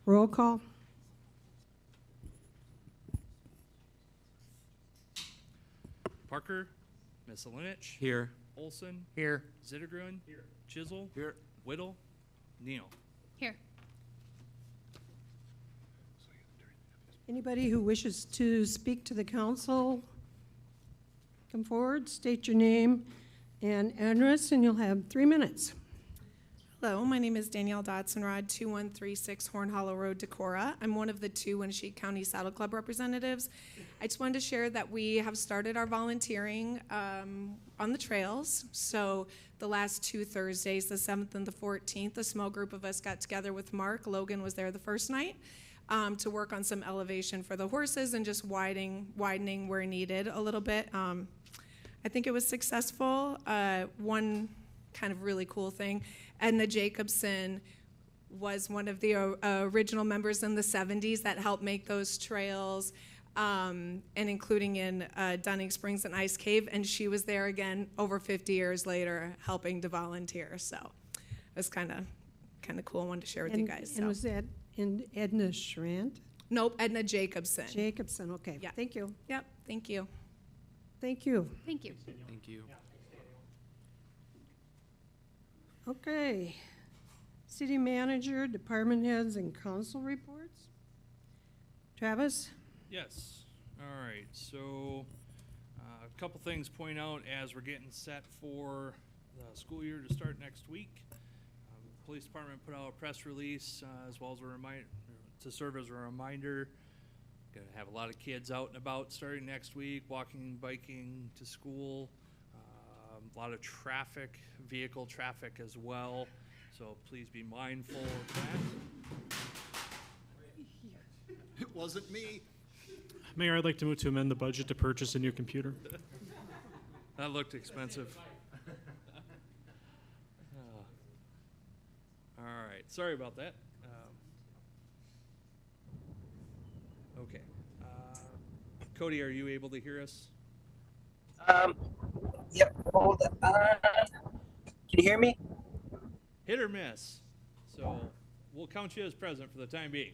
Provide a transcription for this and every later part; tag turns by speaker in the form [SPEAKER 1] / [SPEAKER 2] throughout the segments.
[SPEAKER 1] Roll call.
[SPEAKER 2] Parker, Misselinich,
[SPEAKER 3] Here.
[SPEAKER 2] Olson,
[SPEAKER 3] Here.
[SPEAKER 2] Zittergruen, here. Chisel,
[SPEAKER 3] Here.
[SPEAKER 2] Whittle, Neal.
[SPEAKER 4] Here.
[SPEAKER 1] Anybody who wishes to speak to the council, come forward, state your name and address, and you'll have 3 minutes.
[SPEAKER 5] Hello, my name is Danielle Dotson-Rod, 2136 Horn Hollow Road, Decorah. I'm one of the 2 Wenatchee County Saddle Club representatives. I just wanted to share that we have started our volunteering on the trails. So the last 2 Thursdays, the 7th and the 14th, a small group of us got together with Mark. Logan was there the first night to work on some elevation for the horses and just widening where needed a little bit. I think it was successful. One kind of really cool thing, Edna Jacobson was one of the original members in the 70s that helped make those trails, and including in Dunning Springs and Ice Cave, and she was there again over 50 years later helping to volunteer. So it was kind of cool. I wanted to share with you guys.
[SPEAKER 1] And
[SPEAKER 5] So.
[SPEAKER 1] was that in Edna Schrant?
[SPEAKER 5] Nope, Edna Jacobson.
[SPEAKER 1] Jacobson, okay.
[SPEAKER 5] Yeah.
[SPEAKER 1] Thank you.
[SPEAKER 5] Yep, thank you.
[SPEAKER 1] Thank you.
[SPEAKER 4] Thank you.
[SPEAKER 3] Thank you.
[SPEAKER 1] Okay. City manager, department heads, and council reports. Travis?
[SPEAKER 2] Yes. All right. So a couple things to point out as we're getting set for the school year to start next week. The police department put out a press release as well as a reminder to serve as a reminder. Going to have a lot of kids out and about starting next week, walking, biking to school. A lot of traffic, vehicle traffic as well. So please be mindful of that.
[SPEAKER 6] It wasn't me.
[SPEAKER 7] Mayor, I'd like to move to amend the budget to purchase a new computer.
[SPEAKER 2] That looked expensive. All right, sorry about that. Okay. Cody, are you able to hear us?
[SPEAKER 8] Yep, hold on. Can you hear me?
[SPEAKER 2] Hit or miss. So we'll count you as present for the time being.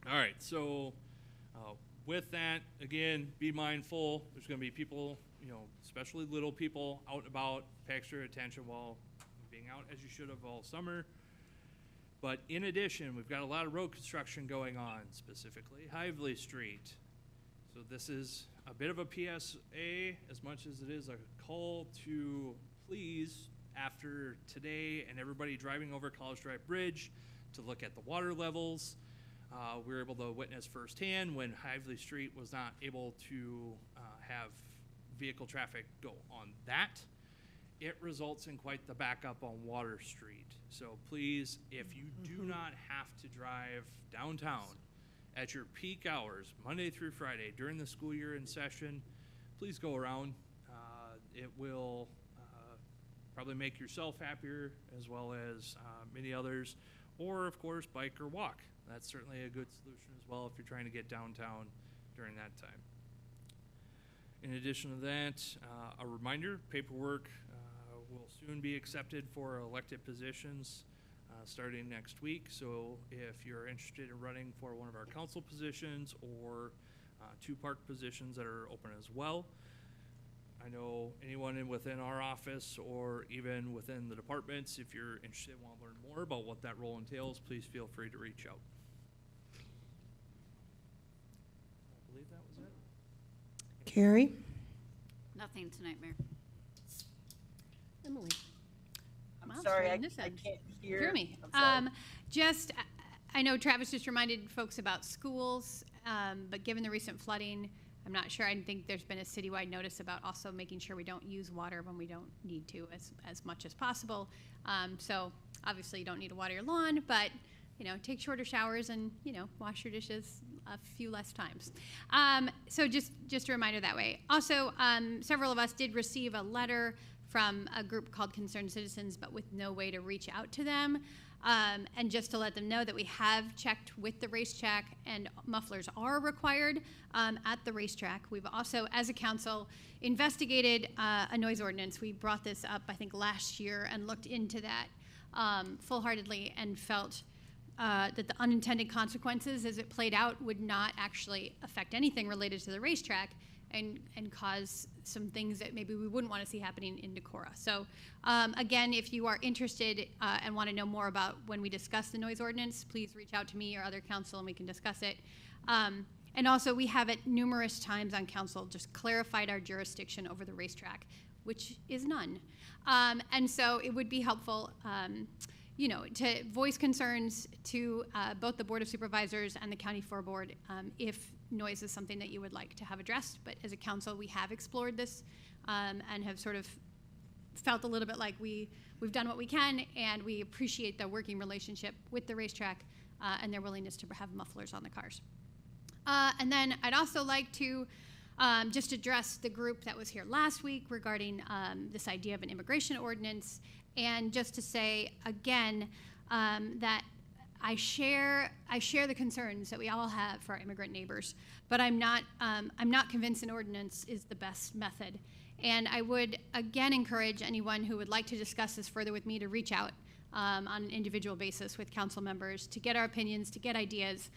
[SPEAKER 2] All right, so with that, again, be mindful. There's going to be people, especially little people, out and about. Pay extra attention while being out, as you should have all summer. But in addition, we've got a lot of road construction going on, specifically Hively Street. So this is a bit of a PSA as much as it is a call to please, after today and everybody driving over College Drive Bridge, to look at the water levels. We were able to witness firsthand when Hively Street was not able to have vehicle traffic go on that. It results in quite the backup on Water Street. So please, if you do not have to drive downtown at your peak hours, Monday through Friday, during the school year in session, please go around. It will probably make yourself happier as well as many others, or of course, bike or walk. That's certainly a good solution as well if you're trying to get downtown during that time. In addition to that, a reminder, paperwork will soon be accepted for elected positions starting next week. So if you're interested in running for one of our council positions or 2 park positions that are open as well, I know anyone within our office or even within the departments, if you're interested and want to learn more about what that role entails, please feel free to reach out. I believe that was it.
[SPEAKER 1] Carrie?
[SPEAKER 4] Nothing tonight, Mayor.
[SPEAKER 1] Emily?
[SPEAKER 8] I'm
[SPEAKER 4] Wow,
[SPEAKER 8] sorry, I
[SPEAKER 4] this
[SPEAKER 8] can't hear.
[SPEAKER 4] Threw me.
[SPEAKER 8] I'm sorry.
[SPEAKER 4] I know Travis just reminded folks about schools, but given the recent flooding, I'm not sure. I think there's been a citywide notice about also making sure we don't use water when we don't need to as much as possible. So obviously you don't need to water your lawn, but take shorter showers and wash your dishes a few less times. So just a reminder that way. Also, several of us did receive a letter from a group called Concerned Citizens, but with no way to reach out to them. And just to let them know that we have checked with the racetrack and mufflers are required at the racetrack. We've also, as a council, investigated a noise ordinance. We brought this up, I think, last year and looked into that. full-heartedly and felt that the unintended consequences as it played out would not actually affect anything related to the racetrack and cause some things that maybe we wouldn't want to see happening in Decorah. So again, if you are interested and want to know more about when we discuss the noise ordinance, please reach out to me or other council and we can discuss it. And also, we have at numerous times on council just clarified our jurisdiction over the racetrack, which is none. And so it would be helpful, to voice concerns to both the Board of Supervisors and the County Floor Board if noise is something that you would like to have addressed. But as a council, we have explored this and have sort of felt a little bit like we've done what we can, and we appreciate the working relationship with the racetrack and their willingness to have mufflers on the cars. And then I'd also like to just address the group that was here last week regarding this idea of an immigration ordinance, and just to say again that I share the concerns that we all have for our immigrant neighbors, but I'm not convinced an ordinance is the best method. And I would again encourage anyone who would like to discuss this further with me to reach out on an individual basis with council members to get our opinions, to get ideas.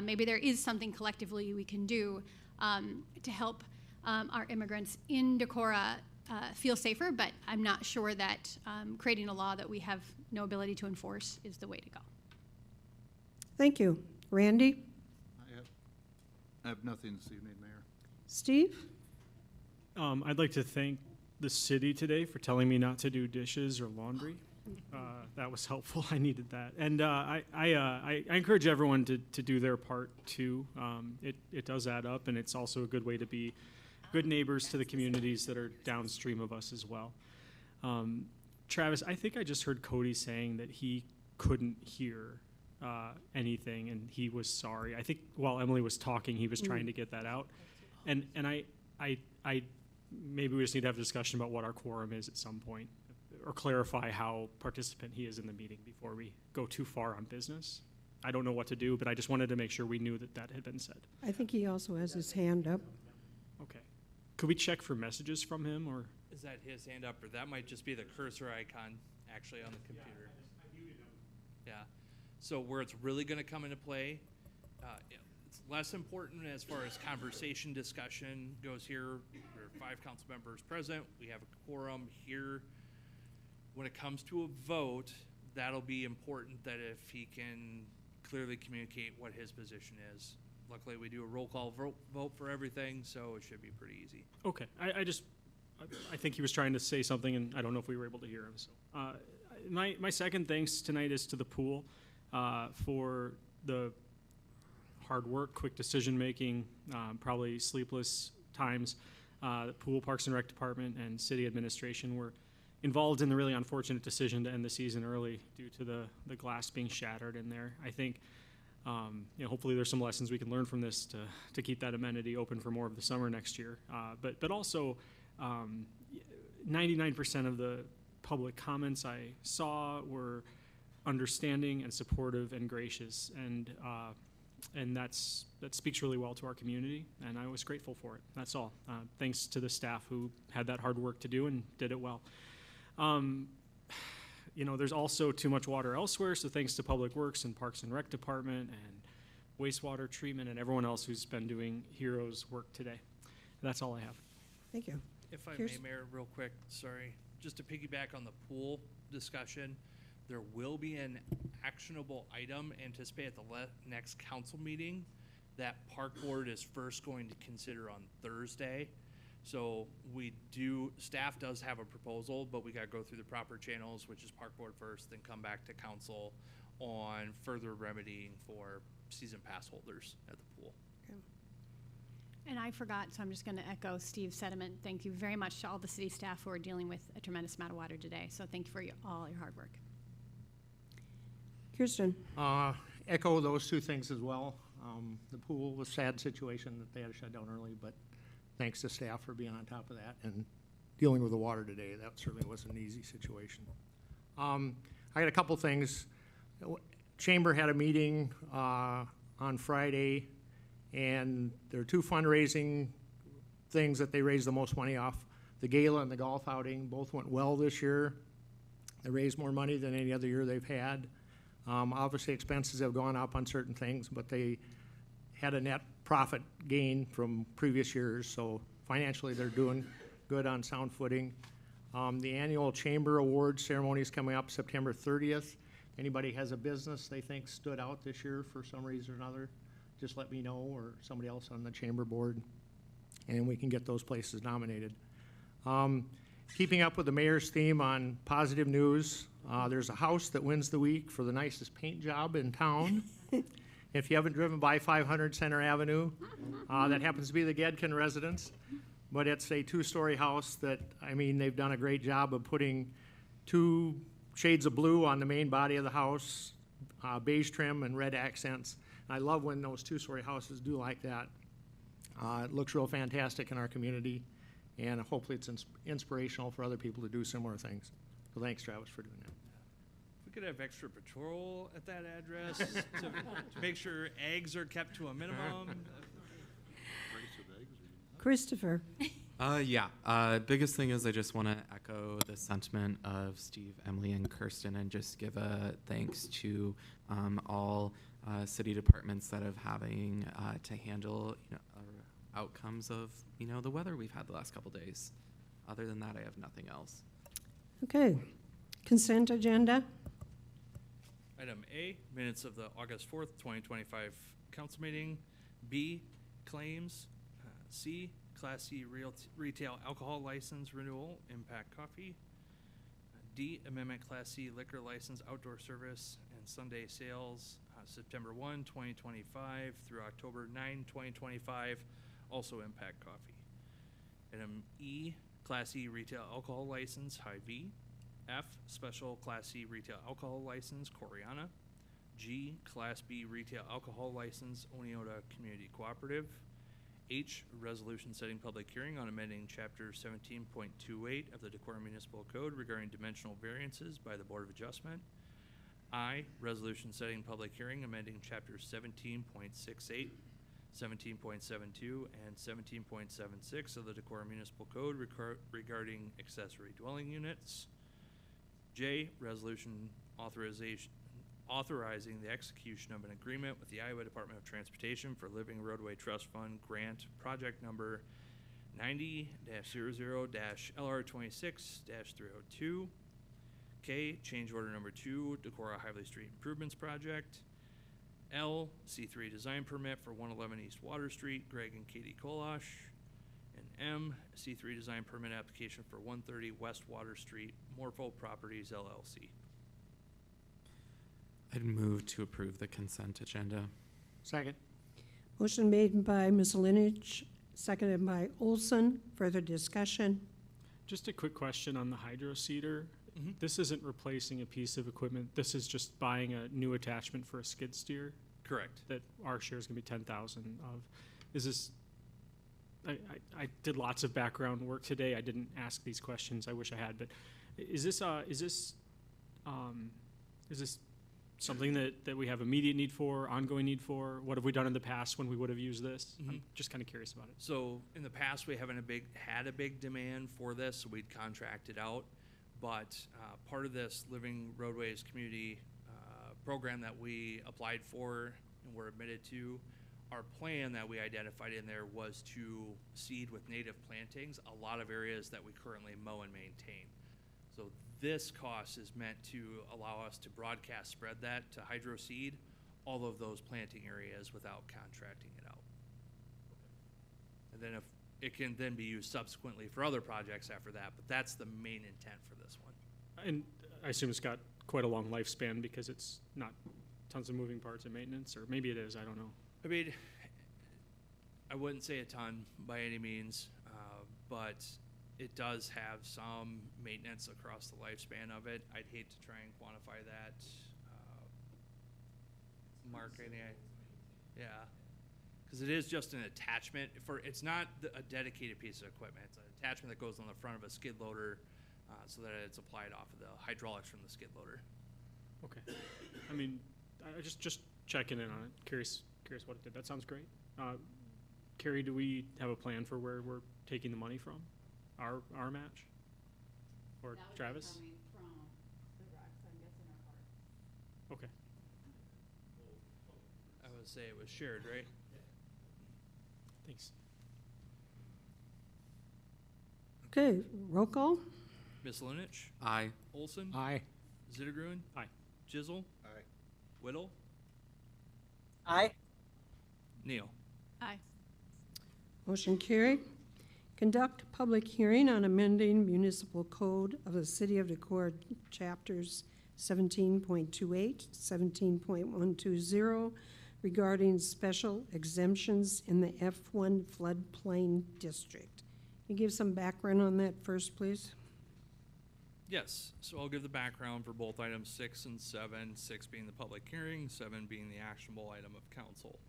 [SPEAKER 4] Maybe there is something collectively we can do to help our immigrants in Decorah feel safer, but I'm not sure that creating a law that we have no ability to enforce is the way to go.
[SPEAKER 1] Thank you. Randy?
[SPEAKER 3] I have nothing this evening, Mayor.
[SPEAKER 1] Steve?
[SPEAKER 7] I'd like to thank the city today for telling me not to do dishes or laundry. That was helpful. I needed that. And I encourage everyone to do their part too. It does add up, and it's also a good way to be good neighbors to the communities that are downstream of us as well. Travis, I think I just heard Cody saying that he couldn't hear anything, and he was sorry. I think while Emily was talking, he was trying to get that out. And I maybe we just need to have a discussion about what our quorum is at some point, or clarify how participant he is in the meeting before we go too far on business. I don't know what to do, but I just wanted to make sure we knew that that had been said.
[SPEAKER 1] I think he also has his hand up.
[SPEAKER 7] Okay. Could we check for messages from him, or?
[SPEAKER 2] Is that his hand up, or that might just be the cursor icon actually on the computer? Yeah. So where it's really going to come into play, it's less important as far as conversation discussion goes here. There are 5 council members present. We have a quorum here. When it comes to a vote, that'll be important that if he can clearly communicate what his position is. Luckily, we do a roll call vote for everything, so it should be pretty easy.
[SPEAKER 7] Okay. I think he was trying to say something, and I don't know if we were able to hear him. So, my second thanks tonight is to the pool for the hard work, quick decision making, probably sleepless times. The pool, Parks and Rec Department, and city administration were involved in the really unfortunate decision to end the season early due to the glass being shattered in there. I think hopefully there's some lessons we can learn from this to keep that amenity open for more of the summer next year. But also 99% of the public comments I saw were understanding and supportive and gracious, and that speaks really well to our community, and I was grateful for it. That's all. Thanks to the staff who had that hard work to do and did it well. There's also too much water elsewhere, so thanks to Public Works and Parks and Rec Department and wastewater treatment and everyone else who's been doing heroes work today. That's all I have.
[SPEAKER 1] Thank you.
[SPEAKER 2] If I
[SPEAKER 1] Here's-
[SPEAKER 2] may, Mayor, real quick, sorry. Just to piggyback on the pool discussion, there will be an actionable item anticipated at the next council meeting that Park Board is first going to consider on Thursday. So staff does have a proposal, but we got to go through the proper channels, which is Park Board first, then come back to council on further remedying for season pass holders at the pool.
[SPEAKER 4] And I forgot, so I'm just going to echo Steve's sentiment. Thank you very much to all the city staff who are dealing with a tremendous amount of water today. So thank you for all your hard work.
[SPEAKER 1] Kirsten?
[SPEAKER 6] Echo those two things as well. The pool was a sad situation that they had to shut down early, but thanks to staff for being on top of that and dealing with the water today. That certainly wasn't an easy situation. I got a couple things. Chamber had a meeting on Friday, and there are 2 fundraising things that they raised the most money off. The gala and the golf outing both went well this year. They raised more money than any other year they've had. Obviously, expenses have gone up on certain things, but they had a net profit gain from previous years, so financially they're doing good on sound footing. The annual Chamber Award ceremony is coming up September 30th. Anybody has a business they think stood out this year for some reason or another, just let me know, or somebody else on the Chamber Board, and we can get those places nominated. Keeping up with the mayor's theme on positive news, there's a house that wins the week for the nicest paint job in town. If you haven't driven by 500 Center Avenue, that happens to be the Gedkin residence, but it's a two-story house that, I mean, they've done a great job of putting 2 shades of blue on the main body of the house, beige trim and red accents. And I love when those two-story houses do like that. It looks real fantastic in our community, and hopefully it's inspirational for other people to do similar things. So thanks, Travis, for doing that.
[SPEAKER 2] If we could have extra patrol at that address to make sure eggs are kept to a minimum.
[SPEAKER 1] Christopher.
[SPEAKER 9] Biggest thing is I just want to echo the sentiment of Steve, Emily, and Kirsten, and just give a thanks to all city departments that have having to handle outcomes of the weather we've had the last couple days. Other than that, I have nothing else.
[SPEAKER 1] Okay. Consent agenda.
[SPEAKER 2] Item A, minutes of the August 4th, 2025 council meeting. B, claims. C, Class C retail alcohol license renewal, Impact Coffee. D, amendment Class C liquor license, outdoor service and Sunday sales, September 1, 2025 through October 9, 2025, also Impact Coffee. Item E, Class E retail alcohol license, Hy-Vee. F, special Class C retail alcohol license, Coriana. G, Class B retail alcohol license, Oneota Community Cooperative. H, resolution setting public hearing on amending chapter 17.28 of the Decorah Municipal Code regarding dimensional variances by the Board of Adjustment. I, resolution setting public hearing amending chapters 17.68, 17.72, and 17.76 of the Decorah Municipal Code regarding accessory dwelling units. J, resolution authorizing the execution of an agreement with the Iowa Department of Transportation for Living Roadway Trust Fund Grant Project Number 90-00-LR26-302. K, change order number 2, Decorah Hively Street Improvements Project. L, C3 design permit for 111 East Water Street, Greg and Katie Kolosh. And M, C3 design permit application for 130 West Water Street, Morpho Properties LLC.
[SPEAKER 9] I'd move to approve the consent agenda.
[SPEAKER 6] Second.
[SPEAKER 1] Motion made by Ms. Linich, seconded by Olson. Further discussion?
[SPEAKER 7] Just a quick question on the hydro seeder.
[SPEAKER 2] Mhm.
[SPEAKER 7] This isn't replacing a piece of equipment. This is just buying a new attachment for a skid steer
[SPEAKER 2] Correct.
[SPEAKER 7] that our share is going to be 10,000 of. Is this? I did lots of background work today. I didn't ask these questions. I wish I had. But is this something that we have immediate need for, ongoing need for? What have we done in the past when we would have used this? I'm just kind of curious about it.
[SPEAKER 2] So in the past, we haven't had a big demand for this, so we'd contracted out. But part of this Living Roadways Community program that we applied for and were admitted to, our plan that we identified in there was to seed with native plantings a lot of areas that we currently mow and maintain. So this cost is meant to allow us to broadcast spread that to hydro seed all of those planting areas without contracting it out. And then if it can then be used subsequently for other projects after that, but that's the main intent for this one.
[SPEAKER 7] And I assume it's got quite a long lifespan because it's not tons of moving parts and maintenance, or maybe it is, I don't know.
[SPEAKER 2] I mean, I wouldn't say a ton by any means, but it does have some maintenance across the lifespan of it. I'd hate to try and quantify that. Mark, yeah, because it is just an attachment it's not a dedicated piece of equipment. It's an attachment that goes on the front of a skid loader so that it's applied off of the hydraulics from the skid loader.
[SPEAKER 7] Okay. I mean, I just checking in on it. Curious what it did. That sounds great. Carrie, do we have a plan for where we're taking the money from? Our match? Or Travis? Okay.
[SPEAKER 2] I would say it was shared, right?
[SPEAKER 7] Thanks.
[SPEAKER 1] Okay, roll call?
[SPEAKER 2] Ms. Lunich,
[SPEAKER 9] Aye.
[SPEAKER 2] Olson,
[SPEAKER 6] Aye.
[SPEAKER 2] Zittergruen,
[SPEAKER 7] Aye.
[SPEAKER 2] Jizzle,
[SPEAKER 3] Aye.
[SPEAKER 2] Whittle,
[SPEAKER 8] Aye.
[SPEAKER 2] Neal.
[SPEAKER 4] Aye.
[SPEAKER 1] Motion carried. Conduct public hearing on amending municipal code of the City of Decorah, chapters 17.28, 17.120, regarding special exemptions in the F1 floodplain district. Can you give some background on that first, please?
[SPEAKER 2] Yes, so I'll give the background for both items 6 and 7, 6 being the public hearing, 7 being the actionable item of council.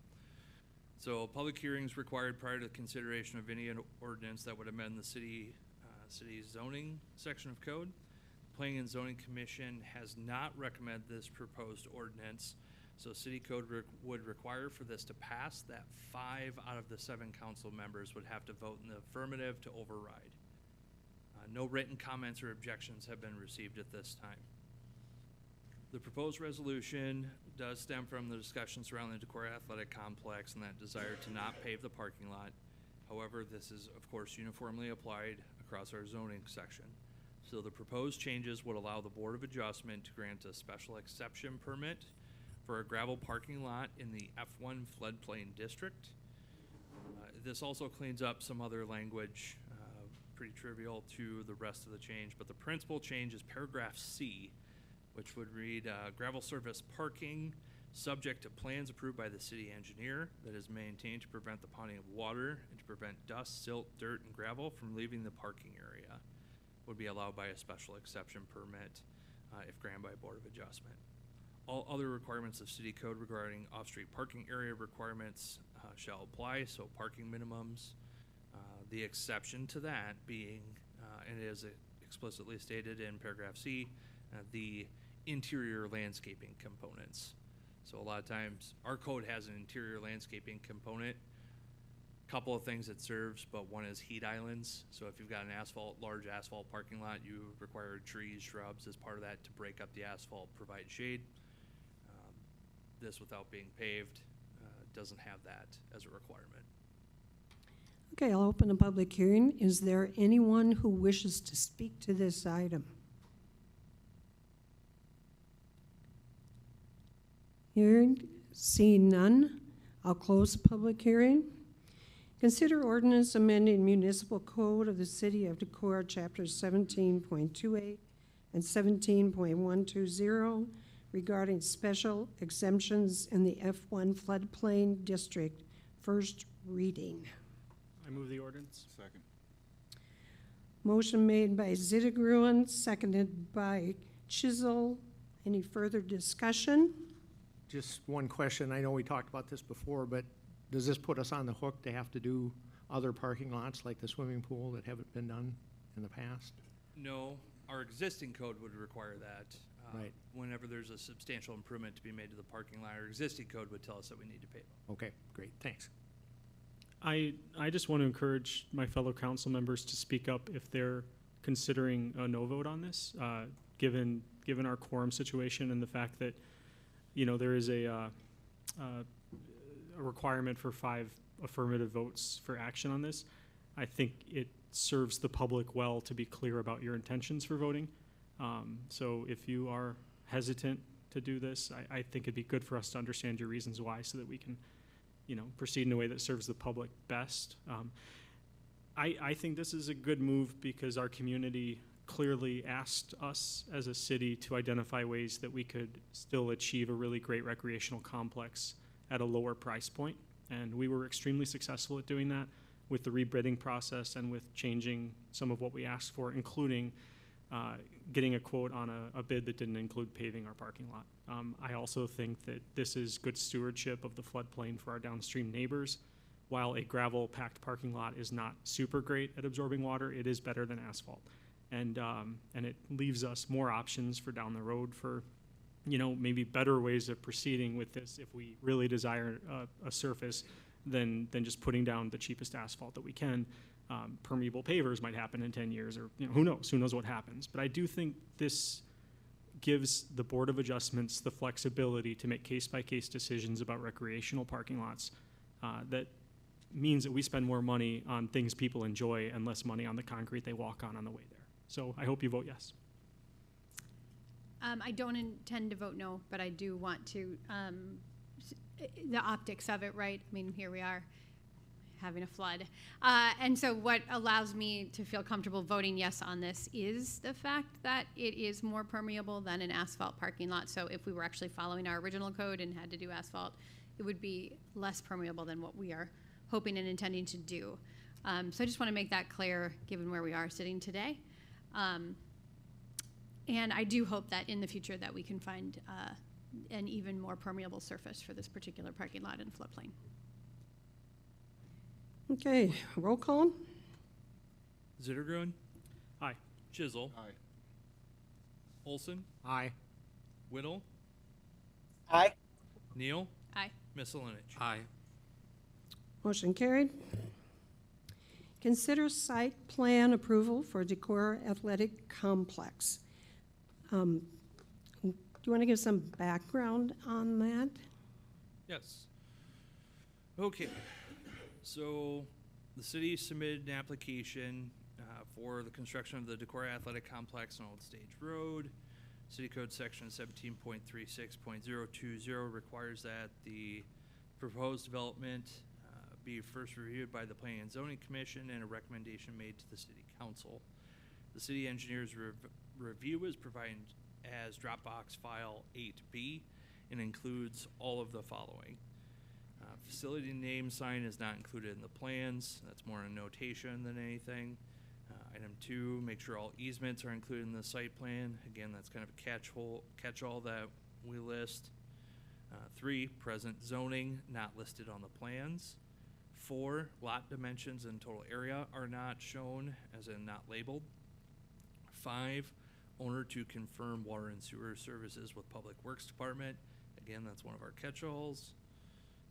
[SPEAKER 2] So public hearings required prior to consideration of any ordinance that would amend the city's zoning section of code. Planning and Zoning Commission has not recommended this proposed ordinance, so city code would require for this to pass that 5 out of the 7 council members would have to vote in the affirmative to override. No written comments or objections have been received at this time. The proposed resolution does stem from the discussion surrounding the Decorah Athletic Complex and that desire to not pave the parking lot. However, this is, of course, uniformly applied across our zoning section. So the proposed changes would allow the Board of Adjustment to grant a special exception permit for a gravel parking lot in the F1 floodplain district. This also cleans up some other language, pretty trivial to the rest of the change, but the principal change is paragraph C, which would read, gravel surface parking subject to plans approved by the city engineer that is maintained to prevent the ponding of water and to prevent dust, silt, dirt, and gravel from leaving the parking area would be allowed by a special exception permit if granted by Board of Adjustment. All other requirements of city code regarding off-street parking area requirements shall apply, so parking minimums. The exception to that being, and it is explicitly stated in paragraph C, the interior landscaping components. So a lot of times our code has an interior landscaping component. Couple of things it serves, but one is heat islands. So if you've got an large asphalt parking lot, you require trees, shrubs as part of that to break up the asphalt, provide shade. This, without being paved, doesn't have that as a requirement.
[SPEAKER 1] Okay, I'll open a public hearing. Is there anyone who wishes to speak to this item? Hearing, seeing none, I'll close the public hearing. Consider ordinance amending municipal code of the City of Decorah, chapters 17.28 and 17.120, regarding special exemptions in the F1 floodplain district. First reading.
[SPEAKER 7] I move the ordinance.
[SPEAKER 3] Second.
[SPEAKER 1] Motion made by Zittergruen, seconded by Chisel. Any further discussion?
[SPEAKER 6] Just one question. I know we talked about this before, but does this put us on the hook to have to do other parking lots like the swimming pool that haven't been done in the past?
[SPEAKER 2] No, our existing code would require that.
[SPEAKER 6] Right.
[SPEAKER 2] Whenever there's a substantial improvement to be made to the parking lot, our existing code would tell us that we need to pave them.
[SPEAKER 6] Okay, great, thanks.
[SPEAKER 7] I just want to encourage my fellow council members to speak up if they're considering a no vote on this, given our quorum situation and the fact that, you know, there is a requirement for 5 affirmative votes for action on this. I think it serves the public well to be clear about your intentions for voting. So if you are hesitant to do this, I think it'd be good for us to understand your reasons why so that we can, you know, proceed in a way that serves the public best. I think this is a good move because our community clearly asked us as a city to identify ways that we could still achieve a really great recreational complex at a lower price point. And we were extremely successful at doing that with the rebidding process and with changing some of what we asked for, including getting a quote on a bid that didn't include paving our parking lot. I also think that this is good stewardship of the floodplain for our downstream neighbors. While a gravel-packed parking lot is not super great at absorbing water, it is better than asphalt. And it leaves us more options for down the road for, you know, maybe better ways of proceeding with this if we really desire a surface than just putting down the cheapest asphalt that we can. Permeable pavers might happen in 10 years, or, you know, who knows what happens. But I do think this gives the Board of Adjustments the flexibility to make case-by-case decisions about recreational parking lots. That means that we spend more money on things people enjoy and less money on the concrete they walk on the way there. So I hope you vote yes.
[SPEAKER 4] I don't intend to vote no, but I do want to, the optics of it, right? I mean, here we are having a flood. And so what allows me to feel comfortable voting yes on this is the fact that it is more permeable than an asphalt parking lot. So if we were actually following our original code and had to do asphalt, it would be less permeable than what we are hoping and intending to do. So I just want to make that clear given where we are sitting today. And I do hope that in the future that we can find an even more permeable surface for this particular parking lot and floodplain.
[SPEAKER 1] Okay, roll call.
[SPEAKER 2] Zittergruen,
[SPEAKER 7] Aye.
[SPEAKER 2] Chisel,
[SPEAKER 3] Aye.
[SPEAKER 2] Olson,
[SPEAKER 6] Aye.
[SPEAKER 2] Whittle,
[SPEAKER 8] Aye.
[SPEAKER 2] Neal,
[SPEAKER 4] Aye.
[SPEAKER 2] Miscelinich.
[SPEAKER 9] Aye.
[SPEAKER 1] Motion carried. Consider site plan approval for Decorah Athletic Complex. Do you want to give some background on that?
[SPEAKER 2] Yes. Okay. So the city submitted an application for the construction of the Decorah Athletic Complex on Old Stage Road. City Code Section 17.36.020 requires that the proposed development be first reviewed by the Planning and Zoning Commission and a recommendation made to the City Council. The city engineer's review is provided as Dropbox file 8B and includes all of the following. Facility name sign is not included in the plans. That's more a notation than anything. Item 2, make sure all easements are included in the site plan. Again, that's kind of a catch-all that we list. 3, present zoning not listed on the plans. 4, lot dimensions and total area are not shown, as in not labeled. 5, owner to confirm water and sewer services with Public Works Department. Again, that's one of our catch-alls.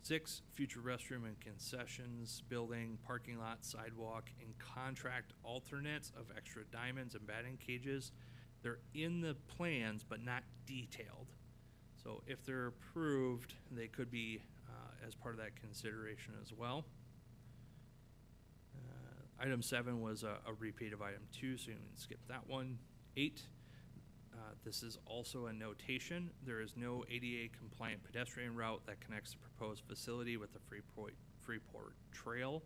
[SPEAKER 2] 6, future restroom and concessions, building, parking lot, sidewalk, and contract alternates of extra diamonds and batting cages. They're in the plans, but not detailed. So if they're approved, they could be as part of that consideration as well. Item 7 was a repeat of item 2, so you can skip that one. 8, this is also a notation. There is no ADA compliant pedestrian route that connects the proposed facility with the Freeport Trail.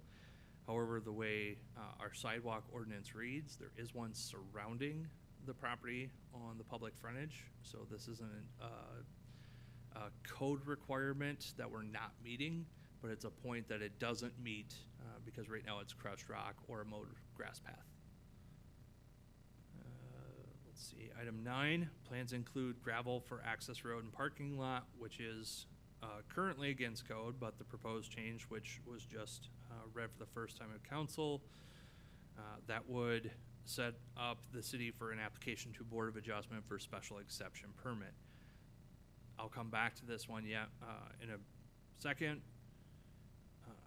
[SPEAKER 2] However, the way our sidewalk ordinance reads, there is one surrounding the property on the public frontage. So this isn't a code requirement that we're not meeting, but it's a point that it doesn't meet because right now it's crushed rock or a mowed grass path. Let's see, item 9, plans include gravel for access road and parking lot, which is currently against code, but the proposed change, which was just read for the first time at council, that would set up the city for an application to Board of Adjustment for special exception permit. I'll come back to this one yet in a second.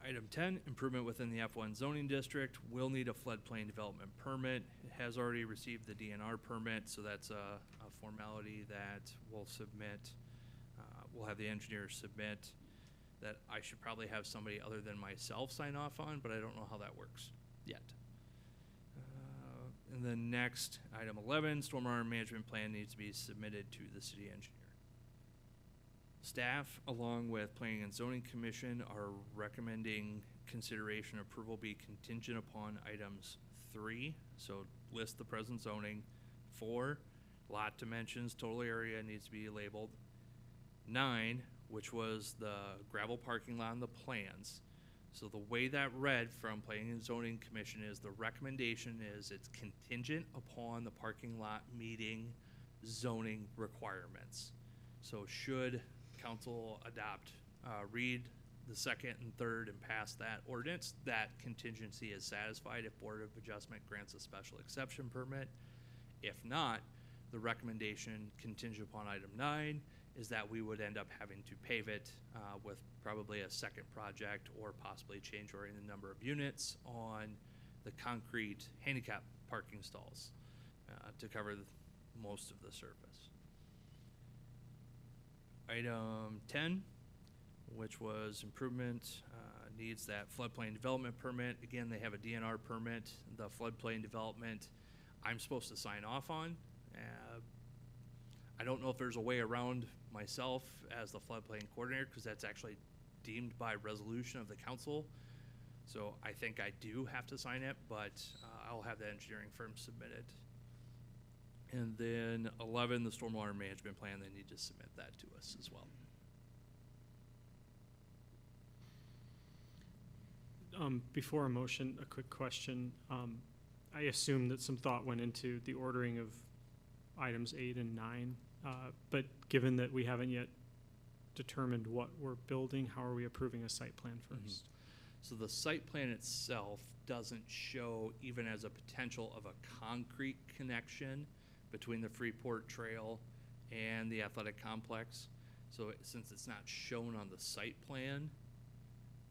[SPEAKER 2] Item 10, improvement within the F1 zoning district will need a floodplain development permit. It has already received the DNR permit, so that's a formality that we'll submit. We'll have the engineer submit that I should probably have somebody other than myself sign off on, but I don't know how that works yet. And then next, item 11, stormwater management plan needs to be submitted to the city engineer. Staff, along with Planning and Zoning Commission, are recommending consideration approval be contingent upon items 3, so list the present zoning. 4, lot dimensions, total area needs to be labeled. 9, which was the gravel parking lot in the plans. So the way that read from Planning and Zoning Commission is the recommendation is it's contingent upon the parking lot meeting zoning requirements. So should council adopt, read the second and third and pass that ordinance, that contingency is satisfied if Board of Adjustment grants a special exception permit. If not, the recommendation contingent upon item 9 is that we would end up having to pave it with probably a second project or possibly change ordering the number of units on the concrete handicap parking stalls to cover most of the surface. Item 10, which was improvement, needs that floodplain development permit. Again, they have a DNR permit. The floodplain development, I'm supposed to sign off on. I don't know if there's a way around myself as the floodplain coordinator, because that's actually deemed by resolution of the council. So I think I do have to sign it, but I'll have the engineering firm submit it. And then 11, the stormwater management plan, they need to submit that to us as well.
[SPEAKER 7] Before a motion, a quick question. I assume that some thought went into the ordering of items 8 and 9, but given that we haven't yet determined what we're building, how are we approving a site plan first?
[SPEAKER 2] So the site plan itself doesn't show even as a potential of a concrete connection between the Freeport Trail and the athletic complex. So since it's not shown on the site plan,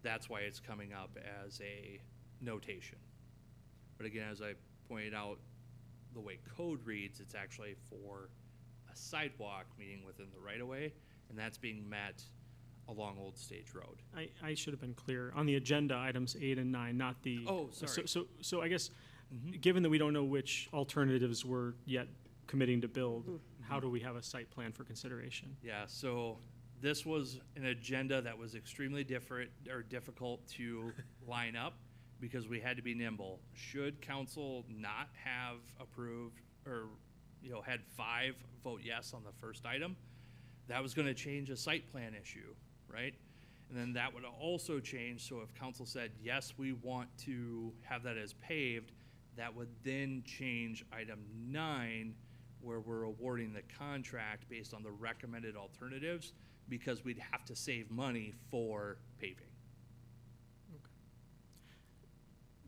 [SPEAKER 2] that's why it's coming up as a notation. But again, as I pointed out, the way code reads, it's actually for a sidewalk, meaning within the right-of-way, and that's being met along Old Stage Road.
[SPEAKER 7] I should have been clear. On the agenda, items 8 and 9, not the.
[SPEAKER 2] Oh, sorry.
[SPEAKER 7] So I guess, given that we don't know which alternatives we're yet committing to build, how do we have a site plan for consideration?
[SPEAKER 2] Yeah, so this was an agenda that was extremely difficult to line up because we had to be nimble. Should council not have approved or, had 5 vote yes on the first item, that was going to change a site plan issue, right? And then that would also change, so if council said, yes, we want to have that as paved, that would then change item 9, where we're awarding the contract based on the recommended alternatives, because we'd have to save money for paving.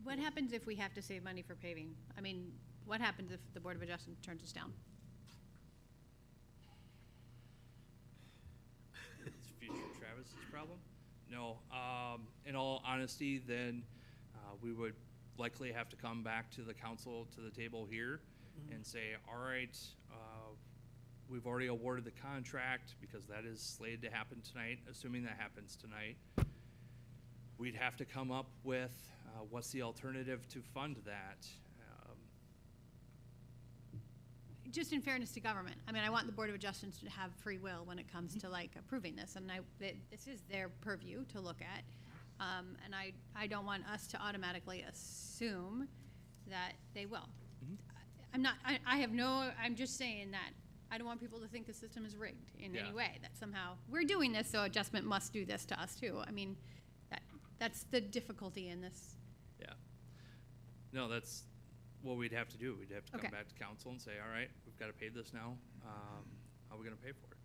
[SPEAKER 4] What happens if we have to save money for paving? I mean, what happens if the Board of Adjustment turns us down?
[SPEAKER 2] It's future Travis's problem? No, in all honesty, then we would likely have to come back to the council, to the table here, and say, all right, we've already awarded the contract because that is slated to happen tonight. Assuming that happens tonight, we'd have to come up with what's the alternative to fund that.
[SPEAKER 4] Just in fairness to government, I mean, I want the Board of Adjustments to have free will when it comes to like approving this, and this is their purview to look at. And I don't want us to automatically assume that they will. I'm just saying that I don't want people to think the system is rigged in any way, that somehow we're doing this, so adjustment must do this to us too. I mean, that's the difficulty in this.
[SPEAKER 2] Yeah. No, that's what we'd have to do. We'd have to come
[SPEAKER 4] Okay.
[SPEAKER 2] back to council and say, all right, we've got to pay this now. How are we going to pay for it?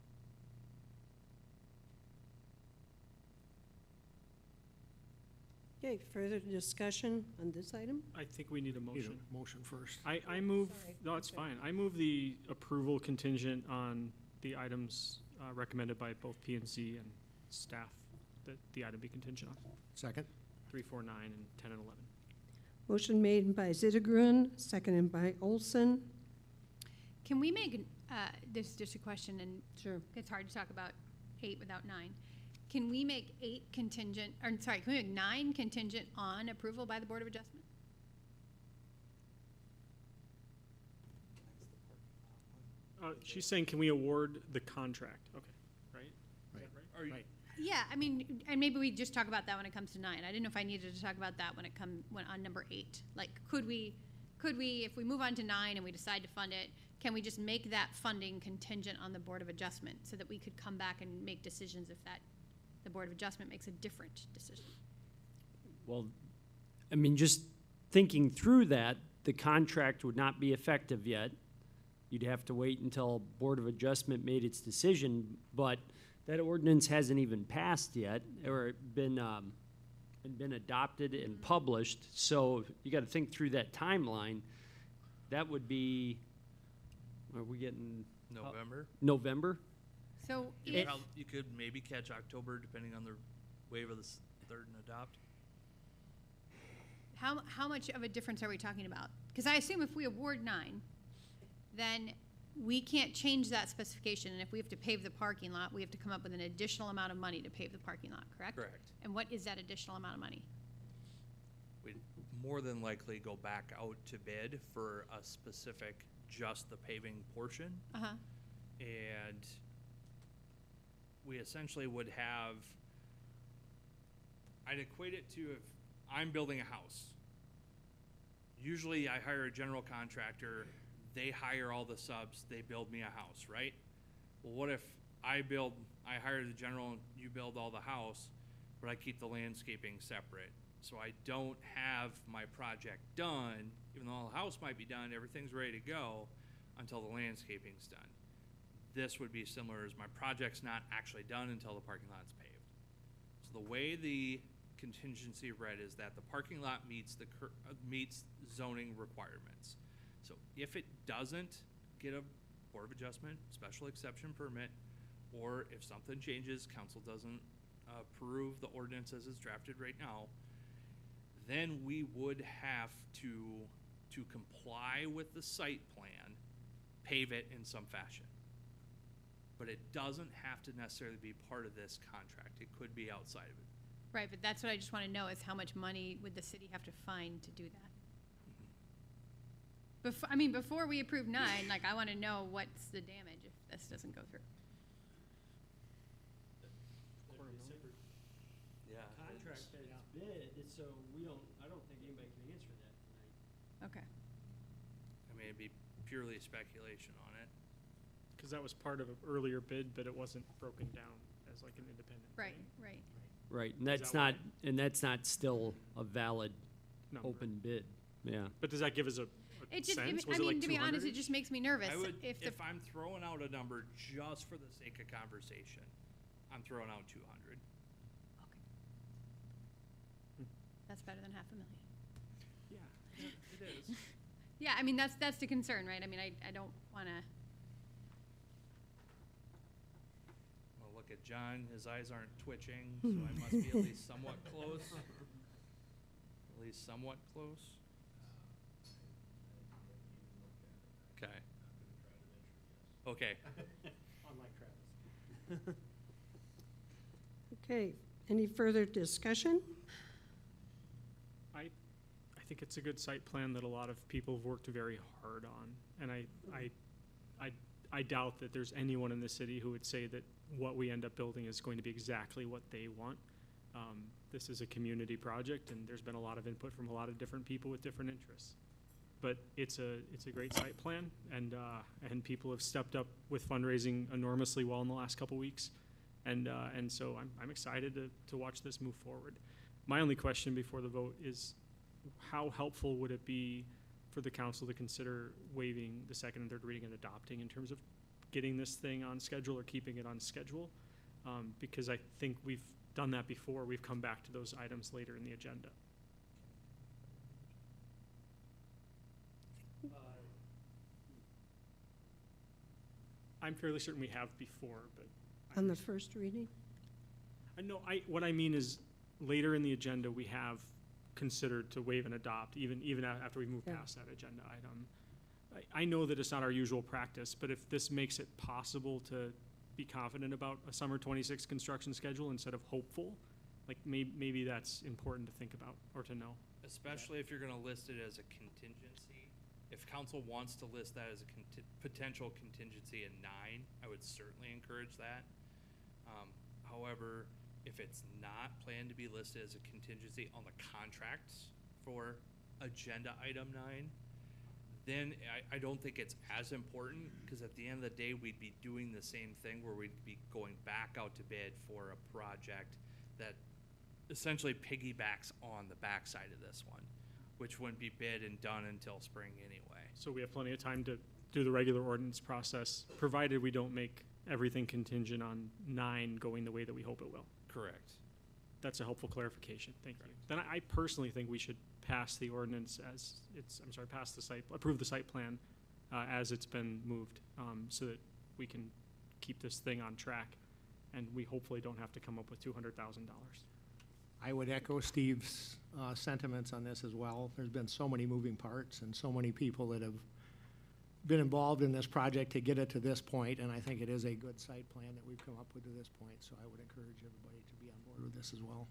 [SPEAKER 1] Okay, further discussion on this item?
[SPEAKER 7] I think we need a
[SPEAKER 6] Need
[SPEAKER 7] motion.
[SPEAKER 6] a motion first.
[SPEAKER 7] I move,
[SPEAKER 1] Sorry.
[SPEAKER 7] no, it's
[SPEAKER 1] Okay.
[SPEAKER 7] fine. I move the approval contingent on the items recommended by both P and Z and staff, that the item be contingent on,
[SPEAKER 6] Second?
[SPEAKER 7] 3, 4, 9, and 10 and 11.
[SPEAKER 1] Motion made by Zittergren, seconded by Olson.
[SPEAKER 4] Can we make, this is just a question, and
[SPEAKER 1] Sure.
[SPEAKER 4] it's hard to talk about 8 without 9. Can we make 8 contingent, or sorry, can we make 9 contingent on approval by the Board of Adjustment?
[SPEAKER 7] She's saying, can we award the contract? Okay, right? Is that right?
[SPEAKER 2] Are you,
[SPEAKER 6] Right.
[SPEAKER 4] Yeah, I mean, and maybe we just talk about that when it comes to 9. I didn't know if I needed to talk about that when on number 8. Like, could we, if we move on to 9 and we decide to fund it, can we just make that funding contingent on the Board of Adjustment so that we could come back and make decisions if the Board of Adjustment makes a different decision?
[SPEAKER 10] Well, I mean, just thinking through that, the contract would not be effective yet. You'd have to wait until Board of Adjustment made its decision, but that ordinance hasn't even passed yet or been adopted and published. So you got to think through that timeline. That would be, are we getting
[SPEAKER 2] November?
[SPEAKER 10] November?
[SPEAKER 4] So
[SPEAKER 2] You could maybe catch October, depending on the wave of the third and adopt.
[SPEAKER 4] how much of a difference are we talking about? Because I assume if we award 9, then we can't change that specification, and if we have to pave the parking lot, we have to come up with an additional amount of money to pave the parking lot, correct?
[SPEAKER 2] Correct.
[SPEAKER 4] And what is that additional amount of money?
[SPEAKER 2] We'd more than likely go back out to bid for a specific, just the paving portion.
[SPEAKER 4] Uh-huh,
[SPEAKER 2] And we essentially would have, I'd equate it to if I'm building a house. Usually I hire a general contractor, they hire all the subs, they build me a house, right? Well, what if I hire the general and you build all the house, but I keep the landscaping separate? So I don't have my project done, even though the house might be done, everything's ready to go, until the landscaping's done. This would be similar, as my project's not actually done until the parking lot's paved. So the way the contingency read is that the parking lot meets zoning requirements. So if it doesn't get a Board of Adjustment special exception permit, or if something changes, council doesn't approve the ordinance as it's drafted right now, then we would have to comply with the site plan, pave it in some fashion. But it doesn't have to necessarily be part of this contract. It could be outside of it.
[SPEAKER 4] right, but that's what I just wanna know, is how much money would the city have to find to do that? Before we approve 9, like, I wanna know what's the damage if this doesn't go through.
[SPEAKER 2] Yeah.
[SPEAKER 10] Contract that it's bid, so I don't think anybody can answer that tonight.
[SPEAKER 4] Okay,
[SPEAKER 2] I mean, it'd be purely speculation on it.
[SPEAKER 7] Because that was part of an earlier bid, but it wasn't broken down as like an independent.
[SPEAKER 4] right,
[SPEAKER 7] thing.
[SPEAKER 4] right.
[SPEAKER 10] Right, and
[SPEAKER 7] Is
[SPEAKER 10] that's
[SPEAKER 7] that
[SPEAKER 10] not still a valid
[SPEAKER 7] Number.
[SPEAKER 10] open bid, yeah.
[SPEAKER 7] But does that give us a
[SPEAKER 4] It just,
[SPEAKER 7] sense?
[SPEAKER 4] I
[SPEAKER 7] Was it like
[SPEAKER 4] mean, to be honest, it
[SPEAKER 7] 200?
[SPEAKER 4] just makes me nervous.
[SPEAKER 2] I would,
[SPEAKER 4] If the,
[SPEAKER 2] if I'm throwing out a number just for the sake of conversation, I'm throwing out 200.
[SPEAKER 4] that's better than $500,000.
[SPEAKER 2] Yeah, it is.
[SPEAKER 4] Yeah, I mean, that's the concern, right? I mean, I don't wanna,
[SPEAKER 2] Well, look at John, his eyes aren't twitching, so I must be at least somewhat close. At least somewhat close. Okay. Okay.
[SPEAKER 7] Unlike Travis.
[SPEAKER 1] Okay, any further discussion?
[SPEAKER 7] I think it's a good site plan that a lot of people have worked very hard on. And I doubt that there's anyone in the city who would say that what we end up building is going to be exactly what they want. This is a community project, and there's been a lot of input from a lot of different people with different interests. But it's a great site plan, and people have stepped up with fundraising enormously well in the last couple weeks. And so I'm excited to watch this move forward. My only question before the vote is, how helpful would it be for the council to consider waiving the second and third reading and adopting in terms of getting this thing on schedule or keeping it on schedule? Because I think we've done that before. We've come back to those items later in the agenda. I'm fairly certain we have before, but.
[SPEAKER 1] On the first reading?
[SPEAKER 7] What I mean is, later in the agenda, we have considered to waive and adopt, even after we move
[SPEAKER 1] Yeah.
[SPEAKER 7] past that agenda item. I know that it's not our usual practice, but if this makes it possible to be confident about a summer 26 construction schedule instead of hopeful, like maybe that's important to think about or to know.
[SPEAKER 2] Especially if you're gonna list it as a contingency. If council wants to list that as a potential contingency in 9, I would certainly encourage that. However, if it's not planned to be listed as a contingency on the contracts for agenda item 9, then I don't think it's as important, because at the end of the day, we'd be doing the same thing where we'd be going back out to bid for a project that essentially piggybacks on the backside of this one, which wouldn't be bid and done until spring anyway.
[SPEAKER 7] So we have plenty of time to do the regular ordinance process, provided we don't make everything contingent on 9 going the way that we hope it will.
[SPEAKER 2] Correct.
[SPEAKER 7] That's a helpful clarification, thank you. Then I personally think we should pass the ordinance as approve the site plan as it's been moved, so that we can keep this thing on track, and we hopefully don't have to come up with $200,000.
[SPEAKER 6] I would echo Steve's sentiments on this as well. There's been so many moving parts and so many people that have been involved in this project to get it to this point, and I think it is a good site plan that we've come up with to this point, so I would encourage everybody to be on board with this as well.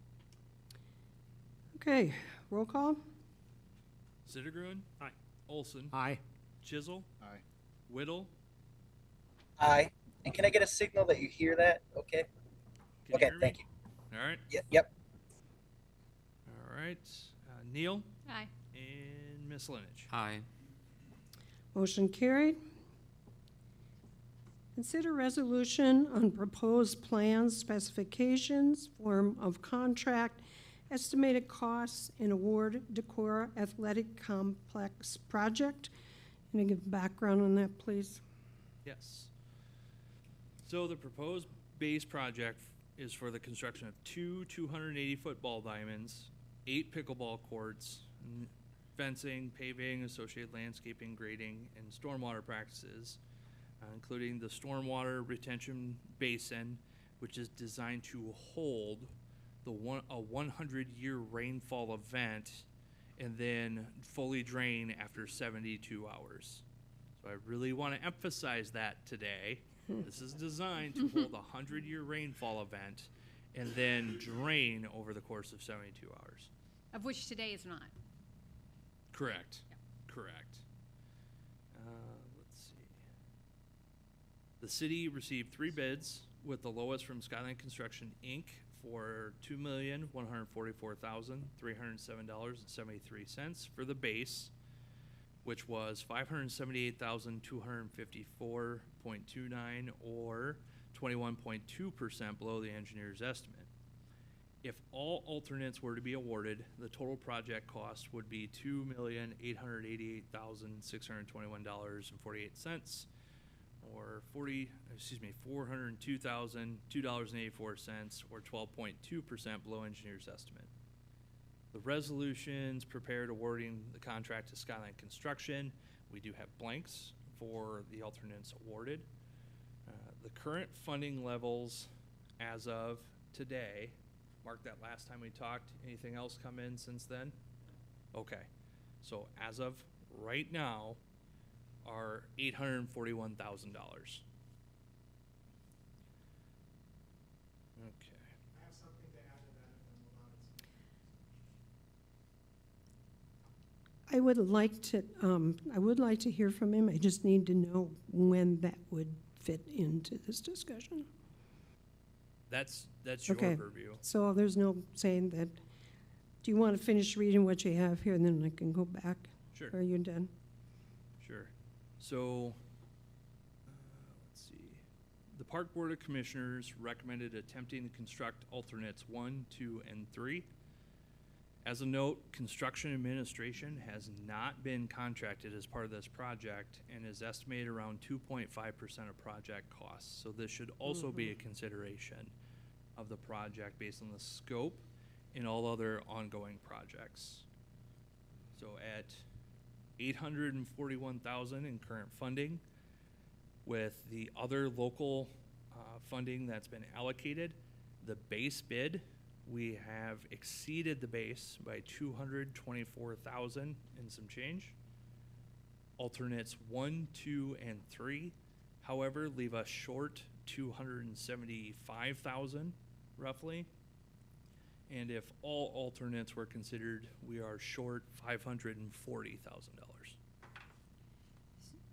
[SPEAKER 1] Okay, roll call?
[SPEAKER 2] Sittergruen?
[SPEAKER 7] Aye.
[SPEAKER 2] Olson?
[SPEAKER 6] Aye.
[SPEAKER 2] Chisel?
[SPEAKER 3] Aye.
[SPEAKER 2] Whittle?
[SPEAKER 8] Aye. And can I get a signal that you hear that? Okay.
[SPEAKER 2] Can you
[SPEAKER 8] Okay,
[SPEAKER 2] hear me?
[SPEAKER 8] thank you.
[SPEAKER 2] All right.
[SPEAKER 8] Yep.
[SPEAKER 2] All right. Neil
[SPEAKER 4] Aye.
[SPEAKER 2] and Miss Linich.
[SPEAKER 9] Aye.
[SPEAKER 1] Motion carried. Consider resolution on proposed plans, specifications, form of contract, estimated costs, and award Decorah Athletic Complex project. Can you give background on that, please?
[SPEAKER 2] Yes. So the proposed base project is for the construction of two 280-foot ball diamonds, 8 pickleball courts, fencing, paving, associated landscaping, grading, and stormwater practices, including the stormwater retention basin, which is designed to hold a 100-year rainfall event and then fully drain after 72 hours. So I really want to emphasize that today. This is designed to hold a 100-year rainfall event and then drain over the course of 72 hours.
[SPEAKER 4] Of which today is not.
[SPEAKER 2] Correct. Correct. Let's see. The city received 3 bids, with the lowest from Skyline Construction, Inc. for $2,144,307.73 for the base, which was $578,254.29 or 21.2% below the engineer's estimate. If all alternates were to be awarded, the total project cost would be $2,888,621.48, or $402,002.84, or 12.2% below engineer's estimate. The resolutions prepared awarding the contract to Skyline Construction. We do have blanks for the alternates awarded. The current funding levels as of today, Mark, that last time we talked, anything else come in since then? Okay, so as of right now, are $841,000. Okay.
[SPEAKER 6] I have something to add to that if I'm allowed.
[SPEAKER 1] I would like to hear from him. I just need to know when that would fit into this discussion.
[SPEAKER 2] That's your
[SPEAKER 1] Okay.
[SPEAKER 2] purview.
[SPEAKER 1] So there's no saying that, do you want to finish reading what you have here and then I can go back?
[SPEAKER 2] Sure.
[SPEAKER 1] Are you done?
[SPEAKER 2] Sure. So, let's see. The Park Board of Commissioners recommended attempting to construct alternates 1, 2, and 3. As a note, construction administration has not been contracted as part of this project and is estimated around 2.5% of project costs. So this should also be a consideration of the project based on the scope and all other ongoing projects. So at $841,000 in current funding, with the other local funding that's been allocated, the base bid, we have exceeded the base by $224,000 and some change. Alternates 1, 2, and 3, however, leave us short $275,000 roughly. And if all alternates were considered, we are short $540,000.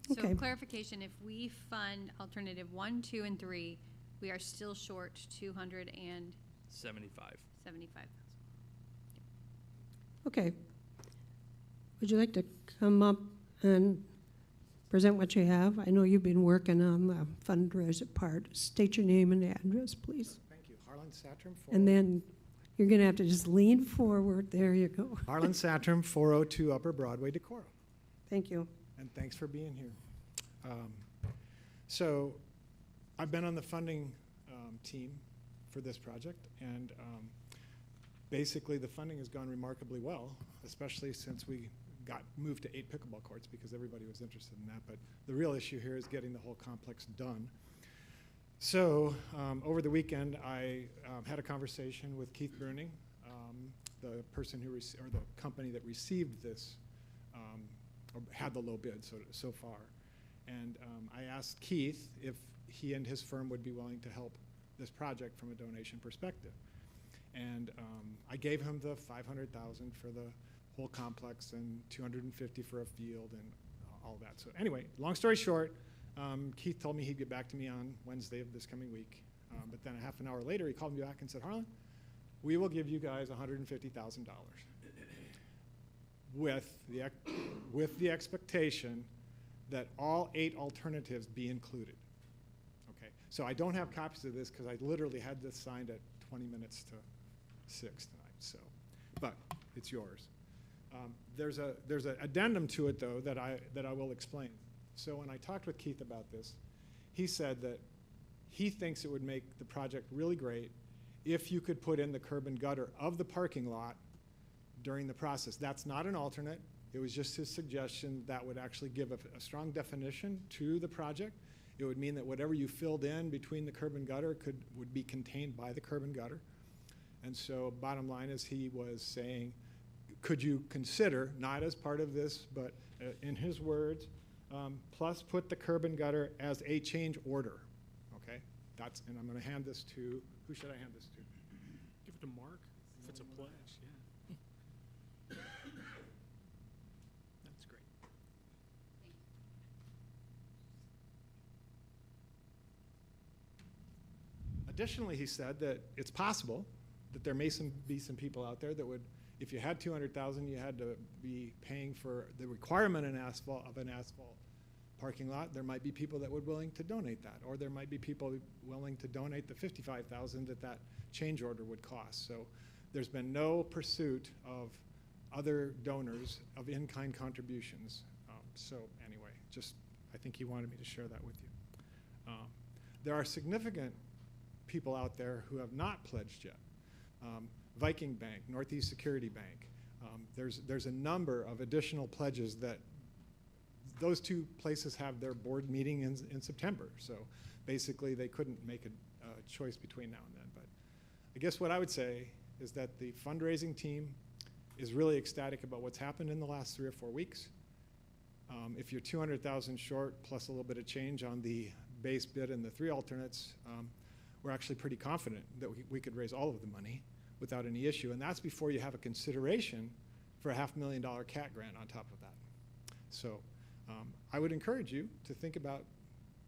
[SPEAKER 4] So
[SPEAKER 1] Okay.
[SPEAKER 4] clarification, if we fund alternative 1, 2, and 3, we are still short
[SPEAKER 2] 75.
[SPEAKER 4] $275,000.
[SPEAKER 1] Okay. Would you like to come up and present what you have? I know you've been working on the fundraiser part. State your name and address, please.
[SPEAKER 6] Thank you. Harlan Satram.
[SPEAKER 1] And then you're going to have to just lean forward. There you go.
[SPEAKER 6] Harlan Satram, 402 Upper Broadway, Decorah.
[SPEAKER 1] Thank you.
[SPEAKER 6] And thanks for being here. So I've been on the funding team for this project, and basically the funding has gone remarkably well, especially since we got moved to 8 pickleball courts because everybody was interested in that. But the real issue here is getting the whole complex done. So over the weekend, I had a conversation with Keith Bruning, the person who or the company that received this, or had the low bid so far.
[SPEAKER 11] And I asked Keith if he and his firm would be willing to help this project from a donation perspective. And I gave him the $500,000 for the whole complex and $250 for a field and all that. So anyway, long story short, Keith told me he'd get back to me on Wednesday of this coming week. But then a half an hour later, he called me back and said, Harlan, we will give you guys $150,000 with the expectation that all 8 alternatives be included. Okay, so I don't have copies of this because I literally had this signed at 20 minutes to 6 tonight. So, but it's yours. There's an addendum to it though that I will explain. So when I talked with Keith about this, he said that he thinks it would make the project really great if you could put in the curb and gutter of the parking lot during the process. That's not an alternate. It was just his suggestion that would actually give a strong definition to the project. It would mean that whatever you filled in between the curb and gutter would be contained by the curb and gutter. And so bottom line is he was saying, could you consider, not as part of this, but in his words, plus put the curb and gutter as a change order, okay? And I'm gonna hand this to, who should I hand this to?
[SPEAKER 7] Give it to Mark, if it's a pledge, yeah. That's great.
[SPEAKER 11] Additionally, he said that it's possible that there may be some people out there that would, if you had 200,000, you had to be paying for the requirement of an asphalt parking lot. There might be people that would willing to donate that, or there might be people willing to donate the 55,000 that change order would cost. So there's been no pursuit of other donors of in-kind contributions. So anyway, just I think he wanted me to share that with you. There are significant people out there who have not pledged yet. Viking Bank, Northeast Security Bank. There's a number of additional pledges that those two places have their board meeting in September. So basically they couldn't make a choice between now and then. But I guess what I would say is that the fundraising team is really ecstatic about what's happened in the last 3 or 4 weeks. If you're 200,000 short plus a little bit of change on the base bid and the 3 alternates, we're actually pretty confident that we could raise all of the money without any issue. And that's before you have a consideration for a $500,000 CAT grant on top of that. So I would encourage you to think about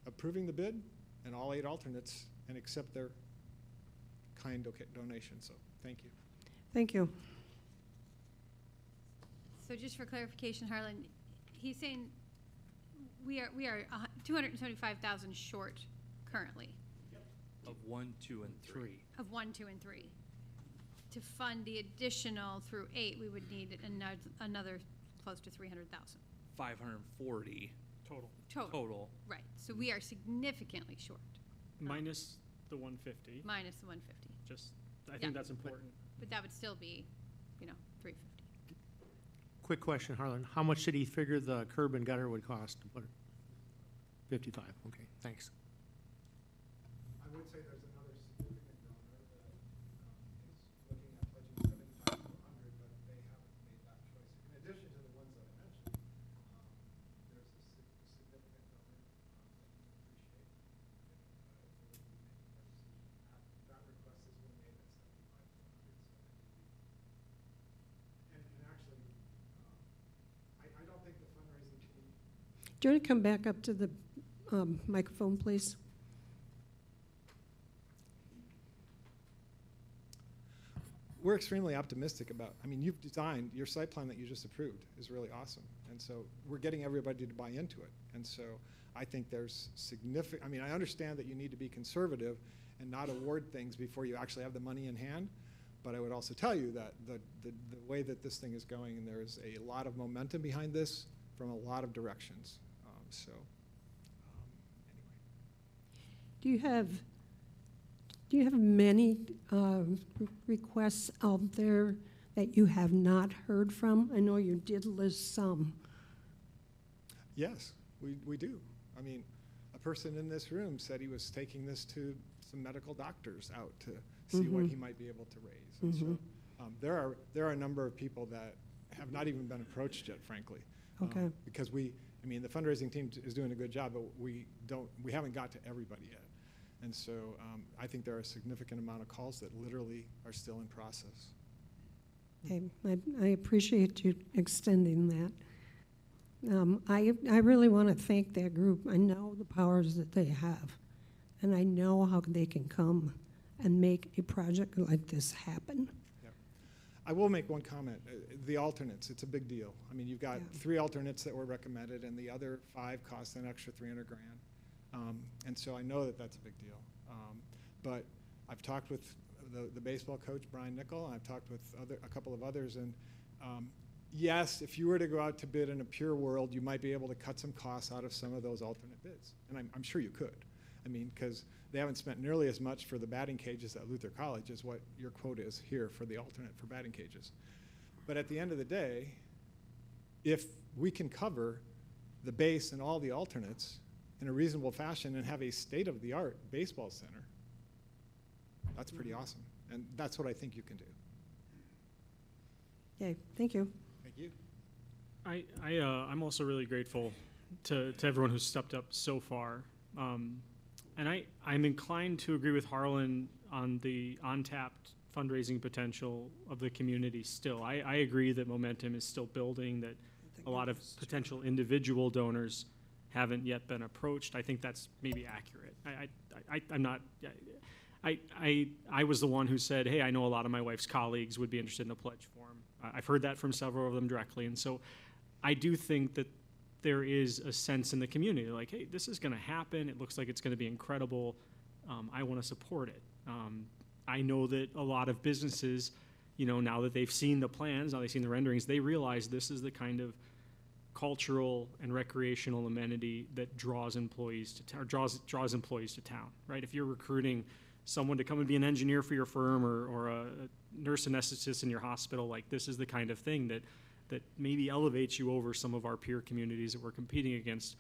[SPEAKER 11] approving the bid and all 8 alternates and accept their kind donation. So thank you.
[SPEAKER 1] Thank you.
[SPEAKER 4] So just for clarification, Harlan, he's saying we are 275,000 short currently.
[SPEAKER 2] Of 1, 2, and 3.
[SPEAKER 4] Of 1, 2, and 3. To fund the additional through 8, we would need another close to 300,000.
[SPEAKER 2] 540 total.
[SPEAKER 4] Right. So we are significantly short.
[SPEAKER 7] Minus the 150.
[SPEAKER 4] Minus the 150.
[SPEAKER 7] Just, I think that's important.
[SPEAKER 4] But that would still be, 350.
[SPEAKER 6] Quick question, Harlan. How much did he figure the curb and gutter would cost to put it? 55, okay, thanks.
[SPEAKER 11] I would say there's another significant donor that is looking at pledging 75 to 100, but they haven't made that choice. In addition to the ones that I mentioned, there's a significant donor that we appreciate. That request has been made at 75 to 100. And actually, I don't think the fundraising team.
[SPEAKER 1] Do you want to come back up to the microphone, please?
[SPEAKER 11] We're extremely optimistic about, you've designed, your site plan that you just approved is really awesome. And so we're getting everybody to buy into it. And so I think there's significant, I understand that you need to be conservative and not award things before you actually have the money in hand. But I would also tell you that the way that this thing is going, and there is a lot of momentum behind this from a lot of directions. Anyway.
[SPEAKER 1] Do you have many requests out there that you have not heard from? I know you did list some.
[SPEAKER 11] Yes, we do. A person in this room said he was taking this to some medical doctors out to see what he might be able to raise. And so there are a number of people that have not even been approached yet, frankly.
[SPEAKER 1] Okay.
[SPEAKER 11] Because I mean, the fundraising team is doing a good job, but we haven't got to everybody yet. And so I think there are a significant amount of calls that literally are still in process.
[SPEAKER 1] Okay, I appreciate you extending that. I really want to thank that group. I know the powers that they have, and I know how they can come and make a project like this happen.
[SPEAKER 11] Yep. I will make one comment. The alternates, it's a big deal. I mean, you've got 3 alternates that were recommended, and the other 5 cost an extra $300,000. And so I know that that's a big deal. But I've talked with the baseball coach, Brian Nickel, and I've talked with a couple of others, and yes, if you were to go out to bid in a pure world, you might be able to cut some costs out of some of those alternate bids. And I'm sure you could. I mean, because they haven't spent nearly as much for the batting cages at Luther College as what your quote is here for the alternate for batting cages. But at the end of the day, if we can cover the base and all the alternates in a reasonable fashion and have a state-of-the-art baseball center, that's pretty awesome. And that's what I think you can do.
[SPEAKER 1] Okay, thank you.
[SPEAKER 11] Thank you.
[SPEAKER 7] I'm also really grateful to everyone who's stepped up so far. And I'm inclined to agree with Harlan on the untapped fundraising potential of the community still. I agree that momentum is still building, that a lot of potential individual donors haven't yet been approached. I think that's maybe accurate. I'm not, I was the one who said, hey, I know a lot of my wife's colleagues would be interested in a pledge form. I've heard that from several of them directly. And so I do think that there is a sense in the community like, hey, this is going to happen. It looks like it's going to be incredible. I want to support it. I know that a lot of businesses, you know, now that they've seen the plans, now they've seen the renderings, they realize this is the kind of cultural and recreational amenity that draws employees to draws employees to town, right? If you're recruiting someone to come and be an engineer for your firm or a nurse anesthetist in your hospital, like this is the kind of thing that maybe elevates you over some of our peer communities that we're competing against.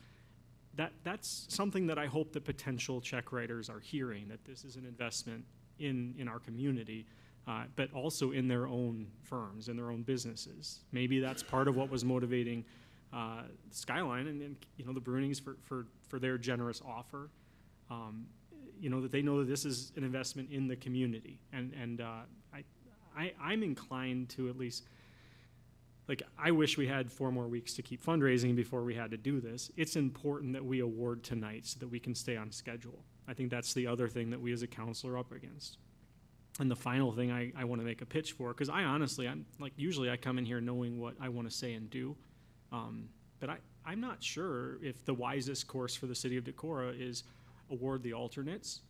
[SPEAKER 7] That's something that I hope that potential check writers are hearing, that this is an investment in our community, but also in their own firms, in their own businesses. Maybe that's part of what was motivating Skyline and you know, the Brunings for their generous offer. You know, that they know that this is an investment in the community. And I'm inclined to at least, like, I wish we had 4 more weeks to keep fundraising before we had to do this. It's important that we award tonight so that we can stay on schedule. I think that's the other thing that we as a council are up against. And the final thing I want to make a pitch for, because I honestly, I'm like, usually I come in here knowing what I want to say and do. But I'm not sure if the wisest course for the city of Decorah is award the alternates,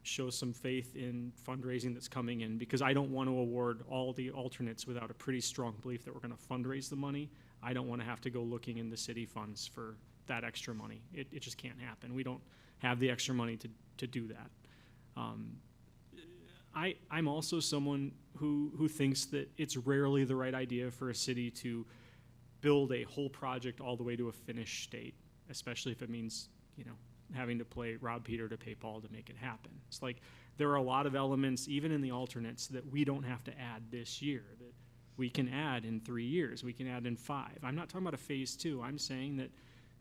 [SPEAKER 7] show some faith in fundraising that's coming in, because I don't want to award all the alternates without a pretty strong belief that we're going to fundraise the money. I don't want to have to go looking in the city funds for that extra money. It just can't happen. We don't have the extra money to do that. I'm also someone who thinks that it's rarely the right idea for a city to build a whole project all the way to a finished state, especially if it means, you know, having to play Rob Peter to pay Paul to make it happen. It's like there are a lot of elements, even in the alternates, that we don't have to add this year, that we can add in 3 years, we can add in 5. I'm not talking about a phase 2. I'm saying that,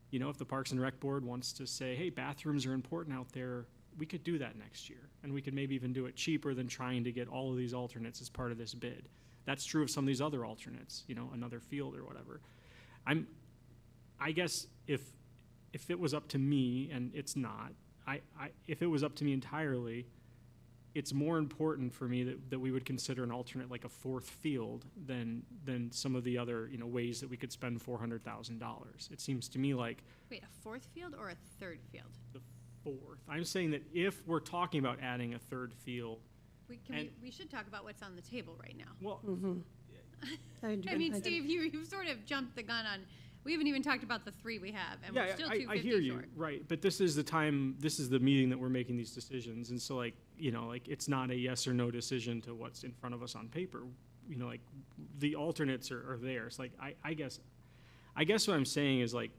[SPEAKER 7] you know, if the Parks and Rec Board wants to say, hey, bathrooms are important out there, we could do that next year. And we could maybe even do it cheaper than trying to get all of these alternates as part of this bid. That's true of some of these other alternates, you know, another field or whatever. I guess if it was up to me, and it's not, if it was up to me entirely, it's more important for me that we would consider an alternate like a 4th field than some of the other, you know, ways that we could spend $400,000. It seems to me like
[SPEAKER 4] Wait, a 4th field or a 3rd field?
[SPEAKER 7] the 4th. I'm saying that if we're talking about adding a 3rd field,
[SPEAKER 4] We should talk about what's on the table right now.
[SPEAKER 7] well,
[SPEAKER 4] I mean, Steve, you've sort of jumped the gun on, we haven't even talked about the 3 we have, and we're still 250
[SPEAKER 7] I hear you,
[SPEAKER 4] short.
[SPEAKER 7] right, but this is the meeting that we're making these decisions, and so, like, you know, like, it's not a yes or no decision to what's in front of us on paper. You know, like, the alternates are there. It's like, I guess what I'm saying is, like,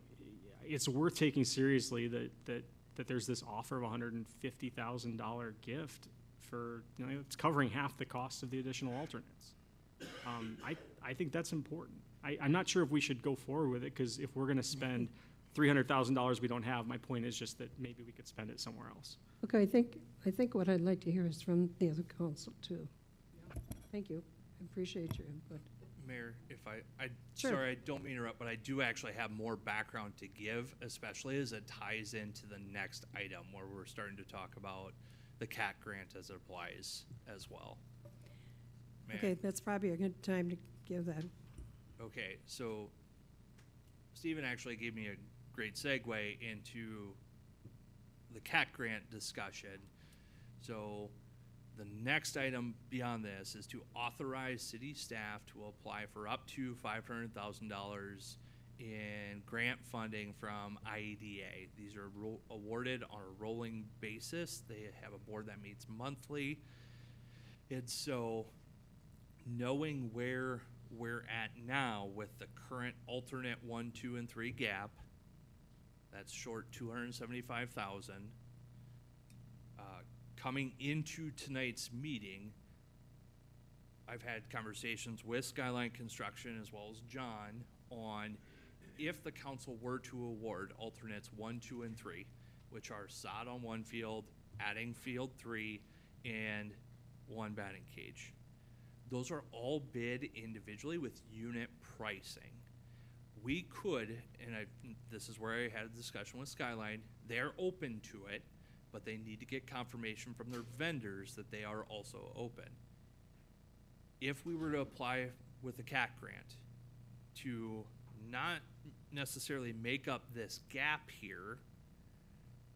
[SPEAKER 7] it's worth taking seriously that there's this offer of $150,000 gift for, you know, it's covering half the cost of the additional alternates. I think that's important. I'm not sure if we should go forward with it, because if we're going to spend $300,000 we don't have. My point is just that maybe we could spend it somewhere else.
[SPEAKER 1] Okay, I think what I'd like to hear is from the other council too. Thank you. I appreciate your input.
[SPEAKER 2] Mayor, if I
[SPEAKER 1] Sure.
[SPEAKER 2] sorry, I don't mean to interrupt, but I do actually have more background to give, especially as it ties into the next item where we're starting to talk about the CAT grant as it applies as well. May I?
[SPEAKER 1] Okay, that's probably a good time to give that.
[SPEAKER 2] Okay, so Stephen actually gave me a great segue into the CAT grant discussion. So the next item beyond this is to authorize city staff to apply for up to $500,000 in grant funding from IEDA. These are awarded on a rolling basis. They have a board that meets monthly. And so knowing where we're at now with the current alternate 1, 2, and 3 gap, that's short 275,000. Coming into tonight's meeting, I've had conversations with Skyline Construction as well as John on if the council were to award alternates 1, 2, and 3, which are sod on one field, adding field 3, and 1 batting cage. Those are all bid individually with unit pricing. We could, and this is where I had a discussion with Skyline, they're open to it, but they need to get confirmation from their vendors that they are also open. If we were to apply with the CAT grant to not necessarily make up this gap here,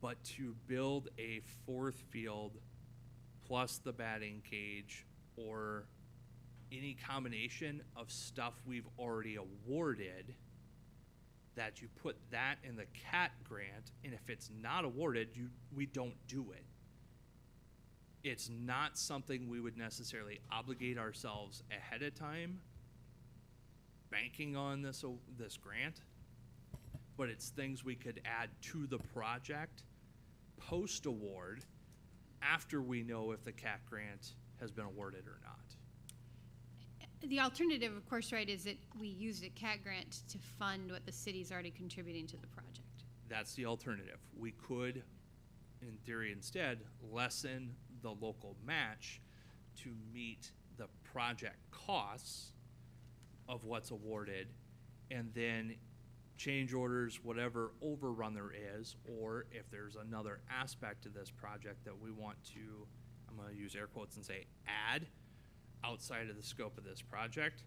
[SPEAKER 2] but to build a 4th field plus the batting cage or any combination of stuff we've already awarded, that you put that in the CAT grant, and if it's not awarded, we don't do it. It's not something we would necessarily obligate ourselves ahead of time, banking on this grant, but it's things we could add to the project post-award after we know if the CAT grant has been awarded or not.
[SPEAKER 4] The alternative, of course, right, is that we use the CAT grant to fund what the city's already contributing to the project.
[SPEAKER 2] That's the alternative. We could, in theory, instead lessen the local match to meet the project costs of what's awarded, and then change orders, whatever overrun there is, or if there's another aspect to this project that we want to, I'm going to use air quotes and say add outside of the scope of this project,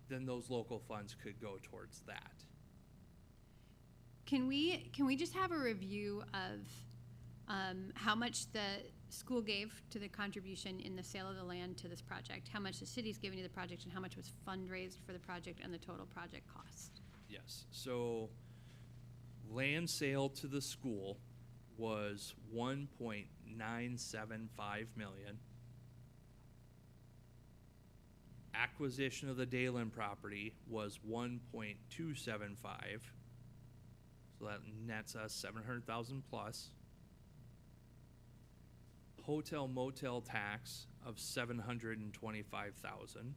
[SPEAKER 2] then those local funds could go towards that.
[SPEAKER 4] Can we just have a review of how much the school gave to the contribution in the sale of the land to this project, how much the city's giving to the project, and how much was fundraised for the project and the total project cost?
[SPEAKER 2] Yes, so land sale to the school was 1.975 million. Acquisition of the Dalen property was 1.275. So that nets us 700,000 plus. Hotel motel tax of 725,000.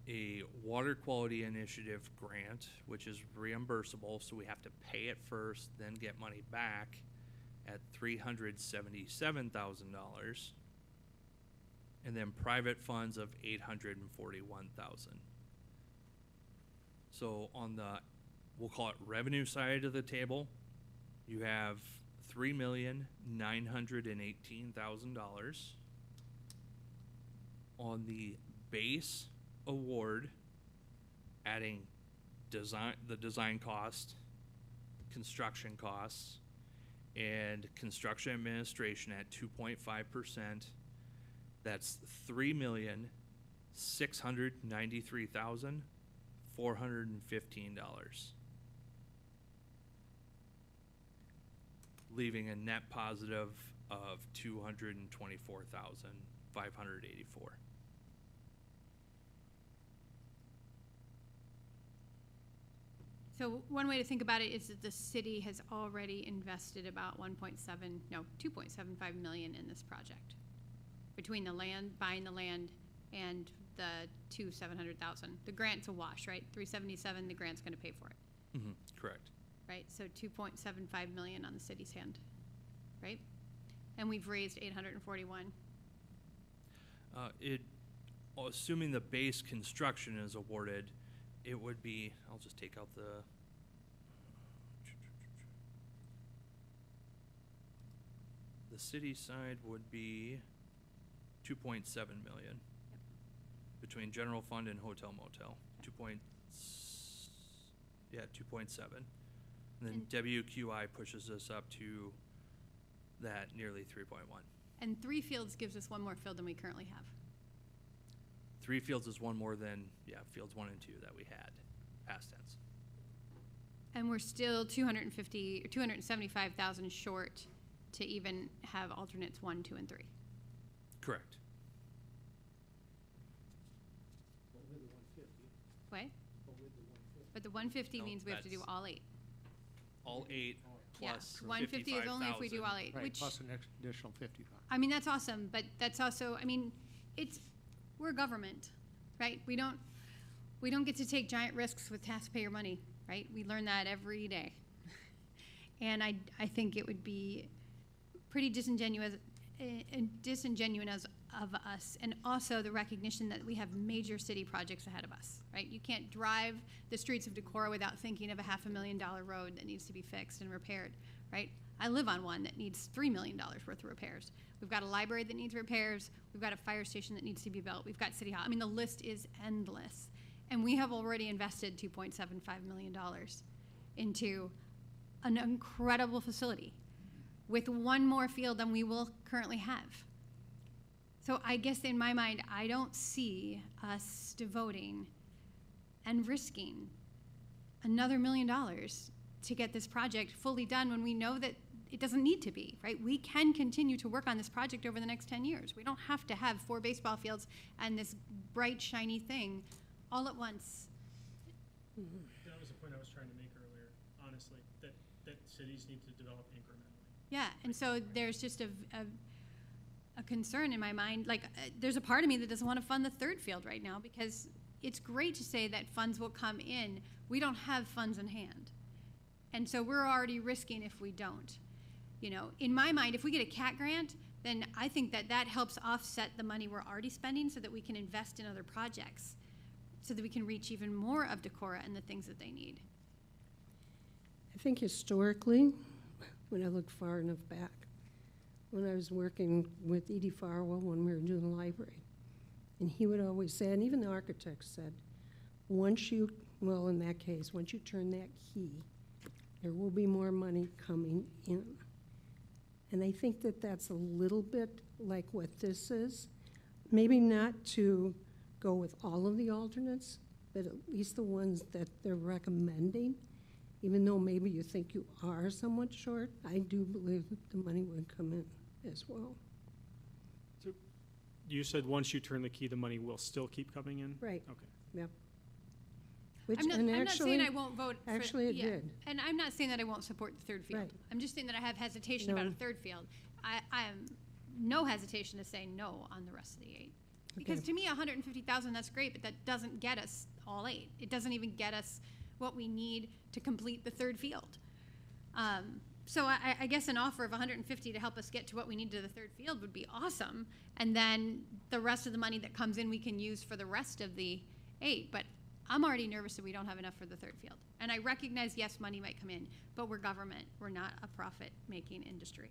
[SPEAKER 2] A water quality initiative grant, which is reimbursable, so we have to pay it first, then get money back at $377,000. And then private funds of 841,000. So on the, we'll call it revenue side of the table, you have $3,918,000. On the base award, adding the design cost, construction costs, and construction administration at 2.5%. That's $3,693,415, leaving a net positive of $224,584.
[SPEAKER 4] So one way to think about it is that the city has already invested about 2.75 million in this project. Between the land, buying the land, and the 700,000. The grant's a wash, right? 377, the grant's gonna pay for it.
[SPEAKER 2] Correct.
[SPEAKER 4] right? So 2.75 million on the city's hand, right? And we've raised 841.
[SPEAKER 2] Assuming the base construction is awarded, it would be, I'll just take out the, city side would be 2.7 million. Between general fund and hotel motel, 2.7. And then WQI pushes us up to that nearly 3.1.
[SPEAKER 4] And 3 fields gives us 1 more field than we currently have.
[SPEAKER 2] 3 fields is 1 more than, fields 1 and 2 that we had, past tense.
[SPEAKER 4] And we're still 250 or 275,000 short to even have alternates 1, 2, and 3.
[SPEAKER 2] Correct.
[SPEAKER 4] What? But the 150
[SPEAKER 2] No,
[SPEAKER 4] means we have to do
[SPEAKER 2] that's-
[SPEAKER 4] all 8.
[SPEAKER 2] All 8
[SPEAKER 4] Yeah,
[SPEAKER 2] plus
[SPEAKER 4] 150 is only if we do all 8,
[SPEAKER 6] Right,
[SPEAKER 4] which,
[SPEAKER 6] plus an additional 55.
[SPEAKER 4] I mean, that's awesome, but that's also, I mean, we're government, right? We don't get to take giant risks with taxpayer money, right? We learn that every day. And I think it would be pretty disingenuous of us, and also the recognition that we have major city projects ahead of us, right? You can't drive the streets of Decorah without thinking of a $500,000 road that needs to be fixed and repaired, right? I live on one that needs $3 million worth of repairs. We've got a library that needs repairs. We've got a fire station that needs to be built. We've got City Hall. I mean, the list is endless. And we have already invested $2.75 million into an incredible facility with 1 more field than we will currently have. So I guess in my mind, I don't see us devoting and risking another $1 million to get this project fully done when we know that it doesn't need to be, right? We can continue to work on this project over the next 10 years. We don't have to have 4 baseball fields and this bright, shiny thing all at once.
[SPEAKER 7] That was the point I was trying to make earlier, honestly, that cities need to develop incrementally.
[SPEAKER 4] Yeah, and so there's just a concern in my mind. Like, there's a part of me that doesn't want to fund the 3rd field right now because it's great to say that funds will come in. We don't have funds in hand. And so we're already risking if we don't. You know, in my mind, if we get a CAT grant, then I think that helps offset the money we're already spending so that we can invest in other projects, so that we can reach even more of Decorah and the things that they need.
[SPEAKER 1] I think historically, when I look far enough back, when I was working with Edie Farwell when we were doing the library, and he would always say, and even the architect said, once you turn that key, there will be more money coming in. And I think that that's a little bit like what this is. Maybe not to go with all of the alternates, but at least the ones that they're recommending. Even though maybe you think you are somewhat short, I do believe that the money would come in as well.
[SPEAKER 7] So you said once you turn the key, the money will still keep coming in?
[SPEAKER 1] Right.
[SPEAKER 7] Okay.
[SPEAKER 1] Yep. Which,
[SPEAKER 4] I'm not saying
[SPEAKER 1] actually,
[SPEAKER 4] I won't vote for
[SPEAKER 1] actually it
[SPEAKER 4] yeah.
[SPEAKER 1] did.
[SPEAKER 4] And I'm not saying that I won't support the 3rd field.
[SPEAKER 1] Right.
[SPEAKER 4] I'm just saying that I have hesitation about a 3rd field. I am no hesitation to say no on the rest of the 8. Because
[SPEAKER 1] Okay.
[SPEAKER 4] to me, 150,000, that's great, but that doesn't get us all 8. It doesn't even get us what we need to complete the 3rd field. So I guess an offer of 150 to help us get to what we need to the 3rd field would be awesome. And then the rest of the money that comes in, we can use for the rest of the 8. But I'm already nervous that we don't have enough for the 3rd field. And I recognize, yes, money might come in, but we're government. We're not a profit-making industry.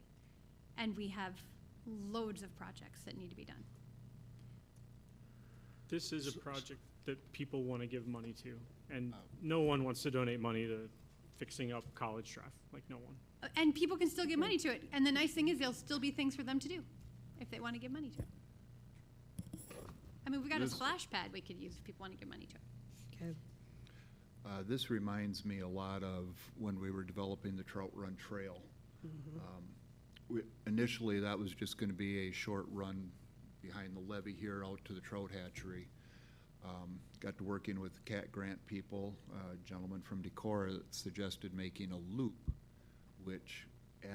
[SPEAKER 4] And we have loads of projects that need to be done.
[SPEAKER 7] This is a project that people want to give money to, and no one wants to donate money to fixing up college draft, like no one.
[SPEAKER 4] And people can still give money to it. And the nice thing is there'll still be things for them to do if they want to give money to it. I mean, we've got a
[SPEAKER 3] This-
[SPEAKER 4] splash pad we could use if people want to give money to it.
[SPEAKER 1] Okay.
[SPEAKER 3] This reminds me a lot of when we were developing the Trout Run Trail. Initially, that was just going to be a short run behind the levee here out to the trout hatchery. Got to working with the CAT grant people, a gentleman from Decorah that suggested making a loop, which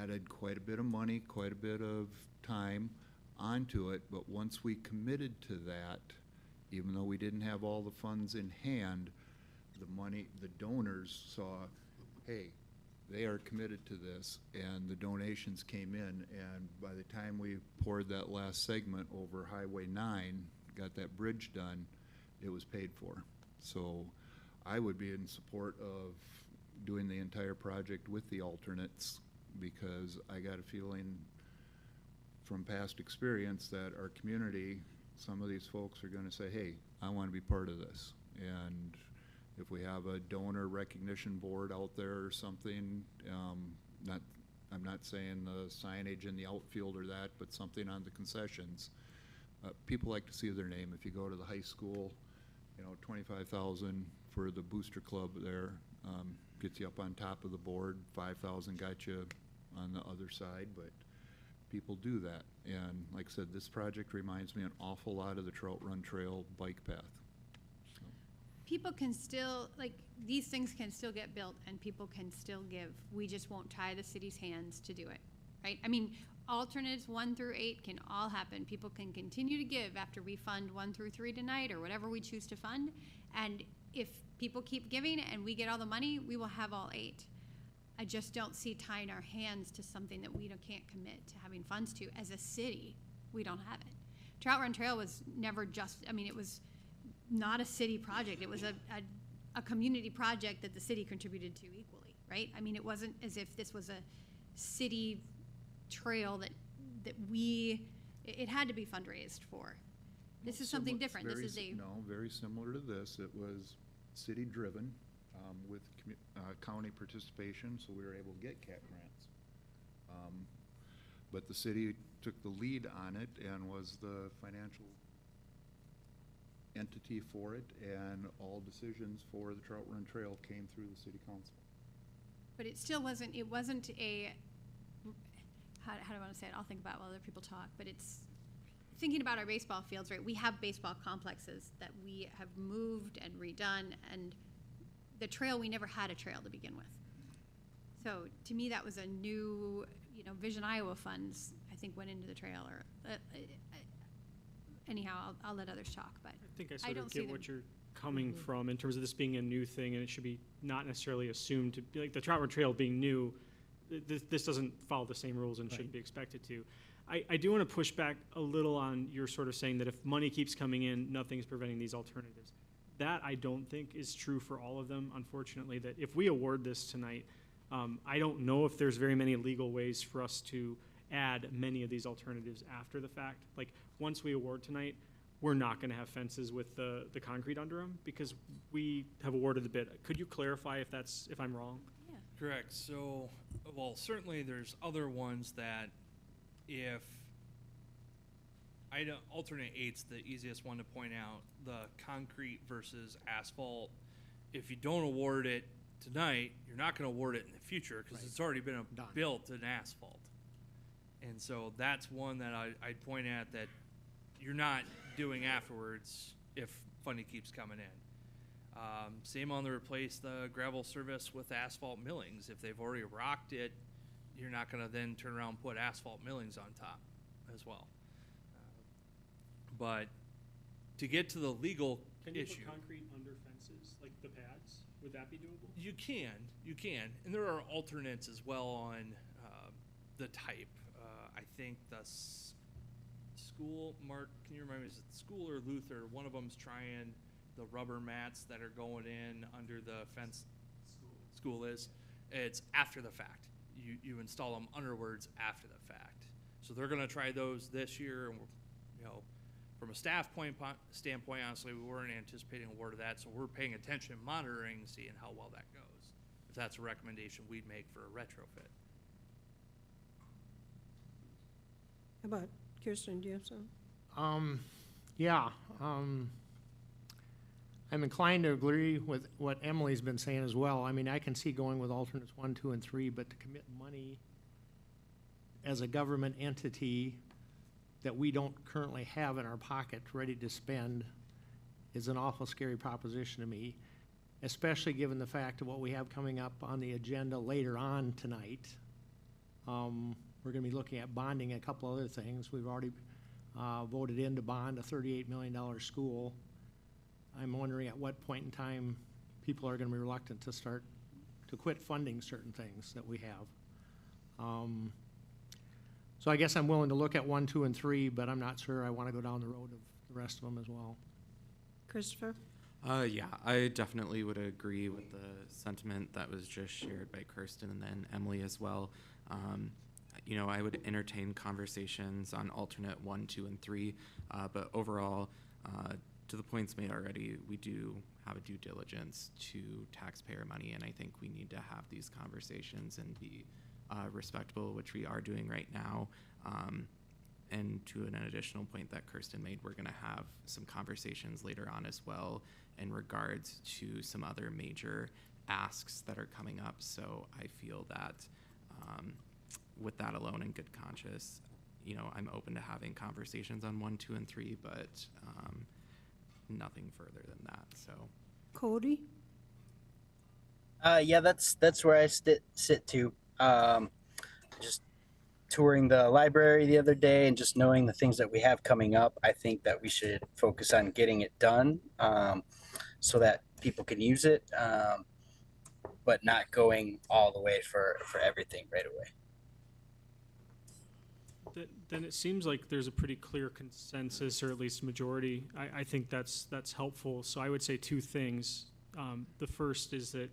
[SPEAKER 3] added quite a bit of money, quite a bit of time onto it. But once we committed to that, even though we didn't have all the funds in hand, the money, the donors saw, hey, they are committed to this, and the donations came in, and by the time we poured that last segment over Highway 9, got that bridge done, it was paid for. So I would be in support of doing the entire project with the alternates, because I got a feeling from past experience that our community, some of these folks are gonna say, hey, I wanna be part of this. And if we have a donor recognition board out there or something, I'm not saying the signage in the outfield or that, but something on the concessions. People like to see their name. If you go to the high school, you know, 25,000 for the booster club there, gets you up on top of the board. 5,000 got you on the other side, but people do that. And like I said, this project reminds me an awful lot of the Trout Run Trail bike path.
[SPEAKER 4] People can still, like, these things can still get built and people can still give. We just won't tie the city's hands to do it, right? I mean, alternates 1 through 8 can all happen. People can continue to give after we fund 1 through 3 tonight or whatever we choose to fund. And if people keep giving and we get all the money, we will have all 8. I just don't see tying our hands to something that we can't commit to having funds to. As a city, we don't have it. Trout Run Trail was never just, I mean, it was not a city project. It was a community project that the city contributed to equally, right? I mean, it wasn't as if this was a city trail that it had to be fundraised for. This is something different. This is
[SPEAKER 3] very similar to this. It was city-driven with county participation, so we were able to get CAT grants. But the city took the lead on it and was the financial entity for it, and all decisions for the Trout Run Trail came through the city council.
[SPEAKER 4] But it still wasn't, it wasn't a, how do I want to say it? I'll think about it while other people talk, but it's thinking about our baseball fields, right? We have baseball complexes that we have moved and redone, and the trail, we never had a trail to begin with. So to me, that was a new, Vision Iowa funds, I think, went into the trail, or anyhow, I'll let others talk, but
[SPEAKER 7] I think I sort
[SPEAKER 4] don't
[SPEAKER 7] of
[SPEAKER 4] see
[SPEAKER 7] get
[SPEAKER 4] them.
[SPEAKER 7] what you're coming from in terms of this being a new thing, and it should be not necessarily assumed to be like the Trout Run Trail being new. This doesn't follow the same rules and shouldn't be expected to. I do want to push back a little on your sort of saying that if money keeps coming in, nothing's preventing these alternatives. That I don't think is true for all of them, unfortunately, that if we award this tonight, I don't know if there's very many legal ways for us to add many of these alternatives after the fact. Like, once we award tonight, we're not going to have fences with the concrete under them because we have awarded the bid. Could you clarify if I'm wrong?
[SPEAKER 4] Yeah.
[SPEAKER 2] Correct. So, well, certainly there's other ones that if alternate 8's the easiest one to point out, the concrete versus asphalt. If you don't award it tonight, you're not going to award it in the future because it's already been built in asphalt. And so that's one that I'd point at that you're not doing afterwards if funding keeps coming in. Same on the replace the gravel service with asphalt millings. If they've already rocked it, you're not going to then turn around and put asphalt millings on top as well. But to get to the legal
[SPEAKER 7] Can you
[SPEAKER 2] issue,
[SPEAKER 7] put concrete under fences, like the pads? Would that be doable?
[SPEAKER 2] you can, and there are alternates as well on the type. I think the school, Mark, can you remind me, is it school or Luther? One of them's trying the rubber mats that are going in under the fence. School is. It's after the fact. You install them underwards after the fact. So they're going to try those this year, and from a staff standpoint, honestly, we weren't anticipating award of that, so we're paying attention, monitoring, seeing how well that goes. If that's a recommendation we'd make for a retrofit.
[SPEAKER 1] How about Kirsten, do you have some?
[SPEAKER 6] I'm inclined to agree with what Emily's been saying as well. I mean, I can see going with alternates 1, 2, and 3, but to commit money as a government entity that we don't currently have in our pocket ready to spend is an awful scary proposition to me, especially given the fact of what we have coming up on the agenda later on tonight. We're going to be looking at bonding a couple other things. We've already voted in to bond a $38 million school. I'm wondering at what point in time people are gonna be reluctant to quit funding certain things that we have. So I guess I'm willing to look at 1, 2, and 3, but I'm not sure I want to go down the road of the rest of them as well.
[SPEAKER 1] Christopher?
[SPEAKER 9] Yeah, I definitely would agree with the sentiment that was just shared by Kirsten and then Emily as well. You know, I would entertain conversations on alternate 1, 2, and 3, but overall, to the points made already, we do have a due diligence to taxpayer money, and I think we need to have these conversations and be respectable, which we are doing right now. And to an additional point that Kirsten made, we're going to have some conversations later on as well in regards to some other major asks that are coming up. So I feel that with that alone, in good conscience, you know, I'm open to having conversations on 1, 2, and 3, but nothing further than that. So
[SPEAKER 1] Cody?
[SPEAKER 8] Yeah, that's where I sit too. Just touring the library the other day and just knowing the things that we have coming up, I think that we should focus on getting it done so that people can use it, but not going all the way for everything right away.
[SPEAKER 7] Then it seems like there's a pretty clear consensus, or at least majority. I think that's helpful. So I would say 2 things. The first is that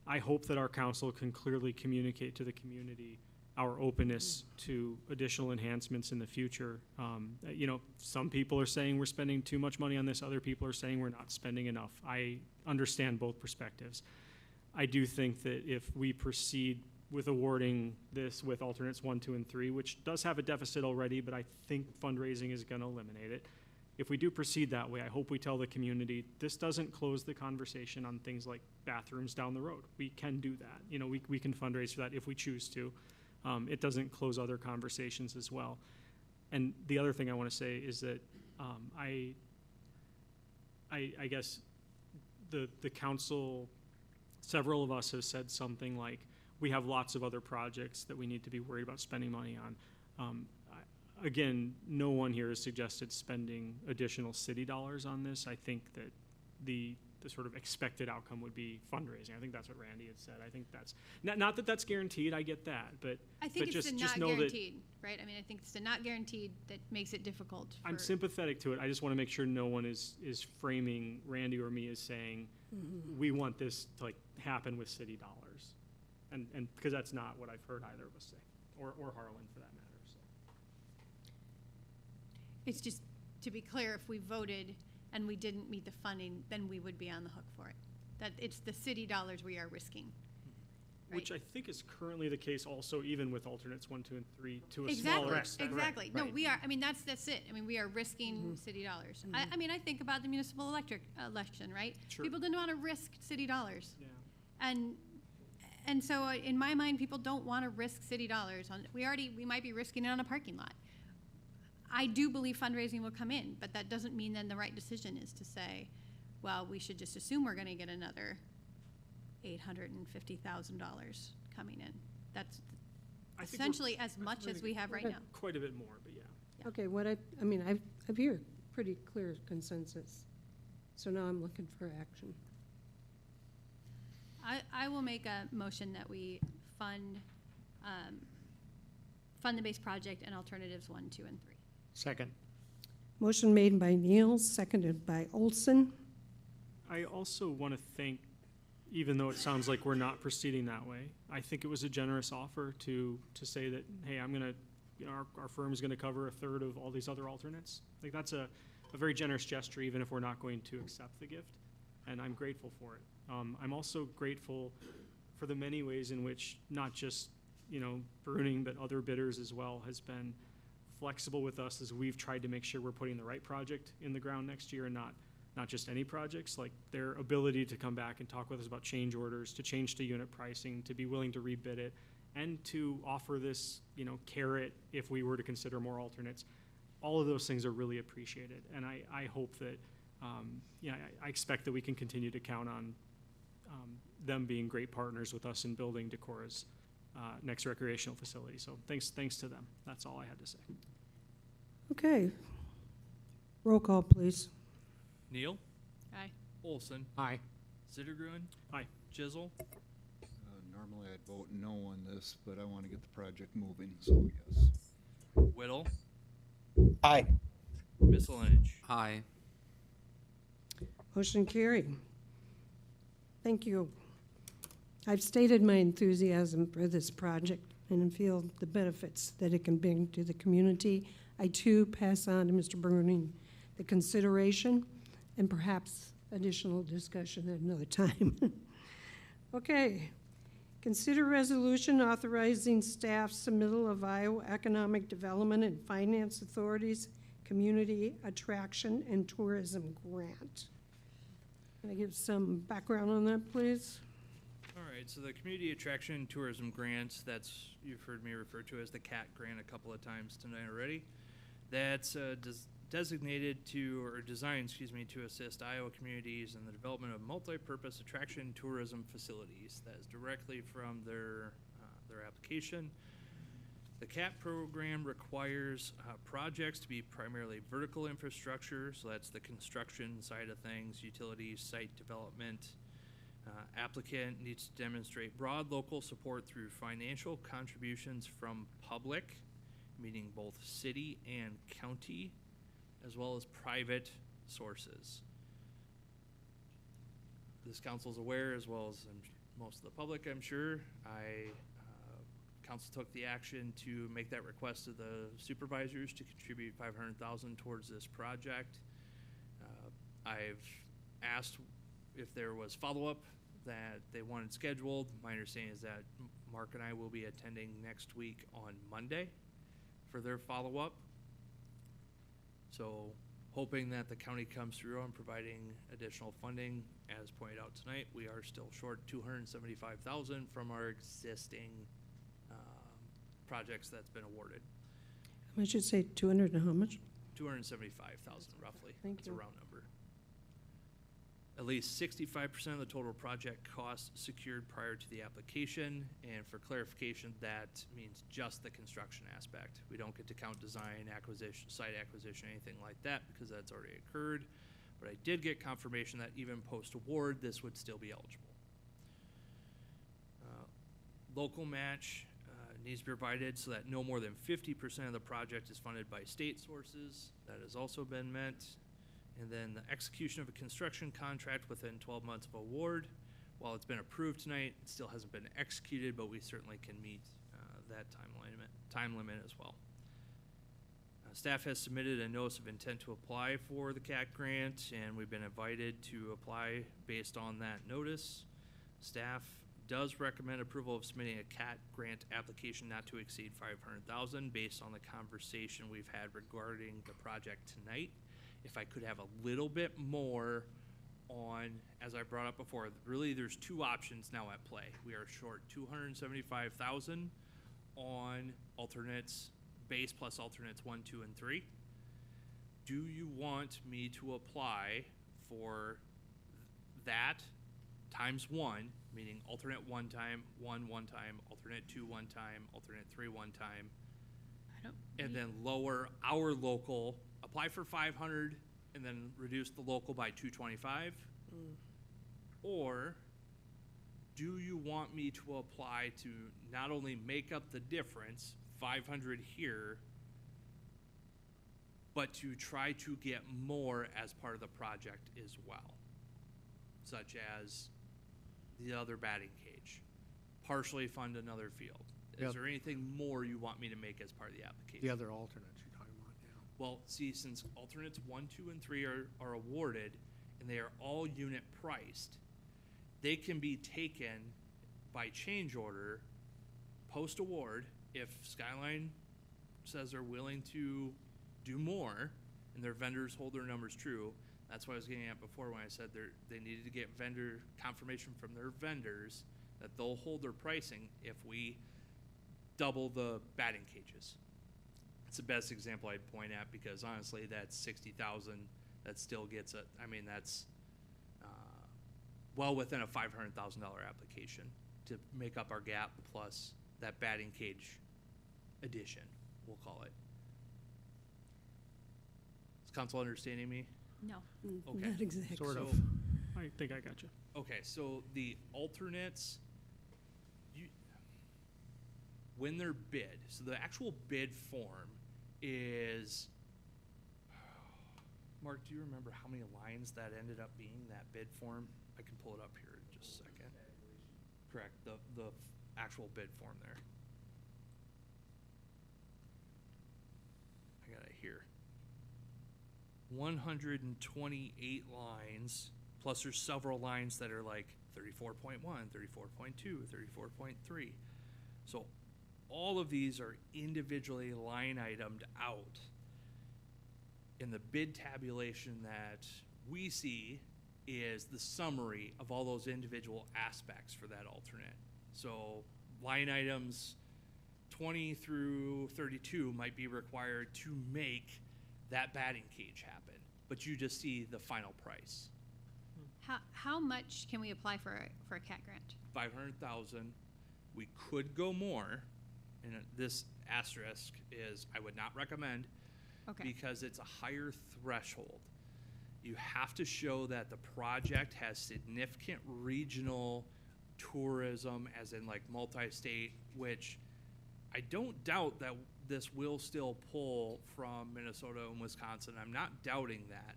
[SPEAKER 7] I hope that our council can clearly communicate to the community our openness to additional enhancements in the future. You know, some people are saying we're spending too much money on this. Other people are saying we're not spending enough. I understand both perspectives. I do think that if we proceed with awarding this with alternates 1, 2, and 3, which does have a deficit already, but I think fundraising is going to eliminate it. If we do proceed that way, I hope we tell the community this doesn't close the conversation on things like bathrooms down the road. We can do that. You know, we can fundraise for that if we choose to. It doesn't close other conversations as well. And the other thing I want to say is that I guess the council, several of us have said something like, we have lots of other projects that we need to be worried about spending money on. Again, no one here has suggested spending additional city dollars on this. I think that the sort of expected outcome would be fundraising. I think that's what Randy had said. I think that's, not that that's guaranteed, I get that, but
[SPEAKER 4] I think
[SPEAKER 7] but
[SPEAKER 4] it's
[SPEAKER 7] just
[SPEAKER 4] the not
[SPEAKER 7] know that
[SPEAKER 4] guaranteed, right? I mean, I think it's the not guaranteed that makes it difficult.
[SPEAKER 7] I'm sympathetic to it. I just want to make sure no one is framing Randy or me as saying, we want this to like happen with city dollars. And because that's not what I've heard either of us say, or Harlan for that matter. So.
[SPEAKER 4] It's just, to be clear, if we voted and we didn't meet the funding, then we would be on the hook for it. That it's the city dollars we are risking. Right?
[SPEAKER 7] Which I think is currently the case also even with alternates 1, 2, and 3 to a
[SPEAKER 4] Exactly.
[SPEAKER 7] smaller extent.
[SPEAKER 4] Exactly.
[SPEAKER 7] Right.
[SPEAKER 4] No, we are, I mean, that's it. I mean, we are risking city dollars. I mean, I think about the municipal electric election, right?
[SPEAKER 7] Sure.
[SPEAKER 4] People didn't want to risk city dollars.
[SPEAKER 7] Yeah.
[SPEAKER 4] And so in my mind, people don't want to risk city dollars on, we might be risking it on a parking lot. I do believe fundraising will come in, but that doesn't mean then the right decision is to say, well, we should just assume we're going to get another $850,000 coming in. That's essentially as much as we have right now.
[SPEAKER 7] Quite a bit more, but yeah.
[SPEAKER 1] Okay, what I mean, I've here pretty clear consensus. So now I'm looking for action.
[SPEAKER 4] I will make a motion that we fund the base project and alternatives 1, 2, and 3.
[SPEAKER 6] Second.
[SPEAKER 1] Motion made by Neal, seconded by Olson.
[SPEAKER 7] I also want to thank, even though it sounds like we're not proceeding that way, I think it was a generous offer to say that, hey, I'm going to, you know, our firm is going to cover 1/3 of all these other alternates. Like that's a very generous gesture, even if we're not going to accept the gift, and I'm grateful for it. I'm also grateful for the many ways in which not just, you know, Bruning, but other bidders as well has been flexible with us as we've tried to make sure we're putting the right project in the ground next year and not just any projects. Like their ability to come back and talk with us about change orders, to change to unit pricing, to be willing to rebid it, and to offer this, you know, carrot if we were to consider more alternates. All of those things are really appreciated, and I hope that, yeah, I expect that we can continue to count on them being great partners with us in building Decorah's next recreational facility. So thanks to them. That's all I had to say.
[SPEAKER 1] Okay. Roll call, please.
[SPEAKER 2] Neal,
[SPEAKER 4] Aye.
[SPEAKER 2] Olson,
[SPEAKER 6] Aye.
[SPEAKER 2] Zittergruen?
[SPEAKER 7] Aye.
[SPEAKER 2] Chisel?
[SPEAKER 3] Normally I'd vote no on this, but I want to get the project moving, so yes.
[SPEAKER 2] Whittle?
[SPEAKER 8] Aye.
[SPEAKER 2] Miscellaneous?
[SPEAKER 9] Aye.
[SPEAKER 1] Motion carried. Thank you. I've stated my enthusiasm for this project and feel the benefits that it can bring to the community. I too pass on to Mr. Bruning the consideration and perhaps additional discussion at another time. Okay. Consider resolution authorizing staff submittal of Iowa Economic Development and Finance Authority's Community Attraction and Tourism Grant. Can I give some background on that, please?
[SPEAKER 2] All right, so the Community Attraction and Tourism Grant, that's, you've heard me refer to as the CAT grant a couple of times tonight already. That's designated to, or designed, to assist Iowa communities in the development of multi-purpose attraction and tourism facilities. That is directly from their application. The CAT program requires projects to be primarily vertical infrastructure, so that's the construction side of things, utilities, site development. Applicant needs to demonstrate broad local support through financial contributions from public, meaning both city and county, as well as private sources. This council is aware, as well as most of the public, I'm sure. Council took the action to make that request to the supervisors to contribute $500,000 towards this project. I've asked if there was follow-up that they wanted scheduled. My understanding is that Mark and I will be attending next week on Monday for their follow-up. So hoping that the county comes through on providing additional funding. As pointed out tonight, we are still short $275,000 from our existing projects that's been awarded.
[SPEAKER 1] I should say 200 and how much?
[SPEAKER 2] 275,000 roughly.
[SPEAKER 1] Thank
[SPEAKER 2] That's
[SPEAKER 1] you.
[SPEAKER 2] a round number. At least 65% of the total project cost secured prior to the application, and for clarification, that means just the construction aspect. We don't get to count design, acquisition, site acquisition, anything like that, because that's already occurred. But I did get confirmation that even post-award, this would still be eligible. Local match needs to be provided so that no more than 50% of the project is funded by state sources. That has also been met. And then the execution of a construction contract within 12 months of award. While it's been approved tonight, it still hasn't been executed, but we certainly can meet that time limit as well. Staff has submitted a notice of intent to apply for the CAT grant, and we've been invited to apply based on that notice. Staff does recommend approval of submitting a CAT grant application not to exceed $500,000 based on the conversation we've had regarding the project tonight. If I could have a little bit more on, as I brought up before, really there's two options now at play. We are short $275,000 on alternates, base plus alternates 1, 2, and 3. Do you want me to apply for that times 1, meaning alternate 1 time, 1 time, alternate 2 1 time, alternate 3 1 time, and then lower our local, apply for 500 and then reduce the local by 225? Or do you want me to apply to not only make up the difference, 500 here, but to try to get more as part of the project as well, such as the other batting cage, partially fund another field? Is there anything more you want me to make as part of the application?
[SPEAKER 6] The other alternates you're talking about, yeah.
[SPEAKER 2] Well, see, since alternates 1, 2, and 3 are awarded, and they are all unit priced, they can be taken by change order post-award if Skyline says they're willing to do more and their vendors hold their numbers true. That's what I was getting at before when I said they needed to get vendor confirmation from their vendors that they'll hold their pricing if we double the batting cages. It's the best example I'd point at because honestly, that's 60,000. That still gets it. I mean, that's well within a $500,000 application to make up our gap plus that batting cage addition, we'll call it. Is council understanding me?
[SPEAKER 4] No.
[SPEAKER 2] Okay.
[SPEAKER 1] Not exactly.
[SPEAKER 6] Sort of.
[SPEAKER 2] So
[SPEAKER 7] I think I got you.
[SPEAKER 2] Okay, so the alternates, when they're bid, so the actual bid form is, Mark, do you remember how many lines that ended up being, that bid form? I can pull it up here in just a second. Correct, the actual bid form there. I got it here. 128 lines, plus there's several lines that are like 34.1, 34.2, 34.3. So all of these are individually line itemed out. In the bid tabulation that we see is the summary of all those individual aspects for that alternate. So line items 20 through 32 might be required to make that batting cage happen, but you just see the final price.
[SPEAKER 4] How much can we apply for a CAT grant?
[SPEAKER 2] 500,000. We could go more, and this asterisk is I would not recommend,
[SPEAKER 4] Okay.
[SPEAKER 2] because it's a higher threshold. You have to show that the project has significant regional tourism, as in like multi-state, which I don't doubt that this will still pull from Minnesota and Wisconsin. I'm not doubting that,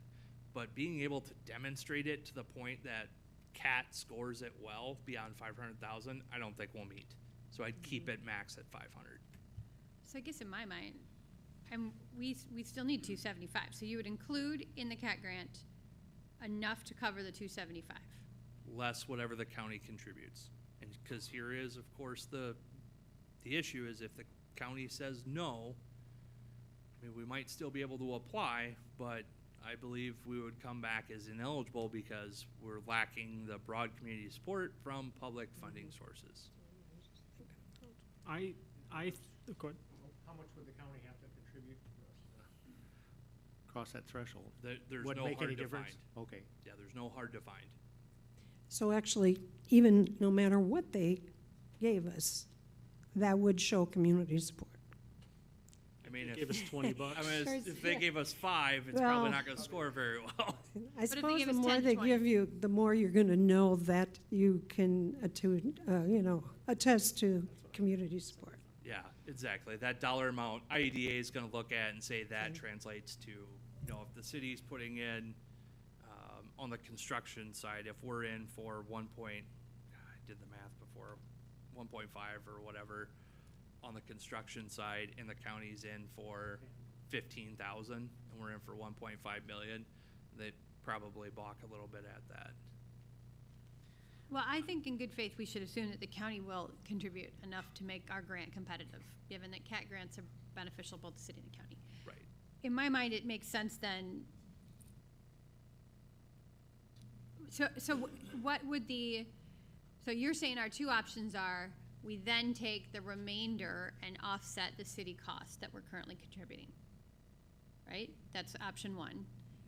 [SPEAKER 2] but being able to demonstrate it to the point that CAT scores it well beyond 500,000, I don't think we'll meet. So I'd keep it max at 500.
[SPEAKER 4] So I guess in my mind, we still need 275. So you would include in the CAT grant enough to cover the 275.
[SPEAKER 2] Less whatever the county contributes. And because here is, of course, the issue is if the county says no, I mean, we might still be able to apply, but I believe we would come back as ineligible because we're lacking the broad community support from public funding sources.
[SPEAKER 7] Go ahead.
[SPEAKER 6] How much would the county have to contribute for us to cross that threshold?
[SPEAKER 2] There's
[SPEAKER 6] Wouldn't
[SPEAKER 2] no
[SPEAKER 6] make
[SPEAKER 2] hard
[SPEAKER 6] any
[SPEAKER 2] to
[SPEAKER 6] difference?
[SPEAKER 2] find.
[SPEAKER 6] Okay.
[SPEAKER 2] Yeah, there's no hard to find.
[SPEAKER 1] So actually, even no matter what they gave us, that would show community support.
[SPEAKER 2] I mean,
[SPEAKER 7] Give us 20 bucks.
[SPEAKER 2] I mean,
[SPEAKER 1] Sure,
[SPEAKER 2] if they
[SPEAKER 1] yeah.
[SPEAKER 2] gave us 5, it's
[SPEAKER 1] Well-
[SPEAKER 2] probably not going to score very well.
[SPEAKER 1] I
[SPEAKER 4] if they
[SPEAKER 1] suppose
[SPEAKER 4] give
[SPEAKER 1] the
[SPEAKER 4] us
[SPEAKER 1] more
[SPEAKER 4] 10 to
[SPEAKER 1] they
[SPEAKER 4] 20.
[SPEAKER 1] give you, the more you're going to know that you can, attest to community support.
[SPEAKER 2] Yeah, exactly. That dollar amount, IEDA is going to look at and say that translates to, if the city's putting in, on the construction side, if we're in for I did the math before, 1.5 or whatever on the construction side, and the county's in for 15,000, and we're in for 1.5 million, they'd probably balk a little bit at that.
[SPEAKER 4] Well, I think in good faith, we should assume that the county will contribute enough to make our grant competitive, given that CAT grants are beneficial both the city and the county.
[SPEAKER 2] Right.
[SPEAKER 4] In my mind, it makes sense then. So what would so you're saying our two options are, we then take the remainder and offset the city costs that we're currently contributing, right? That's option one.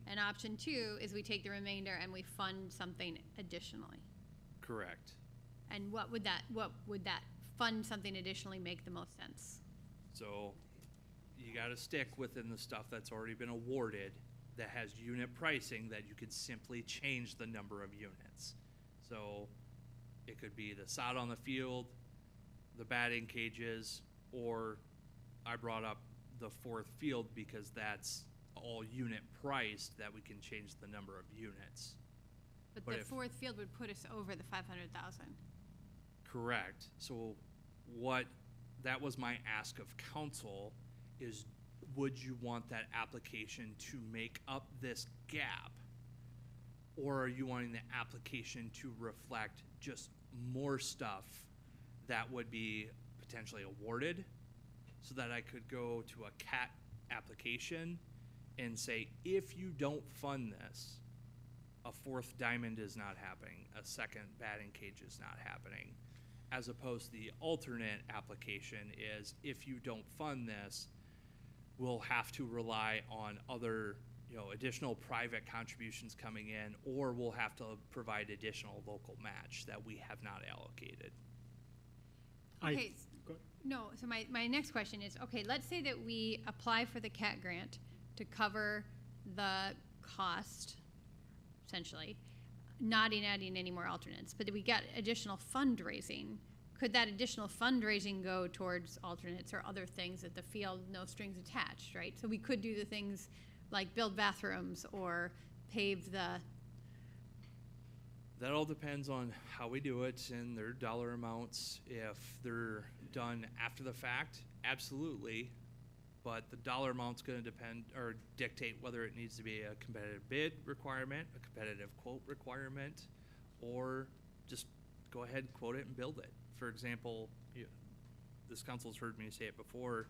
[SPEAKER 4] And option two is we take the remainder and we fund something additionally.
[SPEAKER 2] Correct.
[SPEAKER 4] And what would that fund something additionally make the most sense?
[SPEAKER 2] So you got to stick within the stuff that's already been awarded that has unit pricing that you could simply change the number of units. So it could be the sod on the field, the batting cages, or I brought up the fourth field because that's all unit priced that we can change the number of units.
[SPEAKER 4] But
[SPEAKER 2] But
[SPEAKER 4] the
[SPEAKER 2] if-
[SPEAKER 4] fourth field would put us over the 500,000.
[SPEAKER 2] Correct. So that was my ask of council is, would you want that application to make up this gap? Or are you wanting the application to reflect just more stuff that would be potentially awarded so that I could go to a CAT application and say, if you don't fund this, a fourth diamond is not happening, a second batting cage is not happening, as opposed to the alternate application is, if you don't fund this, we'll have to rely on other, additional private contributions coming in, or we'll have to provide additional local match that we have not allocated.
[SPEAKER 4] Okay, no, so my next question is, okay, let's say that we apply for the CAT grant to cover the cost, essentially. not in adding any more alternates, but we got additional fundraising. Could that additional fundraising go towards alternates or other things at the field, no strings attached, right? So we could do the things like build bathrooms or pave the,
[SPEAKER 2] That all depends on how we do it and their dollar amounts. If they're done after the fact, absolutely. But the dollar amount's gonna depend or dictate whether it needs to be a competitive bid requirement, a competitive quote requirement, or just go ahead, quote it, and build it. For example, this council's heard me say it before,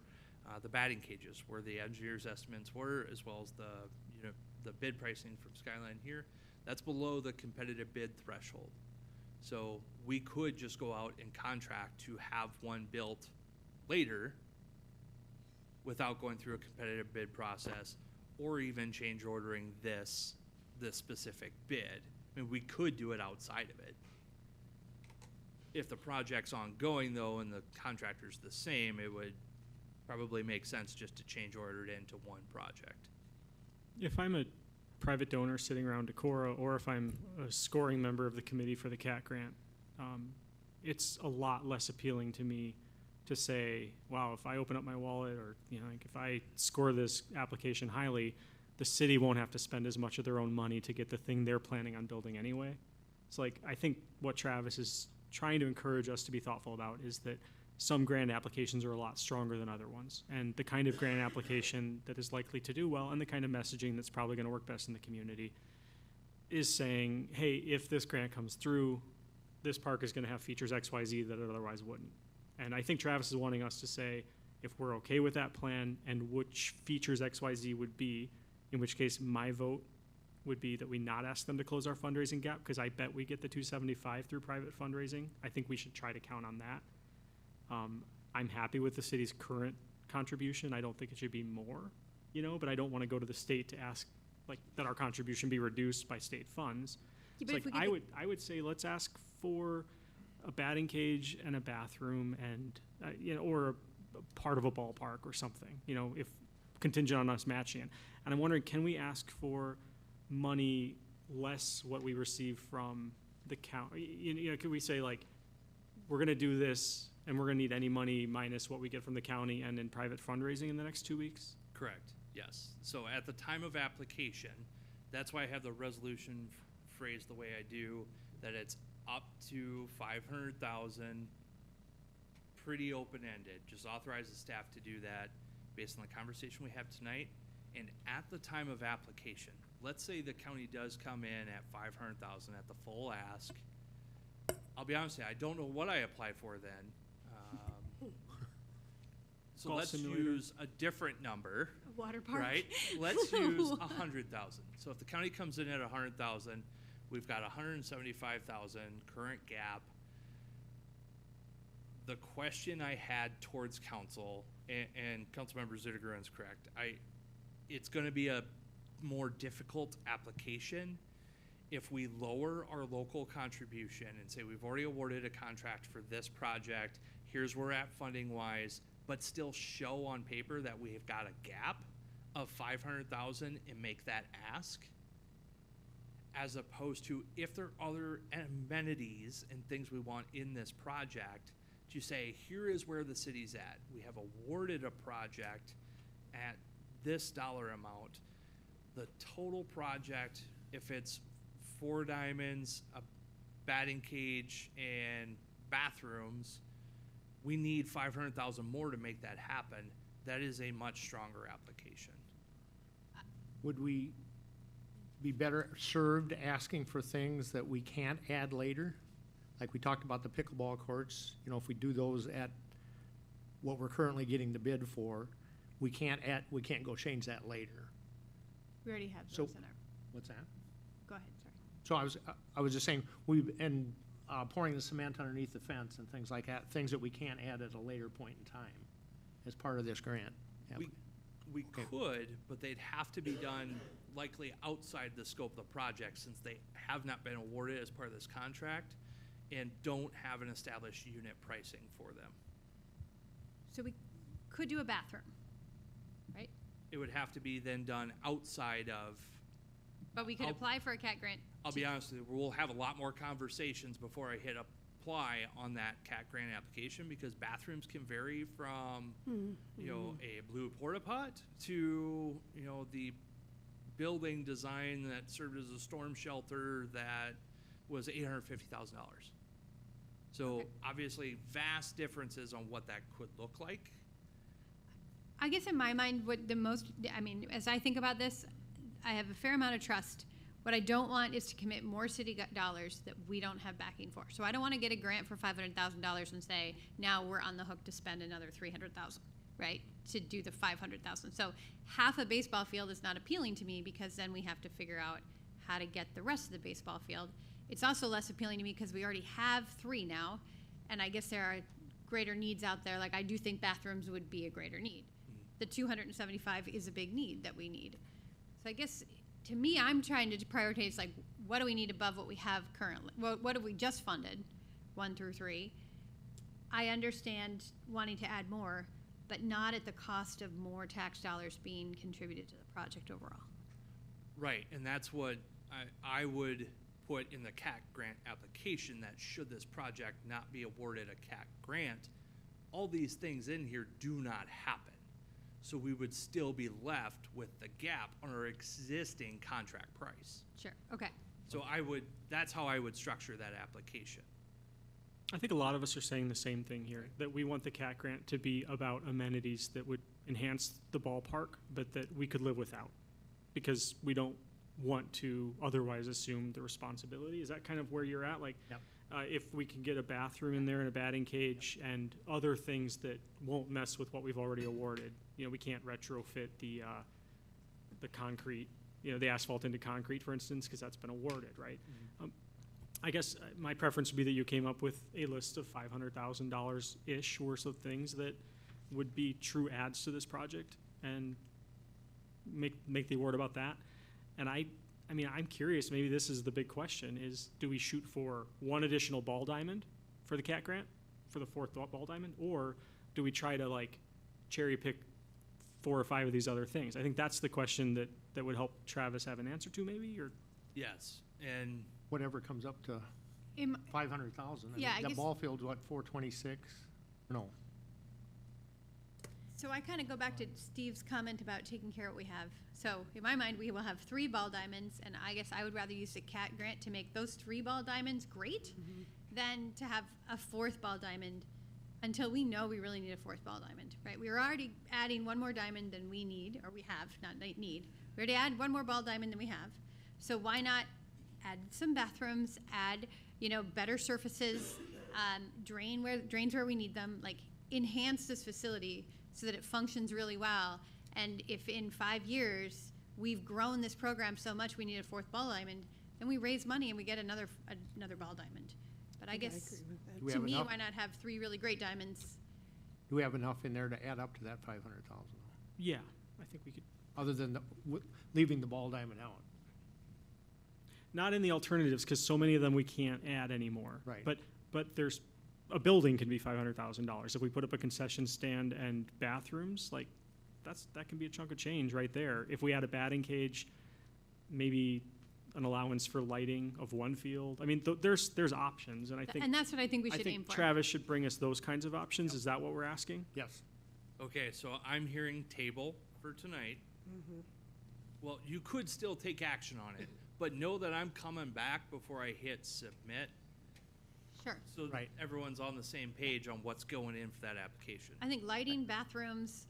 [SPEAKER 2] the batting cages, where the engineer's estimates were, as well as the bid pricing from Skyline here, that's below the competitive bid threshold. So we could just go out and contract to have one built later without going through a competitive bid process, or even change ordering this specific bid. I mean, we could do it outside of it. If the project's ongoing though and the contractor's the same, it would probably make sense just to change order it into one project.
[SPEAKER 7] If I'm a private donor sitting around Decorah, or if I'm a scoring member of the committee for the CAT grant, it's a lot less appealing to me to say, wow, if I open up my wallet, or like if I score this application highly, the city won't have to spend as much of their own money to get the thing they're planning on building anyway. It's like, I think what Travis is trying to encourage us to be thoughtful about is that some grant applications are a lot stronger than other ones. And the kind of grant application that is likely to do well, and the kind of messaging that's probably going to work best in the community, is saying, hey, if this grant comes through, this park is going to have features XYZ that it otherwise wouldn't. And I think Travis is wanting us to say, if we're okay with that plan and which features XYZ would be, in which case my vote would be that we not ask them to close our fundraising gap, because I bet we get the 275 through private fundraising. I think we should try to count on that. I'm happy with the city's current contribution. I don't think it should be more, but I don't want to go to the state to ask that our contribution be reduced by state funds.
[SPEAKER 4] Yeah,
[SPEAKER 7] It's
[SPEAKER 4] but if
[SPEAKER 7] like,
[SPEAKER 4] we get
[SPEAKER 7] I would say let's ask for a batting cage and a bathroom and, or a part of a ballpark or something, if contingent on us matching it. And I'm wondering, can we ask for money less what we receive from the county? Could we say we're going to do this and we're going to need any money minus what we get from the county and in private fundraising in the next 2 weeks?
[SPEAKER 2] Correct, yes. So at the time of application, that's why I have the resolution phrased the way I do, that it's up to 500,000, pretty open-ended. Just authorize the staff to do that based on the conversation we have tonight. And at the time of application, let's say the county does come in at 500,000 at the full ask. I'll be honest with you, I don't know what I apply for then. So
[SPEAKER 7] Golf
[SPEAKER 2] let's
[SPEAKER 7] simulator.
[SPEAKER 2] use a different number,
[SPEAKER 4] a water park.
[SPEAKER 2] right? Let's use 100,000. So if the county comes in at 100,000, we've got 175,000 current gap. The question I had towards council, and Councilmember Zittergren is correct, it's going to be a more difficult application if we lower our local contribution and say we've already awarded a contract for this project, here's where we're at funding wise, but still show on paper that we've got a gap of 500,000 and make that ask, as opposed to if there are other amenities and things we want in this project, to say here is where the city's at. We have awarded a project at this dollar amount. The total project, if it's 4 diamonds, a batting cage, and bathrooms, we need 500,000 more to make that happen. That is a much stronger application.
[SPEAKER 6] Would we be better served asking for things that we can't add later? Like we talked about the pickleball courts, if we do those at what we're currently getting the bid for, we can't go change that later.
[SPEAKER 4] We already have
[SPEAKER 6] So-
[SPEAKER 4] those in our,
[SPEAKER 6] What's that?
[SPEAKER 4] go ahead, sorry.
[SPEAKER 6] So I was just saying, pouring the cement underneath the fence and things like that, things that we can't add at a later point in time as part of this grant.
[SPEAKER 2] We
[SPEAKER 6] Okay.
[SPEAKER 2] could, but they'd have to be done likely outside the scope of the project, since they have not been awarded as part of this contract and don't have an established unit pricing for them.
[SPEAKER 4] So we could do a bathroom, right?
[SPEAKER 2] It would have to be then done outside of
[SPEAKER 4] But we could
[SPEAKER 2] I'll-
[SPEAKER 4] apply for a CAT grant.
[SPEAKER 2] I'll be honest with you, we'll have a lot more conversations before I hit apply on that CAT grant application, because bathrooms can vary from, you know, a blue porta pot to, you know, the building design that served as a storm shelter that was $850,000. So obviously vast differences on what that could look like.
[SPEAKER 4] I guess in my mind, what the most, I mean, as I think about this, I have a fair amount of trust. What I don't want is to commit more city dollars that we don't have backing for. So I don't want to get a grant for $500,000 and say, now we're on the hook to spend another $300,000, right? To do the $500,000. So half a baseball field is not appealing to me, because then we have to figure out how to get the rest of the baseball field. It's also less appealing to me because we already have 3 now, and I guess there are greater needs out there. Like, I do think bathrooms would be a greater need. The 275 is a big need that we need. So I guess, to me, I'm trying to prioritize, like, what do we need above what we have currently? What have we just funded, 1 through 3? I understand wanting to add more, but not at the cost of more tax dollars being contributed to the project overall.
[SPEAKER 2] Right, and that's what I would put in the CAT grant application, that should this project not be awarded a CAT grant, all these things in here do not happen. So we would still be left with the gap on our existing contract price.
[SPEAKER 4] Sure, okay.
[SPEAKER 2] So that's how I would structure that application.
[SPEAKER 7] I think a lot of us are saying the same thing here, that we want the CAT grant to be about amenities that would enhance the ballpark, but that we could live without, because we don't want to otherwise assume the responsibility. Is that kind of where you're at? Like,
[SPEAKER 6] Yep.
[SPEAKER 7] If we can get a bathroom in there and a batting cage and other things that won't mess with what we've already awarded. You know, we can't retrofit the concrete, you know, the asphalt into concrete, for instance, because that's been awarded, right? I guess my preference would be that you came up with a list of $500,000-ish worth of things that would be true adds to this project, and make the award about that. And I mean, I'm curious, maybe this is the big question, is do we shoot for 1 additional ball diamond for the CAT grant, for the 4th ball diamond, or do we try to, like, cherry pick 4 or 5 of these other things? I think that's the question that would help Travis have an answer to, maybe, or?
[SPEAKER 2] Yes, and
[SPEAKER 6] Whatever comes up to
[SPEAKER 4] Am-
[SPEAKER 6] 500,000.
[SPEAKER 4] Yeah, I
[SPEAKER 6] That
[SPEAKER 4] guess-
[SPEAKER 6] ball field's what, 426? No.
[SPEAKER 4] So I kind of go back to Steve's comment about taking care of what we have. So in my mind, we will have 3 ball diamonds, and I guess I would rather use the CAT grant to make those 3 ball diamonds great than to have a 4th ball diamond until we know we really need a 4th ball diamond, right? We are already adding 1 more diamond than we need, or we have, not need. We already add 1 more ball diamond than we have. So why not add some bathrooms, add, you know, better surfaces, drains where we need them, like, enhance this facility so that it functions really well. And if in 5 years we've grown this program so much we need a 4th ball diamond, then we raise money and we get another ball diamond. But I guess,
[SPEAKER 1] agree with that.
[SPEAKER 6] Do we
[SPEAKER 4] to
[SPEAKER 6] have
[SPEAKER 4] me,
[SPEAKER 6] enough?
[SPEAKER 4] why not have 3 really great diamonds?
[SPEAKER 6] Do we have enough in there to add up to that 500,000?
[SPEAKER 7] Yeah, I think we could.
[SPEAKER 6] Other than leaving the ball diamond out?
[SPEAKER 7] Not in the alternatives, because so many of them we can't add anymore.
[SPEAKER 6] Right.
[SPEAKER 7] But there's, a building can be $500,000. If we put up a concession stand and bathrooms, like, that can be a chunk of change right there. If we add a batting cage, maybe an allowance for lighting of 1 field. I mean, there's options, and I think.
[SPEAKER 4] And that's what I think we
[SPEAKER 7] I
[SPEAKER 4] should aim
[SPEAKER 7] think
[SPEAKER 4] for.
[SPEAKER 7] Travis should bring us those kinds of options. Is that what we're asking?
[SPEAKER 6] Yes.
[SPEAKER 2] okay, so I'm hearing table for tonight. Well, you could still take action on it, but know that I'm coming back before I hit submit,
[SPEAKER 4] Sure.
[SPEAKER 2] so that
[SPEAKER 6] Right.
[SPEAKER 2] everyone's on the same page on what's going in for that application.
[SPEAKER 4] I think lighting, bathrooms,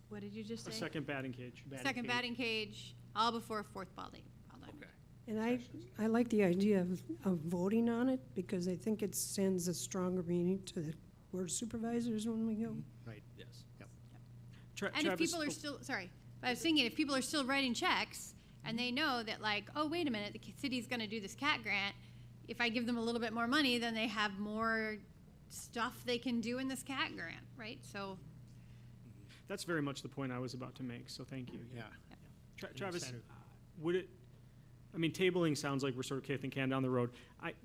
[SPEAKER 4] what did you just
[SPEAKER 7] A
[SPEAKER 4] say?
[SPEAKER 7] second batting cage.
[SPEAKER 4] Second batting cage, all before a 4th ball diamond.
[SPEAKER 2] Okay.
[SPEAKER 1] And I like the idea of voting on it, because I think it sends a stronger meaning to the board of supervisors when we go.
[SPEAKER 6] Right.
[SPEAKER 2] Yes.
[SPEAKER 4] And if
[SPEAKER 7] Travis,
[SPEAKER 4] people are still, sorry, but I was thinking, if people are still writing checks and they know that, like, oh, wait a minute, the city's gonna do this CAT grant, if I give them a little bit more money, then they have more stuff they can do in this CAT grant, right? So,
[SPEAKER 7] That's very much the point I was about to make, so thank you.
[SPEAKER 6] Yeah.
[SPEAKER 7] Travis,
[SPEAKER 6] Incentive.
[SPEAKER 7] would it, I mean, tabling sounds like we're sort of kicking the can down the road.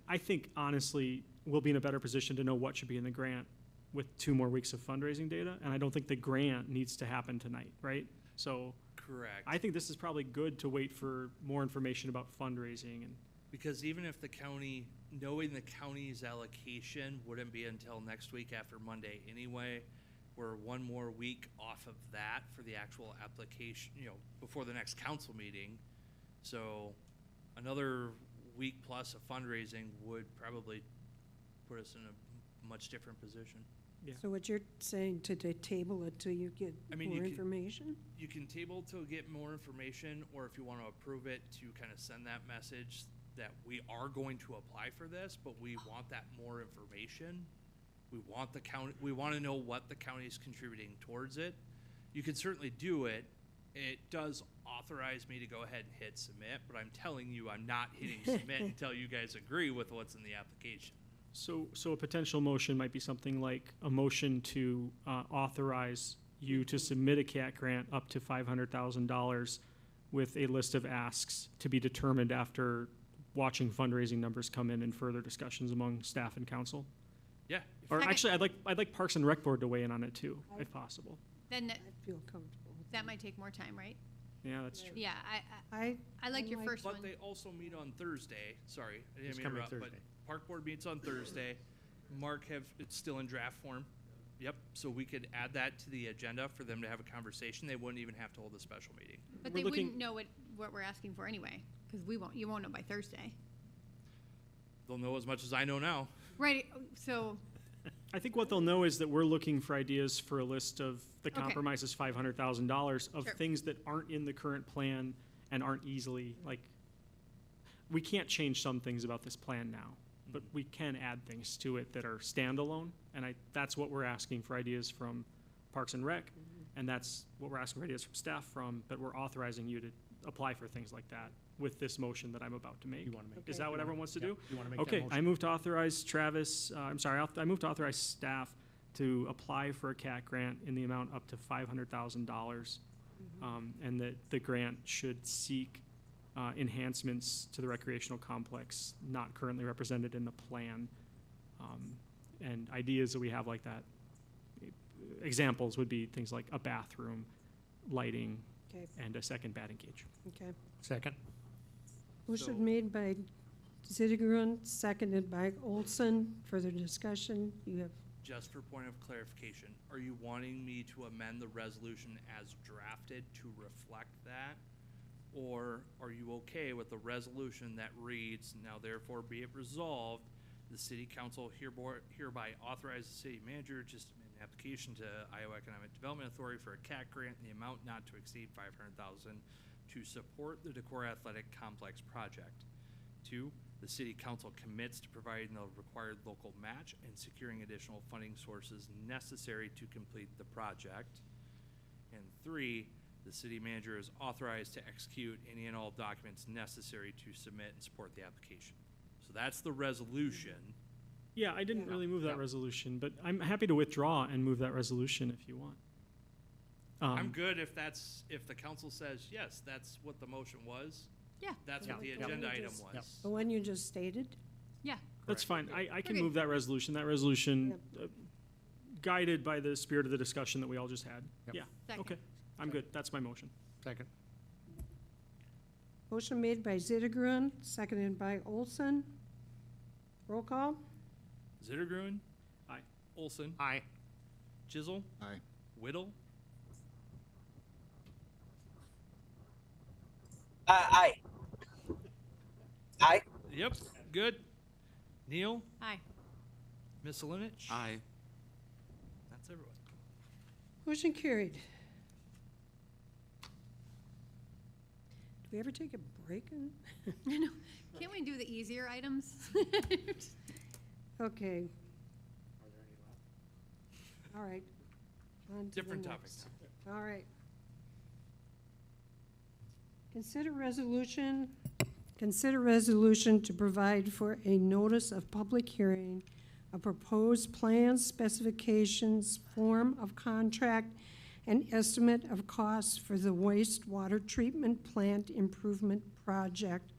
[SPEAKER 7] I think honestly, we'll be in a better position to know what should be in the grant with 2 more weeks of fundraising data, and I don't think the grant needs to happen tonight, right? So,
[SPEAKER 2] Correct.
[SPEAKER 7] I think this is probably good to wait for more information about fundraising and.
[SPEAKER 2] Because even if the county, knowing the county's allocation wouldn't be until next week after Monday anyway, we're one more week off of that for the actual application, before the next council meeting. So another week plus of fundraising would probably put us in a much different position.
[SPEAKER 7] Yeah.
[SPEAKER 1] So what you're saying to table it till you get
[SPEAKER 2] I mean,
[SPEAKER 1] more
[SPEAKER 2] you can-
[SPEAKER 1] information?
[SPEAKER 2] You can table to get more information, or if you want to approve it, to kind of send that message that we are going to apply for this, but we want that more information. We want the county, we want to know what the county is contributing towards it. You can certainly do it. It does authorize me to go ahead and hit submit, but I'm telling you, I'm not hitting submit until you guys agree with what's in the application.
[SPEAKER 7] So a potential motion might be something like a motion to authorize you to submit a CAT grant up to $500,000 with a list of asks to be determined after watching fundraising numbers come in and further discussions among staff and council.
[SPEAKER 2] Yeah.
[SPEAKER 7] Or
[SPEAKER 4] Second.
[SPEAKER 7] actually, I'd like Parks and Rec Board to weigh in on it too, if possible.
[SPEAKER 4] Then
[SPEAKER 1] I feel comfortable with
[SPEAKER 4] that might take more time, right?
[SPEAKER 7] Yeah, that's true.
[SPEAKER 4] Yeah, I like your first one.
[SPEAKER 2] But they also meet on Thursday. Sorry, I didn't
[SPEAKER 6] It's
[SPEAKER 2] mean to
[SPEAKER 6] coming
[SPEAKER 2] interrupt, but
[SPEAKER 6] Thursday.
[SPEAKER 2] Park Board meets on Thursday. It's still in draft form. Yep, so we could add that to the agenda for them to have a conversation. They wouldn't even have to hold a special meeting.
[SPEAKER 4] But
[SPEAKER 7] We're
[SPEAKER 4] they
[SPEAKER 7] looking-
[SPEAKER 4] wouldn't know what we're asking for anyway, because you won't know by Thursday.
[SPEAKER 2] They'll know as much as I know now.
[SPEAKER 4] Right, so,
[SPEAKER 7] I think what they'll know is that we're looking for ideas for a list of the
[SPEAKER 4] Okay.
[SPEAKER 7] compromise is $500,000 of
[SPEAKER 4] Sure.
[SPEAKER 7] things that aren't in the current plan and aren't easily, like, we can't change some things about this plan now, but we can add things to it that are standalone. And that's what we're asking for ideas from Parks and Rec. And that's what we're asking for ideas from staff from, but we're authorizing you to apply for things like that with this motion that I'm about to make.
[SPEAKER 6] You wanna make
[SPEAKER 7] Is
[SPEAKER 6] that?
[SPEAKER 7] that what everyone wants to do?
[SPEAKER 6] You wanna make that
[SPEAKER 7] Okay,
[SPEAKER 6] motion?
[SPEAKER 7] I move to authorize I move to authorize staff to apply for a CAT grant in the amount up to $500,000. And that the grant should seek enhancements to the recreational complex not currently represented in the plan. And ideas that we have like that, examples would be things like a bathroom, lighting,
[SPEAKER 1] Okay,
[SPEAKER 7] and a second batting cage.
[SPEAKER 1] okay.
[SPEAKER 6] Second?
[SPEAKER 1] Motion made by Zittergren, seconded by Olson. Further discussion? You have,
[SPEAKER 2] Just for point of clarification, are you wanting me to amend the resolution as drafted to reflect that? Or are you okay with the resolution that reads, now therefore be it resolved, the city council hereby authorizes the city manager to submit an application to Iowa Economic Development Authority for a CAT grant in the amount not to exceed $500,000 to support the Decorah Athletic Complex project. 2, the city council commits to providing the required local match and securing additional funding sources necessary to complete the project. And 3, the city manager is authorized to execute any and all documents necessary to submit and support the application. So that's the resolution.
[SPEAKER 7] Yeah, I didn't
[SPEAKER 1] Yeah.
[SPEAKER 7] really move that
[SPEAKER 6] Yeah.
[SPEAKER 7] resolution, but I'm happy to withdraw and move that resolution if you want.
[SPEAKER 2] I'm good if the council says, yes, that's what the motion was.
[SPEAKER 4] yeah,
[SPEAKER 2] That's what the
[SPEAKER 6] Yeah.
[SPEAKER 2] agenda item
[SPEAKER 1] Just-
[SPEAKER 2] was.
[SPEAKER 1] the one you just stated?
[SPEAKER 4] yeah.
[SPEAKER 7] That's fine. I can
[SPEAKER 4] Okay.
[SPEAKER 7] move that resolution. That resolution, guided by the spirit of the discussion that we all just had.
[SPEAKER 6] Yep.
[SPEAKER 7] Yeah,
[SPEAKER 4] Second.
[SPEAKER 7] okay. I'm good. That's my motion.
[SPEAKER 6] Second?
[SPEAKER 1] Motion made by Zittergren, seconded by Olson. Roll call?
[SPEAKER 2] Zittergruen?
[SPEAKER 7] Aye.
[SPEAKER 2] Olson?
[SPEAKER 6] Aye.
[SPEAKER 2] Chisel?
[SPEAKER 3] Aye.
[SPEAKER 2] Whittle?
[SPEAKER 8] Aye. Aye.
[SPEAKER 2] Yep, good. Neil?
[SPEAKER 4] Aye.
[SPEAKER 2] Ms. Salinich?
[SPEAKER 9] Aye.
[SPEAKER 2] That's everyone.
[SPEAKER 1] Motion carried. Did we ever take a break?
[SPEAKER 4] I know. Can't we do the easier items?
[SPEAKER 1] Okay. All right. On to the
[SPEAKER 2] Different
[SPEAKER 1] next.
[SPEAKER 2] topics.
[SPEAKER 1] All right. Consider resolution to provide for a notice of public hearing, a proposed plans, specifications, form of contract, and estimate of costs for the wastewater treatment plant improvement project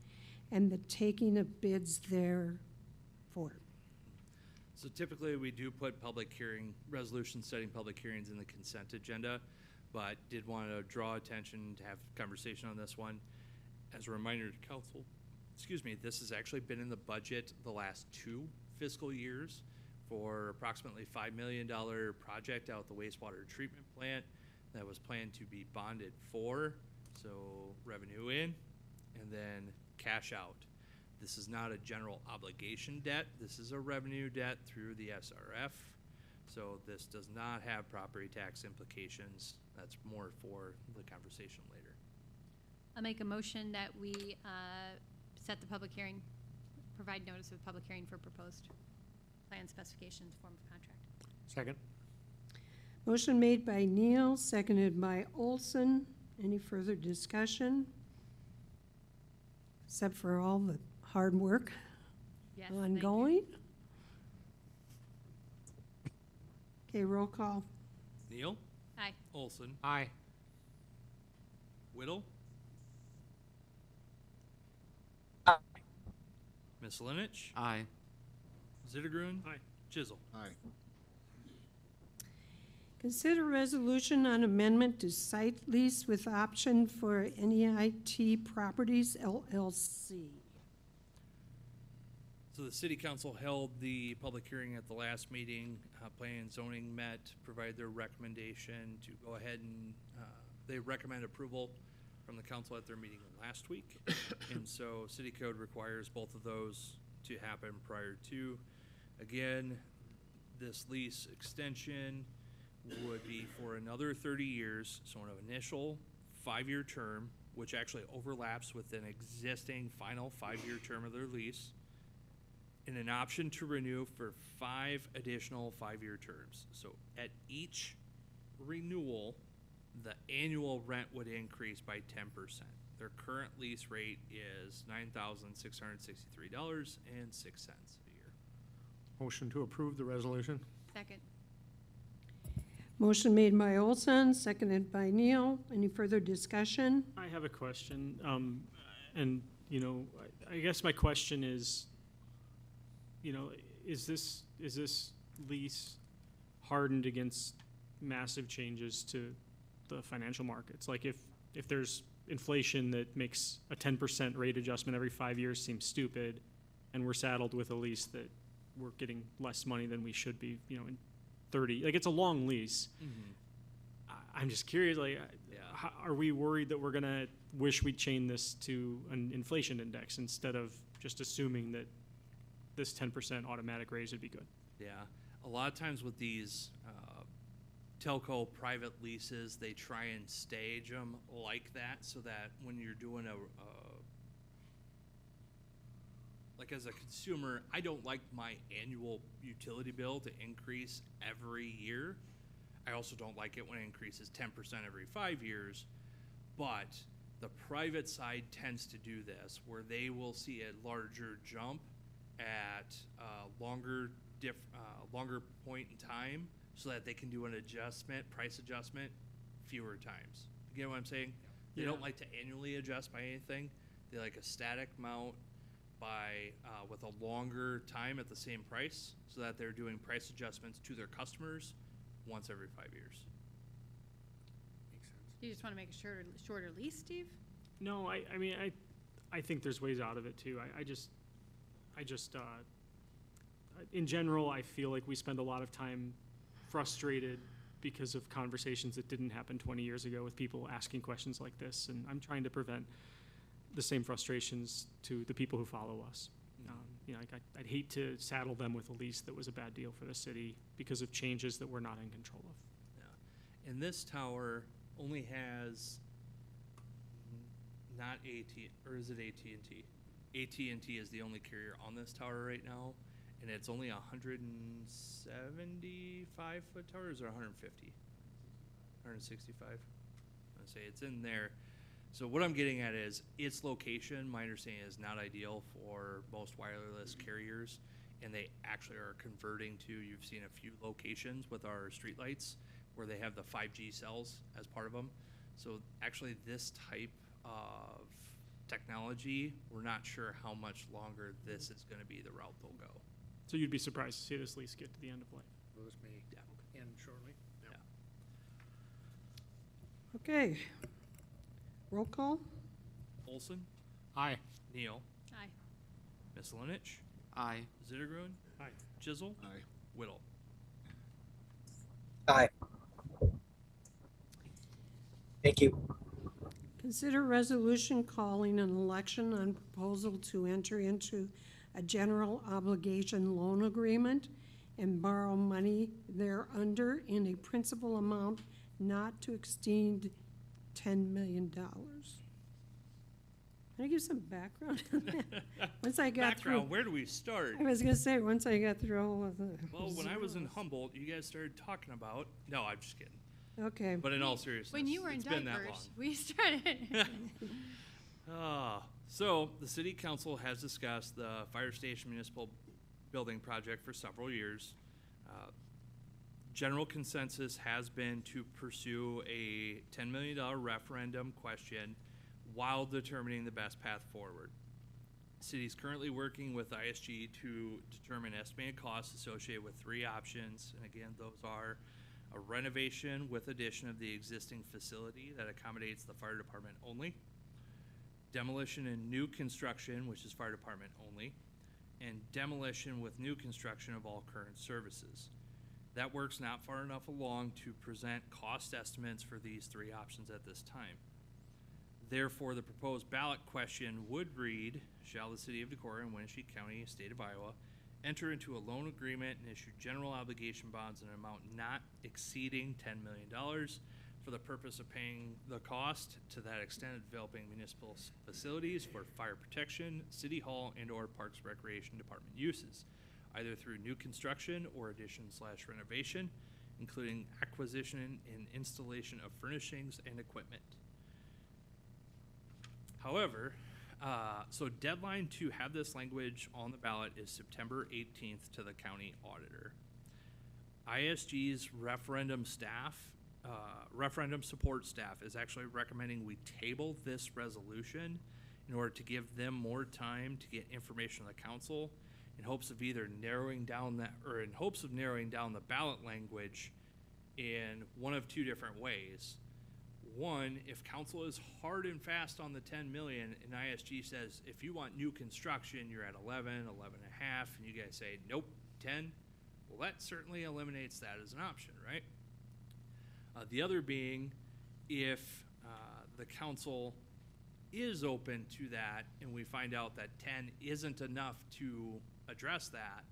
[SPEAKER 1] and the taking of bids therefor.
[SPEAKER 2] So typically, we do put public hearing, resolutions setting public hearings in the consent agenda. but did want to draw attention to have conversation on this one. As a reminder to council, excuse me, this has actually been in the budget the last 2 fiscal years for approximately $5 million project out at the wastewater treatment plant that was planned to be bonded for. So revenue in and then cash out. This is not a general obligation debt. This is a revenue debt through the SRF. So this does not have property tax implications. That's more for the conversation later.
[SPEAKER 4] I'll make a motion that we set the public hearing, provide notice of public hearing for proposed plan specifications, form of contract.
[SPEAKER 6] Second?
[SPEAKER 1] Motion made by Neal, seconded by Olson. Any further discussion? Except for all the hard work
[SPEAKER 4] Yes, thank you.
[SPEAKER 1] ongoing. Okay, roll call.
[SPEAKER 2] Neal,
[SPEAKER 4] Aye.
[SPEAKER 2] Olson,
[SPEAKER 6] Aye.
[SPEAKER 2] Whittle, Ms. Linich,
[SPEAKER 9] Aye.
[SPEAKER 2] Zittergrun,
[SPEAKER 7] Aye.
[SPEAKER 2] Chisel.
[SPEAKER 3] Aye.
[SPEAKER 1] Consider resolution on amendment to site lease with option for NEIT Properties LLC.
[SPEAKER 2] So the city council held the public hearing at the last meeting. Planning and zoning met, provided their recommendation to go ahead and, they recommend approval from the council at their meeting last week. And so city code requires both of those to happen prior to. Again, this lease extension would be for another 30 years, so an initial 5-year term, which actually overlaps with an existing final 5-year term of their lease, and an option to renew for 5 additional 5-year terms. So at each renewal, the annual rent would increase by 10%. Their current lease rate is $9,663.06 a year.
[SPEAKER 6] Motion to approve the resolution?
[SPEAKER 4] Second.
[SPEAKER 1] Motion made by Olson, seconded by Neal. Any further discussion?
[SPEAKER 7] I have a question, and, you know, I guess my question is, you know, is this lease hardened against massive changes to the financial markets? Like if there's inflation that makes a 10% rate adjustment every 5 years seems stupid, and we're saddled with a lease that we're getting less money than we should be, you know, in 30, like it's a long lease. I'm just curious, like, are we worried that we're gonna wish we'd chain this to an inflation index instead of just assuming that this 10% automatic raise would be good?
[SPEAKER 2] Yeah, a lot of times with these telco private leases, they try and stage them like that so that when you're doing like as a consumer, I don't like my annual utility bill to increase every year. I also don't like it when it increases 10% every 5 years, but the private side tends to do this where they will see a larger jump at a longer point in time so that they can do an price adjustment fewer times. You get what I'm saying? They don't like to annually adjust by anything. They like a static amount by with a longer time at the same price so that they're doing price adjustments to their customers once every 5 years.
[SPEAKER 6] Makes sense.
[SPEAKER 4] You just want to make a shorter lease, Steve?
[SPEAKER 7] No, I mean, I think there's ways out of it too. I just, in general, I feel like we spend a lot of time frustrated because of conversations that didn't happen 20 years ago with people asking questions like this, and I'm trying to prevent the same frustrations to the people who follow us. You know, like I'd hate to saddle them with a lease that was a bad deal for the city because of changes that we're not in control of.
[SPEAKER 2] Yeah. And this tower only has not AT, or is it AT&T? AT&T is the only carrier on this tower right now, and it's only 175 foot tower, or is it 150? 165? I would say it's in there. So what I'm getting at is its location, my understanding, is not ideal for most wireless carriers, and they actually are converting to, you've seen a few locations with our streetlights where they have the 5G cells as part of them. So actually this type of technology, we're not sure how much longer this is going to be the route they'll go.
[SPEAKER 7] So you'd be surprised to see this lease get to the end of life.
[SPEAKER 6] Those may end shortly.
[SPEAKER 2] Yeah.
[SPEAKER 1] Okay. Roll call?
[SPEAKER 2] Olson,
[SPEAKER 6] Aye.
[SPEAKER 2] Neal,
[SPEAKER 4] Aye.
[SPEAKER 2] Misselinich,
[SPEAKER 9] Aye.
[SPEAKER 2] Zittergruen,
[SPEAKER 7] Aye.
[SPEAKER 2] Chisel,
[SPEAKER 3] Aye.
[SPEAKER 2] Whittle.
[SPEAKER 8] Aye. Thank you.
[SPEAKER 1] Consider resolution calling an election on proposal to enter into a general obligation loan agreement and borrow money thereunder in a principal amount not to exceed $10 million. Can I give some background on that? Once I got through,
[SPEAKER 2] Background, where do we start?
[SPEAKER 1] I was gonna say, once I got through all of the.
[SPEAKER 2] Well, when I was in Humboldt, you guys started talking about, no, I'm just kidding.
[SPEAKER 1] Okay,
[SPEAKER 2] But in all seriousness,
[SPEAKER 4] When you were in
[SPEAKER 2] it's been that long.
[SPEAKER 4] diapers, we started.
[SPEAKER 2] So the city council has discussed the fire station municipal building project for several years. General consensus has been to pursue a $10 million referendum question while determining the best path forward. The city is currently working with ISG to determine estimated costs associated with 3 options. And again, those are a renovation with addition of the existing facility that accommodates the fire department only, demolition and new construction, which is fire department only, and demolition with new construction of all current services. That work's not far enough along to present cost estimates for these 3 options at this time. Therefore, the proposed ballot question would read, shall the city of Decorah and Wenatchee County, state of Iowa, enter into a loan agreement and issue general obligation bonds in an amount not exceeding $10 million for the purpose of paying the cost to that extent of developing municipal facilities for fire protection, city hall, and/or Parks Recreation Department uses, either through new construction or addition/renovation, including acquisition and installation of furnishings and equipment. However, so deadline to have this language on the ballot is September 18th to the county auditor. ISG's referendum support staff is actually recommending we table this resolution in order to give them more time to get information on the council in hopes of either narrowing down the ballot language in one of 2 different ways. One, if council is hard and fast on the 10 million and ISG says, if you want new construction, you're at 11, 11 and a half, and you guys say, nope, 10, well, that certainly eliminates that as an option, right? The other being, if the council is open to that and we find out that 10 isn't enough to address that,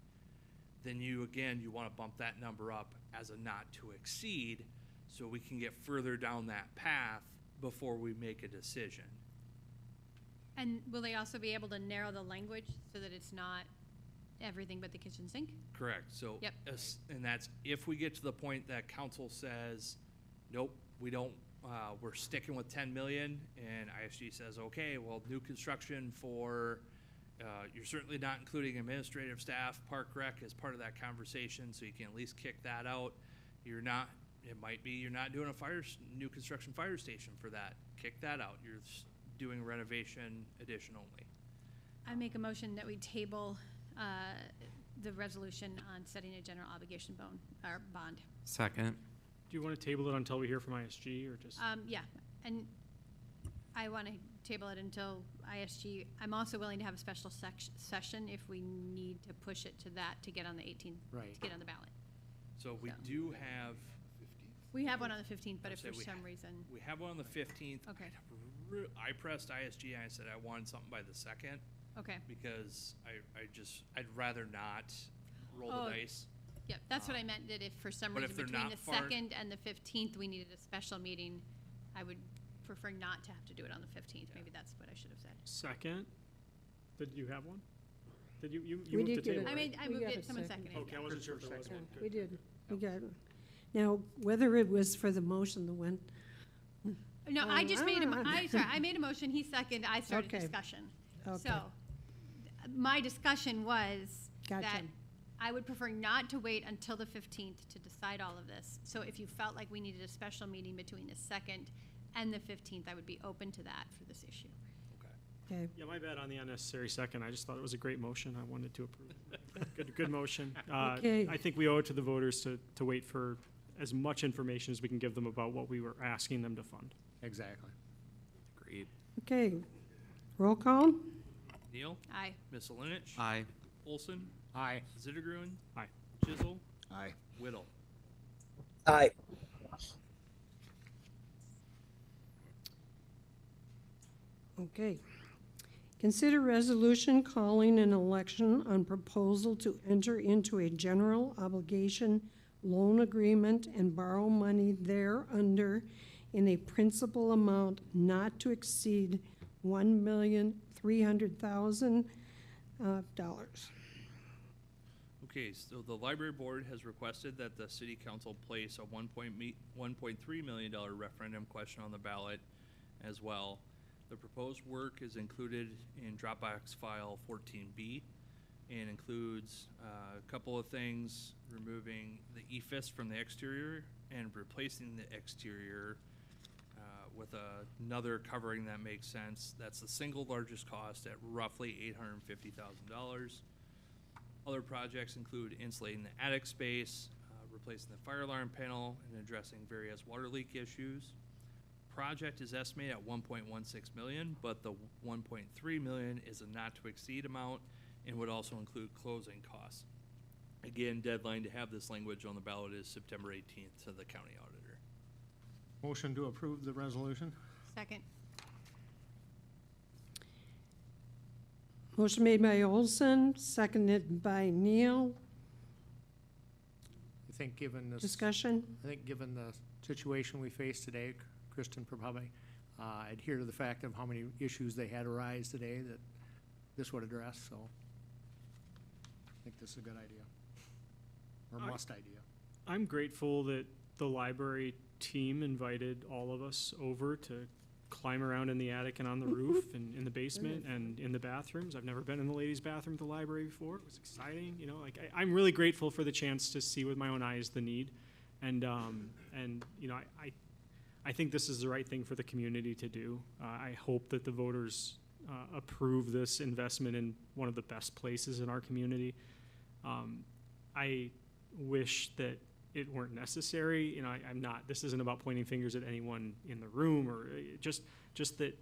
[SPEAKER 2] then you want to bump that number up as a not to exceed, so we can get further down that path before we make a decision.
[SPEAKER 4] And will they also be able to narrow the language so that it's not everything but the kitchen sink?
[SPEAKER 2] Correct. So,
[SPEAKER 4] Yep.
[SPEAKER 2] And that's if we get to the point that council says, nope, we don't, we're sticking with 10 million, and ISG says, okay, well, new construction for, you're certainly not including administrative staff, Park Rec as part of that conversation, so you can at least kick that out. It might be you're not doing a new construction fire station for that. Kick that out. You're doing renovation addition only.
[SPEAKER 4] I make a motion that we table the resolution on setting a general obligation bond.
[SPEAKER 9] Second.
[SPEAKER 7] Do you want to table it until we hear from ISG or just?
[SPEAKER 4] Yeah, and I want to table it until ISG. I'm also willing to have a special session if we need to push it to that to get on the 18th,
[SPEAKER 7] Right.
[SPEAKER 4] to get on the ballot.
[SPEAKER 2] So we
[SPEAKER 4] So.
[SPEAKER 2] do have.
[SPEAKER 4] We have one on the 15th, but if
[SPEAKER 2] Say
[SPEAKER 4] for
[SPEAKER 2] we
[SPEAKER 4] some
[SPEAKER 2] ha-
[SPEAKER 4] reason,
[SPEAKER 2] We have one on the 15th.
[SPEAKER 4] Okay.
[SPEAKER 2] I pressed ISG and I said I wanted something by the 2nd
[SPEAKER 4] okay.
[SPEAKER 2] because I'd rather not roll
[SPEAKER 4] Oh,
[SPEAKER 2] the dice.
[SPEAKER 4] Yep, that's what I meant, that if for some
[SPEAKER 2] But
[SPEAKER 4] reason
[SPEAKER 2] if they're
[SPEAKER 4] between
[SPEAKER 2] not
[SPEAKER 4] the
[SPEAKER 2] far-
[SPEAKER 4] 2nd and the 15th, we needed a special meeting, I would prefer not to have to do it on the 15th. Maybe that's what I should have said.
[SPEAKER 7] Second? Did you have one? Did you
[SPEAKER 1] We
[SPEAKER 7] moved
[SPEAKER 1] did
[SPEAKER 7] to
[SPEAKER 1] get
[SPEAKER 7] table?
[SPEAKER 1] it.
[SPEAKER 7] right?
[SPEAKER 4] I
[SPEAKER 1] We
[SPEAKER 4] moved
[SPEAKER 1] got
[SPEAKER 4] it,
[SPEAKER 1] a
[SPEAKER 4] someone
[SPEAKER 1] second.
[SPEAKER 4] seconded it.
[SPEAKER 7] Okay, I wasn't sure if there was one. Good.
[SPEAKER 1] We did. We got it. Now, whether it was for the motion that went,
[SPEAKER 4] No, I just made I made a motion, he seconded, I started
[SPEAKER 1] Okay.
[SPEAKER 4] discussion.
[SPEAKER 1] Okay.
[SPEAKER 4] So, my discussion was that
[SPEAKER 1] Gotcha.
[SPEAKER 4] I would prefer not to wait until the 15th to decide all of this. So if you felt like we needed a special meeting between the 2nd and the 15th, I would be open to that for this issue.
[SPEAKER 1] okay,
[SPEAKER 7] Yeah, my bad on the unnecessary second. I just thought it was a great motion. I wanted to approve. Good motion.
[SPEAKER 1] Okay.
[SPEAKER 7] I think we owe it to the voters to wait for as much information as we can give them about what we were asking them to fund.
[SPEAKER 6] Exactly.
[SPEAKER 9] Agreed.
[SPEAKER 1] Okay, roll call?
[SPEAKER 2] Neal?
[SPEAKER 4] Aye.
[SPEAKER 2] Miscelinich?
[SPEAKER 9] Aye.
[SPEAKER 2] Olson?
[SPEAKER 6] Aye.
[SPEAKER 2] Zittergruen?
[SPEAKER 7] Aye.
[SPEAKER 2] Chisel?
[SPEAKER 3] Aye.
[SPEAKER 2] Whittle?
[SPEAKER 8] Aye.
[SPEAKER 1] Okay. Consider resolution calling an election on proposal to enter into a general obligation loan agreement and borrow money thereunder in a principal amount not to exceed $1,300,000.
[SPEAKER 2] Okay, so the library board has requested that the city council place a $1.3 million referendum question on the ballot as well. The proposed work is included in Dropbox file 14B and includes a couple of things: removing the EFIS from the exterior and replacing the exterior with another covering that makes sense. That's the single largest cost at roughly $850,000. Other projects include insulating the attic space, replacing the fire alarm panel, and addressing various water leak issues. Project is estimated at $1.16 million, but the $1.3 million is a not to exceed amount and would also include closing costs. Again, deadline to have this language on the ballot is September 18th to the county auditor.
[SPEAKER 6] Motion to approve the resolution?
[SPEAKER 4] Second.
[SPEAKER 1] Motion made by Olson, seconded by Neal.
[SPEAKER 6] I think given this.
[SPEAKER 1] Discussion?
[SPEAKER 6] I think given the situation we face today, Kristen probably adhere to the fact of how many issues they had arise today that this would address, so I think this is a good idea, or must idea.
[SPEAKER 7] I'm grateful that the library team invited all of us over to climb around in the attic and on the roof and in the basement and in the bathrooms. I've never been in the ladies' bathroom at the library before. It was exciting, you know. Like I'm really grateful for the chance to see with my own eyes the need, and you know, I think this is the right thing for the community to do. I hope that the voters approve this investment in one of the best places in our community. I wish that it weren't necessary. You know, I'm not, this isn't about pointing fingers at anyone in the room, or just that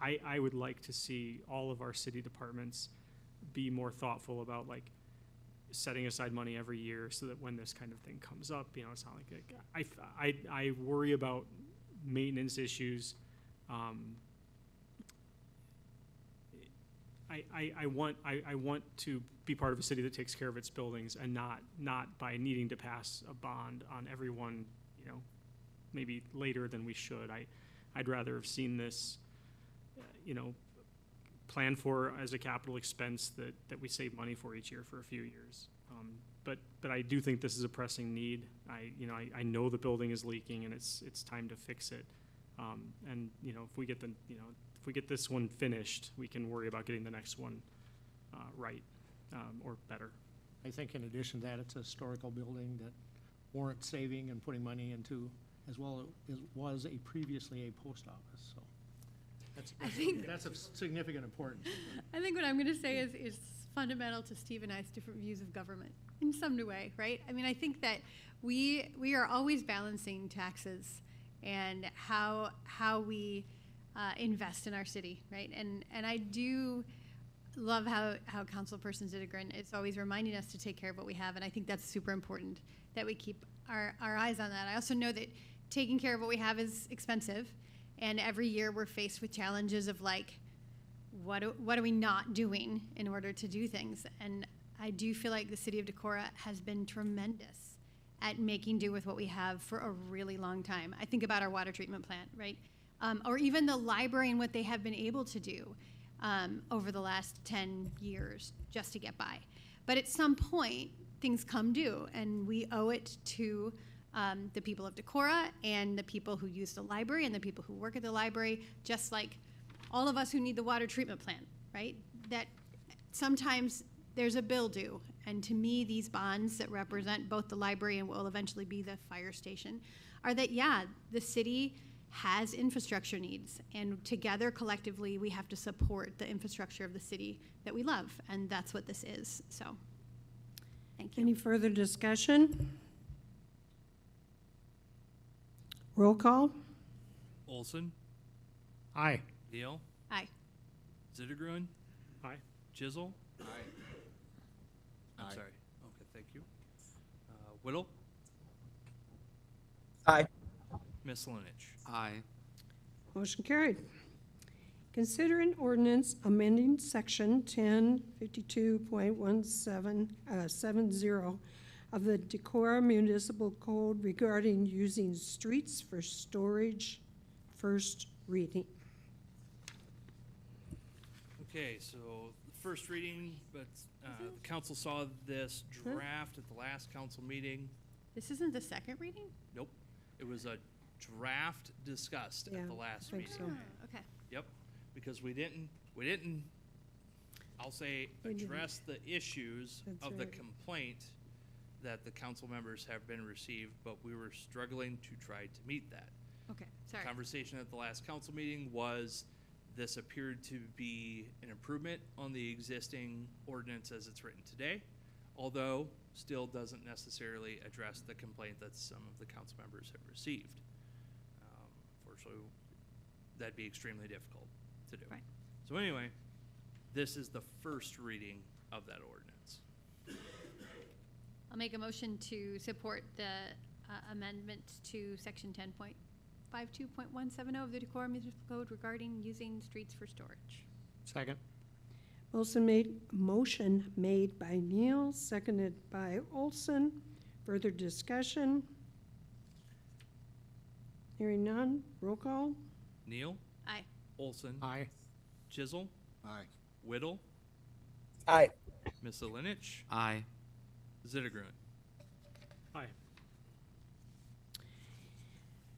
[SPEAKER 7] I would like to see all of our city departments be more thoughtful about like setting aside money every year so that when this kind of thing comes up, you know, it's not like I worry about maintenance issues. I want to be part of a city that takes care of its buildings, and not by needing to pass a bond on everyone, you know, maybe later than we should. I'd rather have seen this, you know, planned for as a capital expense that we save money for each year for a few years. But I do think this is a pressing need. I know the building is leaking, and it's time to fix it. And you know, if we get this one finished, we can worry about getting the next one right or better.
[SPEAKER 6] I think in addition to that, it's a historical building that warrants saving and putting money into, as well as was previously a post office, so. That's of significant importance.
[SPEAKER 4] I think what I'm going to say is fundamental to Steve and I's different views of government in some new way, right? I mean, I think that we are always balancing taxes and how we invest in our city, right? And I do love how Councilperson Zittergren is always reminding us to take care of what we have, and I think that's super important that we keep our eyes on that. I also know that taking care of what we have is expensive, and every year we're faced with challenges of like, what are we not doing in order to do things? And I do feel like the city of Decorah has been tremendous at making do with what we have for a really long time. I think about our water treatment plant, right? Or even the library and what they have been able to do over the last 10 years just to get by. But at some point, things come due, and we owe it to the people of Decorah and the people who use the library and the people who work at the library, just like all of us who need the water treatment plant, right? That sometimes there's a bill due. And to me, these bonds that represent both the library and will eventually be the fire station are that, yeah, the city has infrastructure needs, and together, collectively, we have to support the infrastructure of the city that we love, and that's what this is, so, thank you.
[SPEAKER 1] Any further discussion? Roll call?
[SPEAKER 2] Olson,
[SPEAKER 6] Aye.
[SPEAKER 2] Neal,
[SPEAKER 4] Aye.
[SPEAKER 2] Zittergruen,
[SPEAKER 7] Aye.
[SPEAKER 2] Chisel.
[SPEAKER 3] Aye.
[SPEAKER 2] I'm
[SPEAKER 3] Aye.
[SPEAKER 2] sorry. Okay, thank you. Whittle,
[SPEAKER 8] Aye.
[SPEAKER 2] Miss Linich.
[SPEAKER 9] Aye.
[SPEAKER 1] Motion carried. Consider an ordinance amending section 1052.1770 of the Decorah Municipal Code regarding using streets for storage. First reading.
[SPEAKER 2] Okay, so the first reading, but the council saw this draft at the last council meeting.
[SPEAKER 4] This isn't the second reading?
[SPEAKER 2] Nope. It was a draft discussed
[SPEAKER 1] Yeah,
[SPEAKER 2] at the last
[SPEAKER 1] think
[SPEAKER 2] meeting.
[SPEAKER 1] so.
[SPEAKER 4] Oh, okay.
[SPEAKER 2] Yep, because we didn't, I'll say,
[SPEAKER 1] We didn't.
[SPEAKER 2] address the issues
[SPEAKER 1] That's
[SPEAKER 2] of the
[SPEAKER 1] right.
[SPEAKER 2] complaint that the council members have been received, but we were struggling to try to meet that.
[SPEAKER 4] Okay, sorry.
[SPEAKER 2] Conversation at the last council meeting was this appeared to be an improvement on the existing ordinance as it's written today, although still doesn't necessarily address the complaint that some of the council members have received. Unfortunately, that'd be extremely difficult to do.
[SPEAKER 4] Right.
[SPEAKER 2] So anyway, this is the first reading of that ordinance.
[SPEAKER 4] I'll make a motion to support the amendment to section 10.52.170 of the Decorah Municipal Code regarding using streets for storage.
[SPEAKER 6] Second.
[SPEAKER 1] Motion made by Neal, seconded by Olson. Further discussion? Hearing none, roll call?
[SPEAKER 2] Neal,
[SPEAKER 4] Aye.
[SPEAKER 2] Olson,
[SPEAKER 6] Aye.
[SPEAKER 2] Chisel,
[SPEAKER 3] Aye.
[SPEAKER 2] Whittle,
[SPEAKER 8] Aye.
[SPEAKER 2] Miss Linich,
[SPEAKER 9] Aye.
[SPEAKER 2] Zittergruen.
[SPEAKER 7] Aye.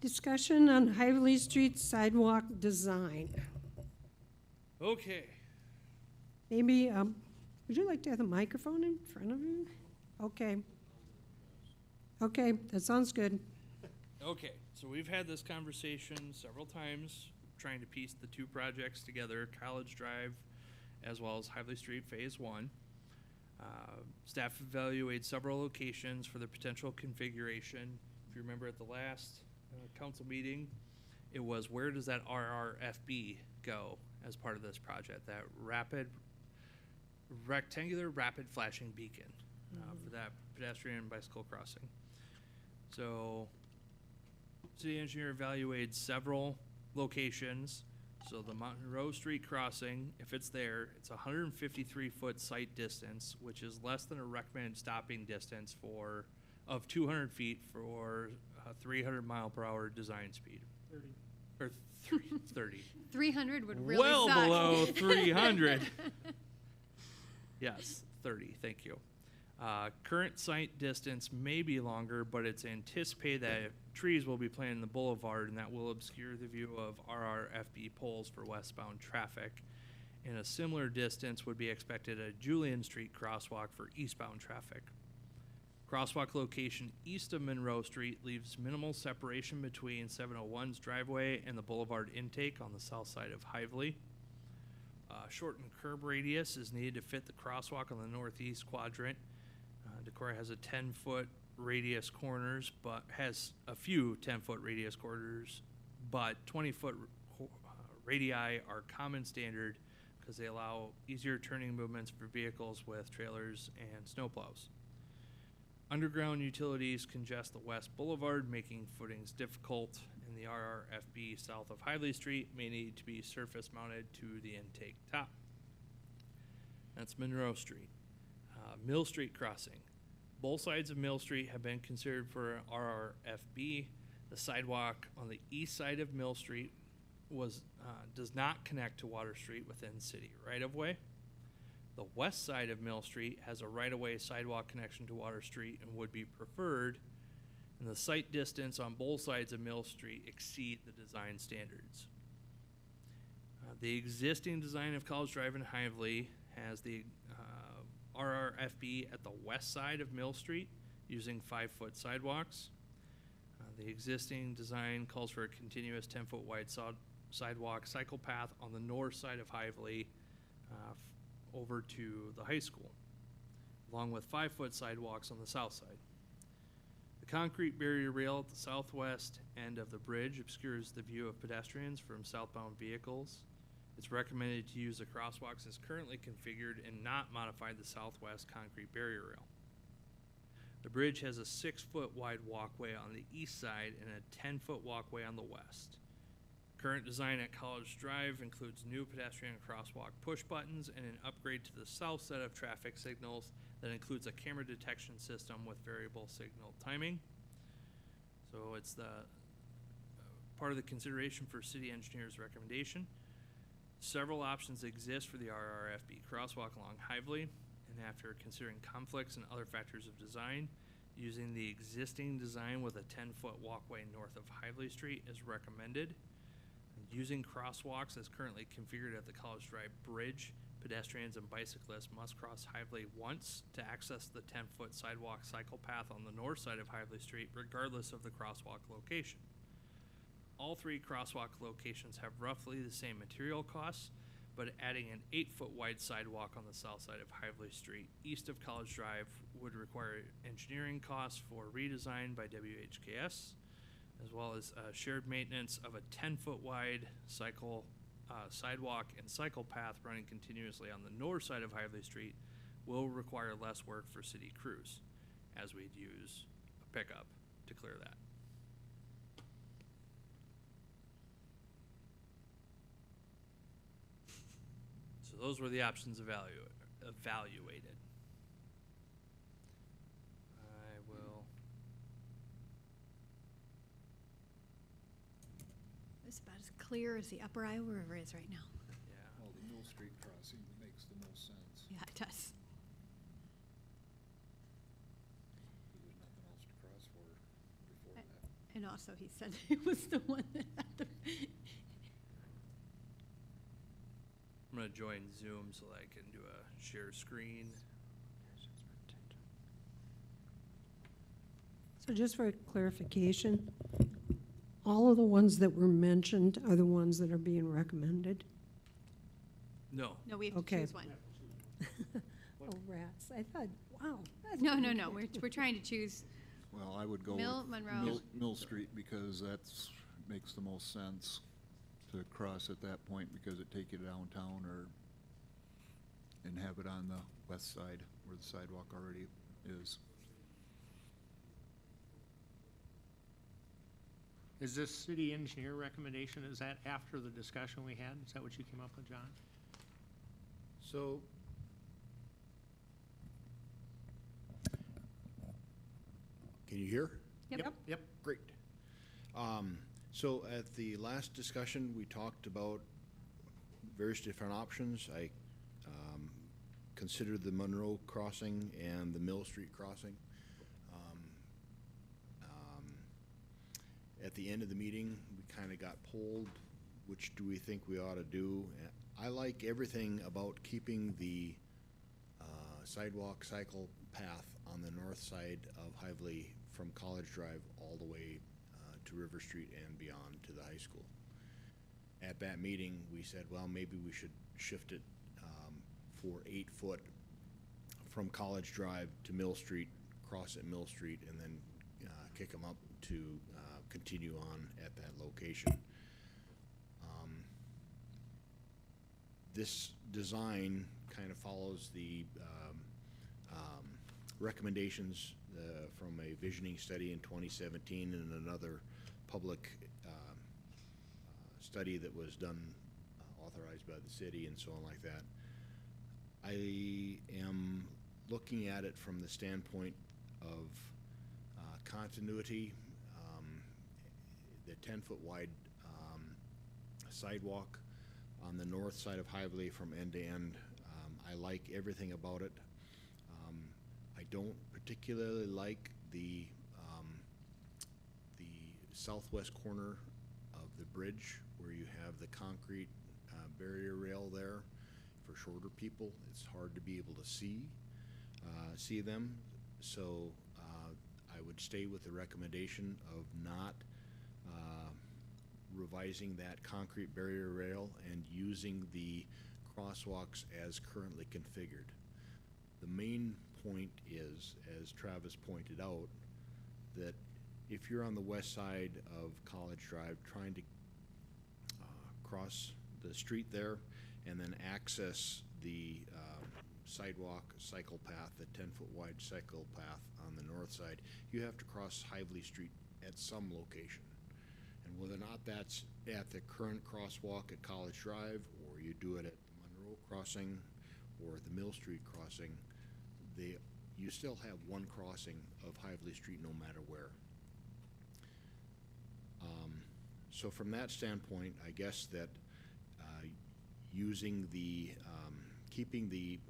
[SPEAKER 1] Discussion on Hively Street sidewalk design.
[SPEAKER 2] Okay,
[SPEAKER 1] Maybe, would you like to have the microphone in front of you? Okay. Okay, that sounds good.
[SPEAKER 2] okay, so we've had this conversation several times, trying to piece the two projects together, College Drive as well as Hively Street Phase 1. Staff evaluated several locations for the potential configuration. If you remember at the last council meeting, it was where does that RRFB go as part of this project, that rectangular rapid flashing beacon for that pedestrian and bicycle crossing. So city engineer evaluated several locations. So the Monroe Street crossing, if it's there, it's a 153-foot sight distance, which is less than a recommended stopping distance of 200 feet for 300 mile per hour design speed. 30.
[SPEAKER 4] 300 would really
[SPEAKER 2] Well
[SPEAKER 4] suck.
[SPEAKER 2] below 300. Yes, 30, thank you. Current sight distance may be longer, but it's anticipated that trees will be planted in the boulevard, and that will obscure the view of RRFB poles for westbound traffic. And a similar distance would be expected at Julian Street crosswalk for eastbound traffic. Crosswalk location east of Monroe Street leaves minimal separation between 701's driveway and the boulevard intake on the south side of Hively. Shortened curb radius is needed to fit the crosswalk on the northeast quadrant. Decorah has a 10-foot radius corners, but has a few 10-foot radius corners, but 20-foot radii are common standard because they allow easier turning movements for vehicles with trailers and snowplows. Underground utilities congest the west boulevard, making footings difficult, and the RRFB south of Hively Street may need to be surface mounted to the intake top. That's Monroe Street. Mill Street crossing. Both sides of Mill Street have been considered for RRFB. The sidewalk on the east side of Mill Street does not connect to Water Street within city right-of-way. The west side of Mill Street has a right-of-way sidewalk connection to Water Street and would be preferred, and the sight distance on both sides of Mill Street exceed the design standards. The existing design of College Drive and Hively has the RRFB at the west side of Mill Street using 5-foot sidewalks. The existing design calls for a continuous 10-foot wide sidewalk cycle path on the north side of Hively over to the high school, along with 5-foot sidewalks on the south side. The concrete barrier rail at the southwest end of the bridge obscures the view of pedestrians from southbound vehicles. It's recommended to use the crosswalks as currently configured and not modify the southwest concrete barrier rail. The bridge has a 6-foot wide walkway on the east side and a 10-foot walkway on the west. Current design at College Drive includes new pedestrian crosswalk push buttons and an upgrade to the south set of traffic signals that includes a camera detection system with variable signal timing. So it's the part of the consideration for city engineer's recommendation. Several options exist for the RRFB crosswalk along Hively, and after considering conflicts and other factors of design, using the existing design with a 10-foot walkway north of Hively Street is recommended. Using crosswalks as currently configured at the College Drive Bridge, pedestrians and bicyclists must cross Hively once to access the 10-foot sidewalk cycle path on the north side of Hively Street, regardless of the crosswalk location. All 3 crosswalk locations have roughly the same material costs, but adding an 8-foot wide sidewalk on the south side of Hively Street east of College Drive would require engineering costs for redesign by WHKS, as well as shared maintenance of a 10-foot wide sidewalk and cycle path running continuously on the north side of Hively Street will require less work for city crews, as we'd use a pickup to clear that. So those were the options evaluated. I will.
[SPEAKER 4] It's about as clear as the Upper Iowa River is right now.
[SPEAKER 2] Yeah.
[SPEAKER 3] Well, the Mill Street crossing makes the most sense.
[SPEAKER 4] Yeah, it does.
[SPEAKER 3] There's nothing else to cross for before that.
[SPEAKER 4] And also, he said it was the one that had the.
[SPEAKER 2] I'm gonna join Zoom so that I can do a share screen.
[SPEAKER 1] So just for clarification, all of the ones that were mentioned are the ones that are being recommended?
[SPEAKER 2] No,
[SPEAKER 4] No, we have to
[SPEAKER 1] Okay.
[SPEAKER 4] choose one.
[SPEAKER 1] Oh, rats. I thought, wow. that's
[SPEAKER 4] No,
[SPEAKER 1] pretty
[SPEAKER 4] no, no.
[SPEAKER 1] good.
[SPEAKER 4] We're trying to choose.
[SPEAKER 3] Well, I would go
[SPEAKER 4] Mill,
[SPEAKER 3] with
[SPEAKER 4] Monroe.
[SPEAKER 3] Mill Street because that's, makes the most sense to cross at that point because it take you downtown or, and have it on the west side where the sidewalk already is.
[SPEAKER 6] Is this city engineer recommendation, is that after the discussion we had? Is that what you came up with, John?
[SPEAKER 12] So, can you hear?
[SPEAKER 4] Yep.
[SPEAKER 6] Yep.
[SPEAKER 12] Great. So at the last discussion, we talked about various different options. I considered the Monroe crossing and the Mill Street crossing. At the end of the meeting, we kind of got polled, which do we think we ought to do? I like everything about keeping the sidewalk cycle path on the north side of Hively from College Drive all the way to River Street and beyond to the high school. At that meeting, we said, well, maybe we should shift it for 8 foot from College Drive to Mill Street, cross at Mill Street, and then kick them up to continue on at that location. This design kind of follows the recommendations from a visioning study in 2017 and another public study that was done, authorized by the city and so on like that. I am looking at it from the standpoint of continuity. The 10-foot wide sidewalk on the north side of Hively from end to end. I like everything about it. I don't particularly like the southwest corner of the bridge where you have the concrete barrier rail there. For shorter people, it's hard to be able to see them. So I would stay with the recommendation of not revising that concrete barrier rail and using the crosswalks as currently configured. The main point is, as Travis pointed out, that if you're on the west side of College Drive trying to cross the street there and then access the sidewalk cycle path, the 10-foot wide cycle path on the north side, you have to cross Hively Street at some location. And whether or not that's at the current crosswalk at College Drive, or you do it at the Monroe crossing or the Mill Street crossing, you still have one crossing of Hively Street no matter where. So from that standpoint, I guess that using keeping the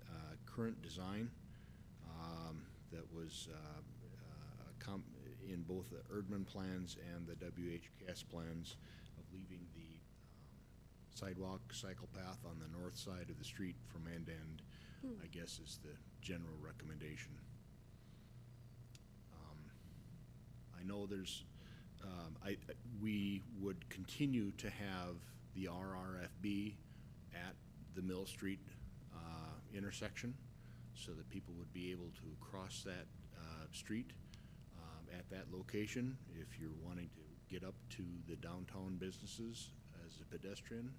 [SPEAKER 12] current design that was in both the Erdman plans and the WHCAS plans of leaving the sidewalk cycle path on the north side of the street from end to end, I guess is the general recommendation. I know there's we would continue to have the RRFB at the Mill Street intersection so that people would be able to cross that street at that location if you're wanting to get up to the downtown businesses as a pedestrian.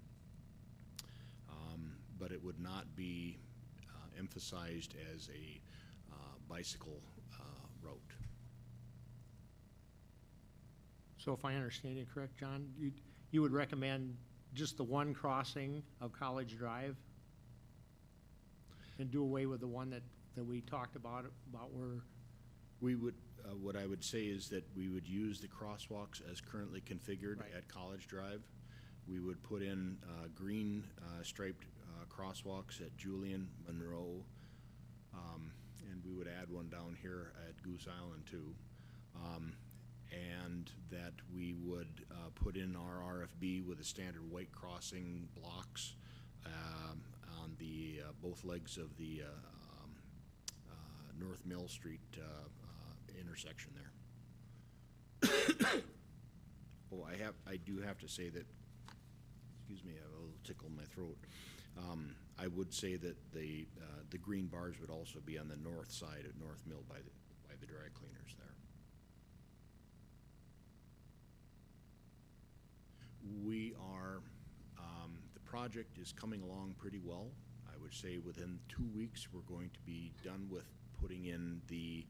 [SPEAKER 12] But it would not be emphasized as a bicycle route.
[SPEAKER 6] So if I understand you correct, John, you would recommend just the one crossing of College Drive and do away with the one that we talked about where?
[SPEAKER 12] We would, what I would say is that we would use the crosswalks as currently configured at College Drive. We would put in green striped crosswalks at Julian, Monroe, and we would add one down here at Goose Island too. And that we would put in our RFB with a standard white crossing blocks on the both legs of the North Mill Street intersection there. Oh, I do have to say that, excuse me, I have a little tickle in my throat. I would say that the green bars would also be on the north side of North Mill by the dry cleaners there. We are, the project is coming along pretty well. I would say within 2 weeks, we're going to be done with putting in the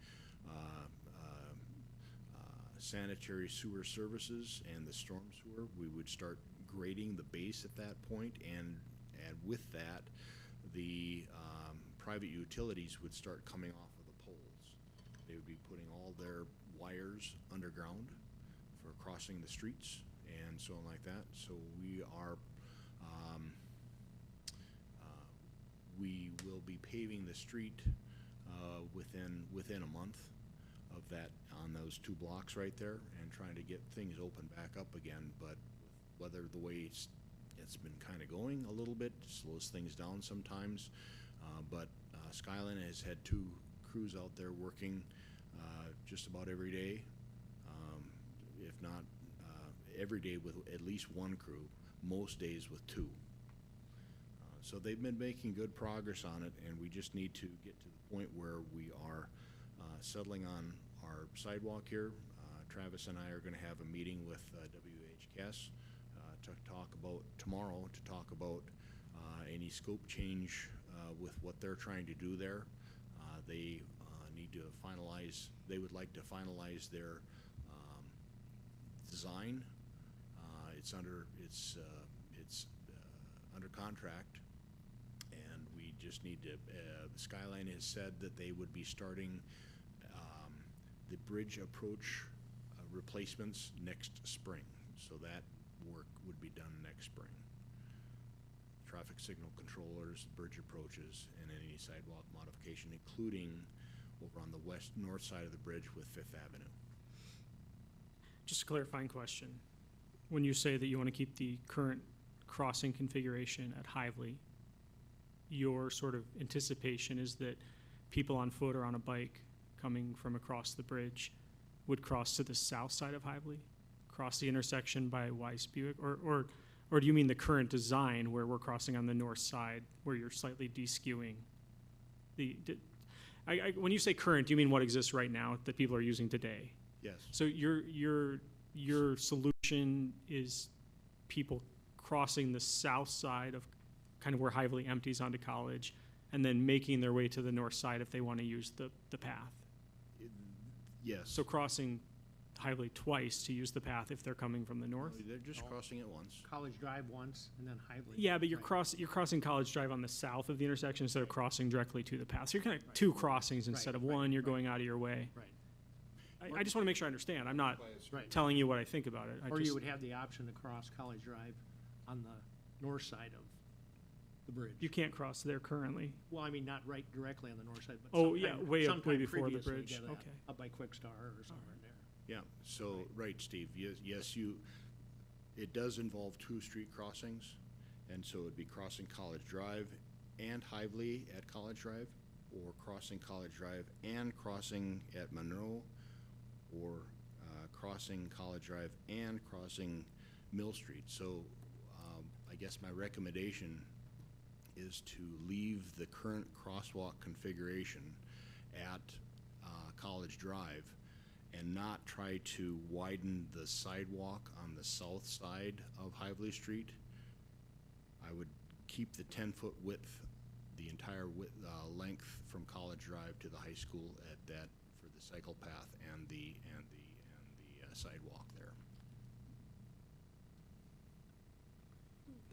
[SPEAKER 12] sanitary sewer services and the storm sewer. We would start grading the base at that point, and with that, the private utilities would start coming off of the poles. They would be putting all their wires underground for crossing the streets and so on like that. So we are, we will be paving the street within a month of that on those 2 blocks right there, and trying to get things open back up again. But whether the way it's been kind of going a little bit slows things down sometimes. But Skyline has had 2 crews out there working just about every day, if not every day with at least 1 crew, most days with 2. So they've been making good progress on it, and we just need to get to the point where we are settling on our sidewalk here. Travis and I are going to have a meeting with WHCAS to talk about tomorrow, to talk about any scope change with what they're trying to do there. They need to finalize, they would like to finalize their design. It's under contract, and we just need to, Skyline has said that they would be starting the bridge approach replacements next spring. So that work would be done next spring. Traffic signal controllers, bridge approaches, and any sidewalk modification, including over on the north side of the bridge with 5th Avenue.
[SPEAKER 7] Just a clarifying question. When you say that you want to keep the current crossing configuration at Hively, your sort of anticipation is that people on foot or on a bike coming from across the bridge would cross to the south side of Hively, cross the intersection by Weiss Buick, or do you mean the current design where we're crossing on the north side, where you're slightly de-skewing? When you say current, do you mean what exists right now that people are using today?
[SPEAKER 12] Yes.
[SPEAKER 7] So your solution is people crossing the south side of kind of where Hively empties onto College, and then making their way to the north side if they want to use the path.
[SPEAKER 12] Yes.
[SPEAKER 7] So crossing Hively twice to use the path if they're coming from the north?
[SPEAKER 12] They're just crossing it once.
[SPEAKER 6] College Drive once, and then Hively.
[SPEAKER 7] Yeah, but you're
[SPEAKER 6] Right.
[SPEAKER 7] you're crossing College Drive on the south of the intersection instead of crossing directly to the path. So you're kind of two crossings instead of one. You're going out of your way.
[SPEAKER 6] Right,
[SPEAKER 7] I just want to make sure I understand. I'm not
[SPEAKER 6] right.
[SPEAKER 7] telling you what I think about it.
[SPEAKER 6] Or you would have the option to cross College Drive on the north side of the bridge.
[SPEAKER 7] You can't cross there currently.
[SPEAKER 6] Well, I mean, not right directly on the north side, but
[SPEAKER 7] Oh, yeah,
[SPEAKER 6] sometime-
[SPEAKER 7] way
[SPEAKER 6] sometime
[SPEAKER 7] before the
[SPEAKER 6] previously
[SPEAKER 7] bridge.
[SPEAKER 6] to that,
[SPEAKER 7] Okay.
[SPEAKER 6] Up by Quick Star or somewhere in there.
[SPEAKER 12] Yeah, so, right, Steve, yes, it does involve two street crossings, and so it'd be crossing College Drive and Hively at College Drive, or crossing College Drive and crossing at Monroe, or crossing College Drive and crossing Mill Street. So, I guess my recommendation is to leave the current crosswalk configuration at College Drive and not try to widen the sidewalk on the south side of Hively Street. I would keep the 10-foot width, the entire length from College Drive to the high school at that for the cycle path and the sidewalk there.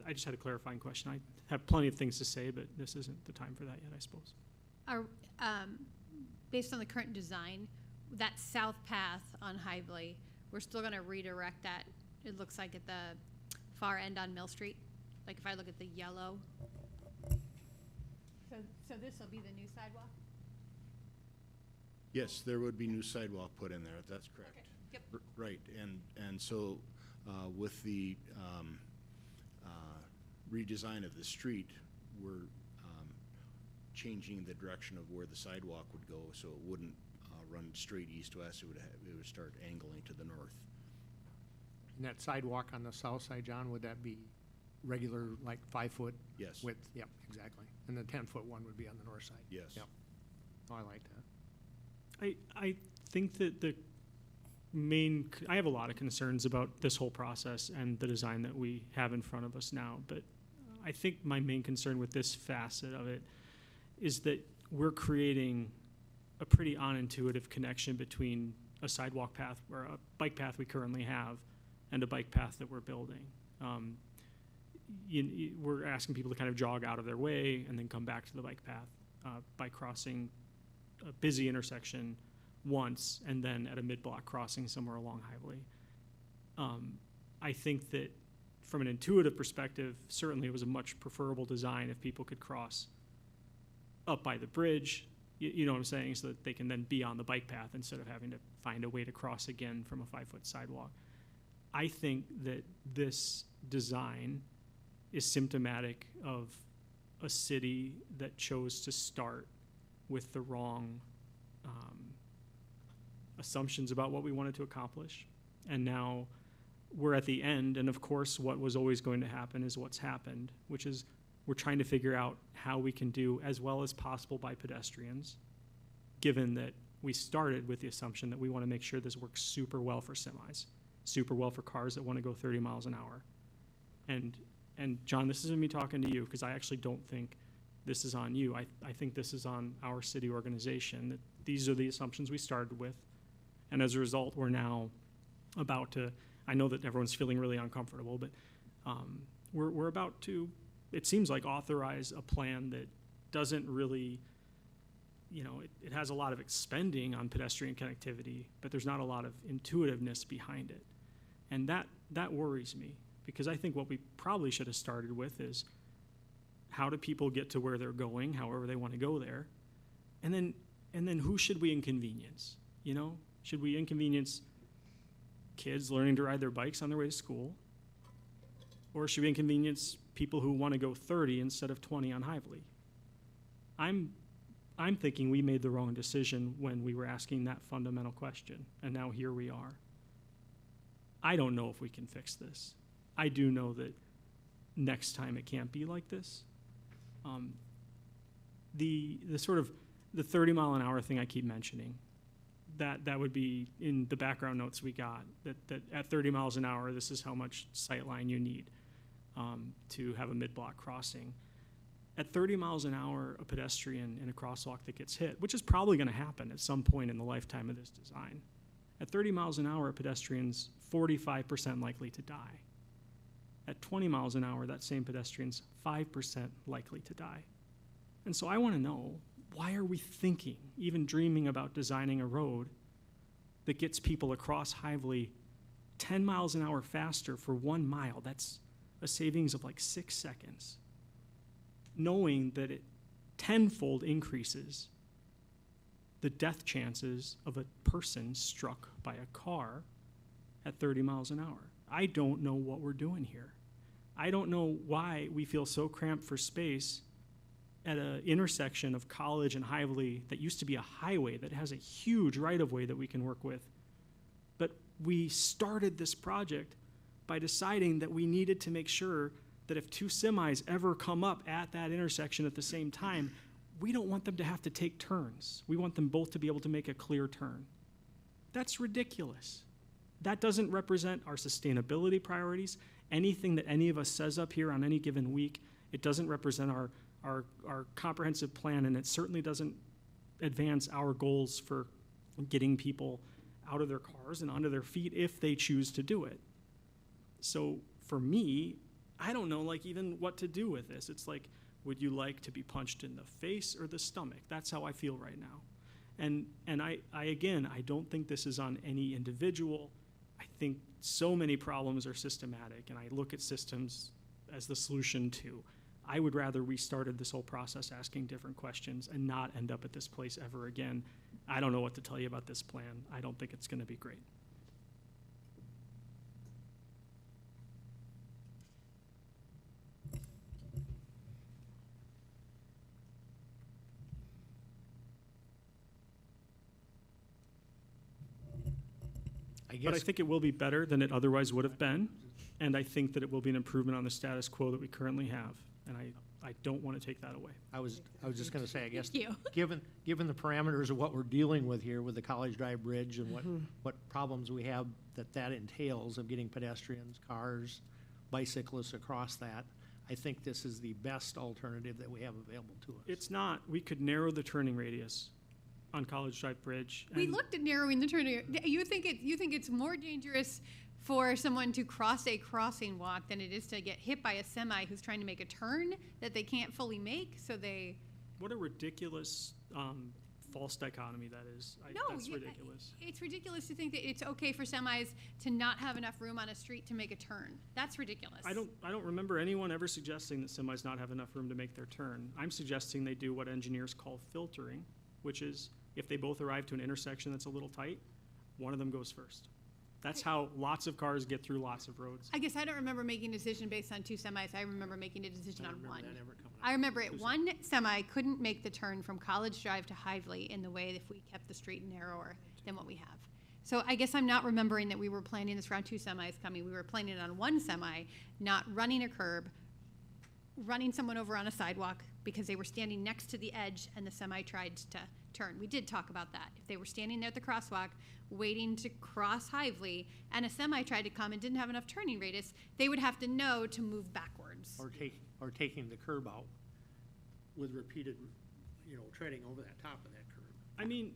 [SPEAKER 7] I just had a clarifying question. I have plenty of things to say, but this isn't the time for that yet, I suppose.
[SPEAKER 4] Are, based on the current design, that south path on Hively, we're still gonna redirect that, it looks like at the far end on Mill Street? Like if I look at the yellow? So this will be the new sidewalk?
[SPEAKER 12] Yes, there would be new sidewalk put in there, that's correct.
[SPEAKER 4] Okay, yep.
[SPEAKER 12] Right, and so with the redesign of the street, we're changing the direction of where the sidewalk would go, so it wouldn't run straight east-west, it would start angling to the north.
[SPEAKER 6] And that sidewalk on the south side, John, would that be regular, like 5-foot
[SPEAKER 12] Yes.
[SPEAKER 6] width? Yep, exactly. And the 10-foot one would be on the north side?
[SPEAKER 12] Yes.
[SPEAKER 6] Yep. Oh, I like that.
[SPEAKER 7] I think that I have a lot of concerns about this whole process and the design that we have in front of us now, but I think my main concern with this facet of it is that we're creating a pretty unintuitive connection between a sidewalk path or a bike path we currently have and a bike path that we're building. We're asking people to kind of jog out of their way and then come back to the bike path by crossing a busy intersection once and then at a mid-block crossing somewhere along Hively. I think that from an intuitive perspective, certainly it was a much preferable design if people could cross up by the bridge, you know what I'm saying, so that they can then be on the bike path instead of having to find a way to cross again from a 5-foot sidewalk. I think that this design is symptomatic of a city that chose to start with the wrong assumptions about what we wanted to accomplish. And now we're at the end, and of course what was always going to happen is what's happened, which is we're trying to figure out how we can do as well as possible by pedestrians, given that we started with the assumption that we want to make sure this works super well for semis, super well for cars that want to go 30 miles an hour. And John, this isn't me talking to you, because I actually don't think this is on you. I think this is on our city organization, that these are the assumptions we started with. And as a result, we're now about to, I know that everyone's feeling really uncomfortable, but we're about to, it seems like, authorize a plan that doesn't really, it has a lot of expending on pedestrian connectivity, but there's not a lot of intuitiveness behind it. And that worries me, because I think what we probably should have started with is how do people get to where they're going, however they want to go there, and then who should we inconvenience? Should we inconvenience kids learning to ride their bikes on their way to school? Or should we inconvenience people who want to go 30 instead of 20 on Hively? I'm thinking we made the wrong decision when we were asking that fundamental question, and now here we are. I don't know if we can fix this. I do know that next time it can't be like this. The sort of the 30 mile an hour thing I keep mentioning, that would be in the background notes we got, that at 30 miles an hour, this is how much sight line you need to have a mid-block crossing. At 30 miles an hour, a pedestrian in a crosswalk that gets hit, which is probably going to happen at some point in the lifetime of this design, at 30 miles an hour, a pedestrian's 45% likely to die. At 20 miles an hour, that same pedestrian's 5% likely to die. And so I want to know, why are we thinking, even dreaming about designing a road that gets people across Hively 10 miles an hour faster for 1 mile? That's a savings of like 6 seconds. Knowing that it tenfold increases the death chances of a person struck by a car at 30 miles an hour. I don't know what we're doing here. I don't know why we feel so cramped for space at an intersection of College and Hively that used to be a highway that has a huge right-of-way that we can work with. But we started this project by deciding that we needed to make sure that if two semis ever come up at that intersection at the same time, we don't want them to have to take turns. We want them both to be able to make a clear turn. That's ridiculous. That doesn't represent our sustainability priorities. Anything that any of us says up here on any given week, it doesn't represent our comprehensive plan, and it certainly doesn't advance our goals for getting people out of their cars and onto their feet if they choose to do it. So for me, I don't know like even what to do with this. It's like, would you like to be punched in the face or the stomach? That's how I feel right now. And I again, I don't think this is on any individual. I think so many problems are systematic, and I look at systems as the solution to. I would rather we started this whole process asking different questions and not end up at this place ever again. I don't know what to tell you about this plan. I don't think it's going to be great. But I think it will be better than it otherwise would have been, and I think that it will be an improvement on the status quo that we currently have, and I don't want to take that away.
[SPEAKER 6] I was just going to say, I guess,
[SPEAKER 4] Thank you.
[SPEAKER 6] given the parameters of what we're dealing with here with the College Drive Bridge and what problems we have that entails of getting pedestrians, cars, bicyclists across that, I think this is the best alternative that we have available to us.
[SPEAKER 7] It's not. We could narrow the turning radius on College Drive Bridge.
[SPEAKER 4] We looked at narrowing the turning. You think it's more dangerous for someone to cross a crossing walk than it is to get hit by a semi who's trying to make a turn that they can't fully make, so they...
[SPEAKER 7] What a ridiculous false dichotomy that is. That's ridiculous.
[SPEAKER 4] It's ridiculous to think that it's okay for semis to not have enough room on a street to make a turn. That's ridiculous.
[SPEAKER 7] I don't remember anyone ever suggesting that semis not have enough room to make their turn. I'm suggesting they do what engineers call filtering, which is if they both arrive to an intersection that's a little tight, one of them goes first. That's how lots of cars get through lots of roads.
[SPEAKER 4] I guess I don't remember making a decision based on two semis. I remember making a decision on one. I remember it. One semi couldn't make the turn from College Drive to Hively in the way if we kept the street narrower than what we have. So I guess I'm not remembering that we were planning this around two semis coming. We were planning on one semi, not running a curb, running someone over on a sidewalk because they were standing next to the edge and the semi tried to turn. We did talk about that. If they were standing there at the crosswalk waiting to cross Hively and a semi tried to come and didn't have enough turning radius, they would have to know to move backwards.
[SPEAKER 6] Or taking the curb out with repeated, treading over that top of that curb.
[SPEAKER 7] I mean,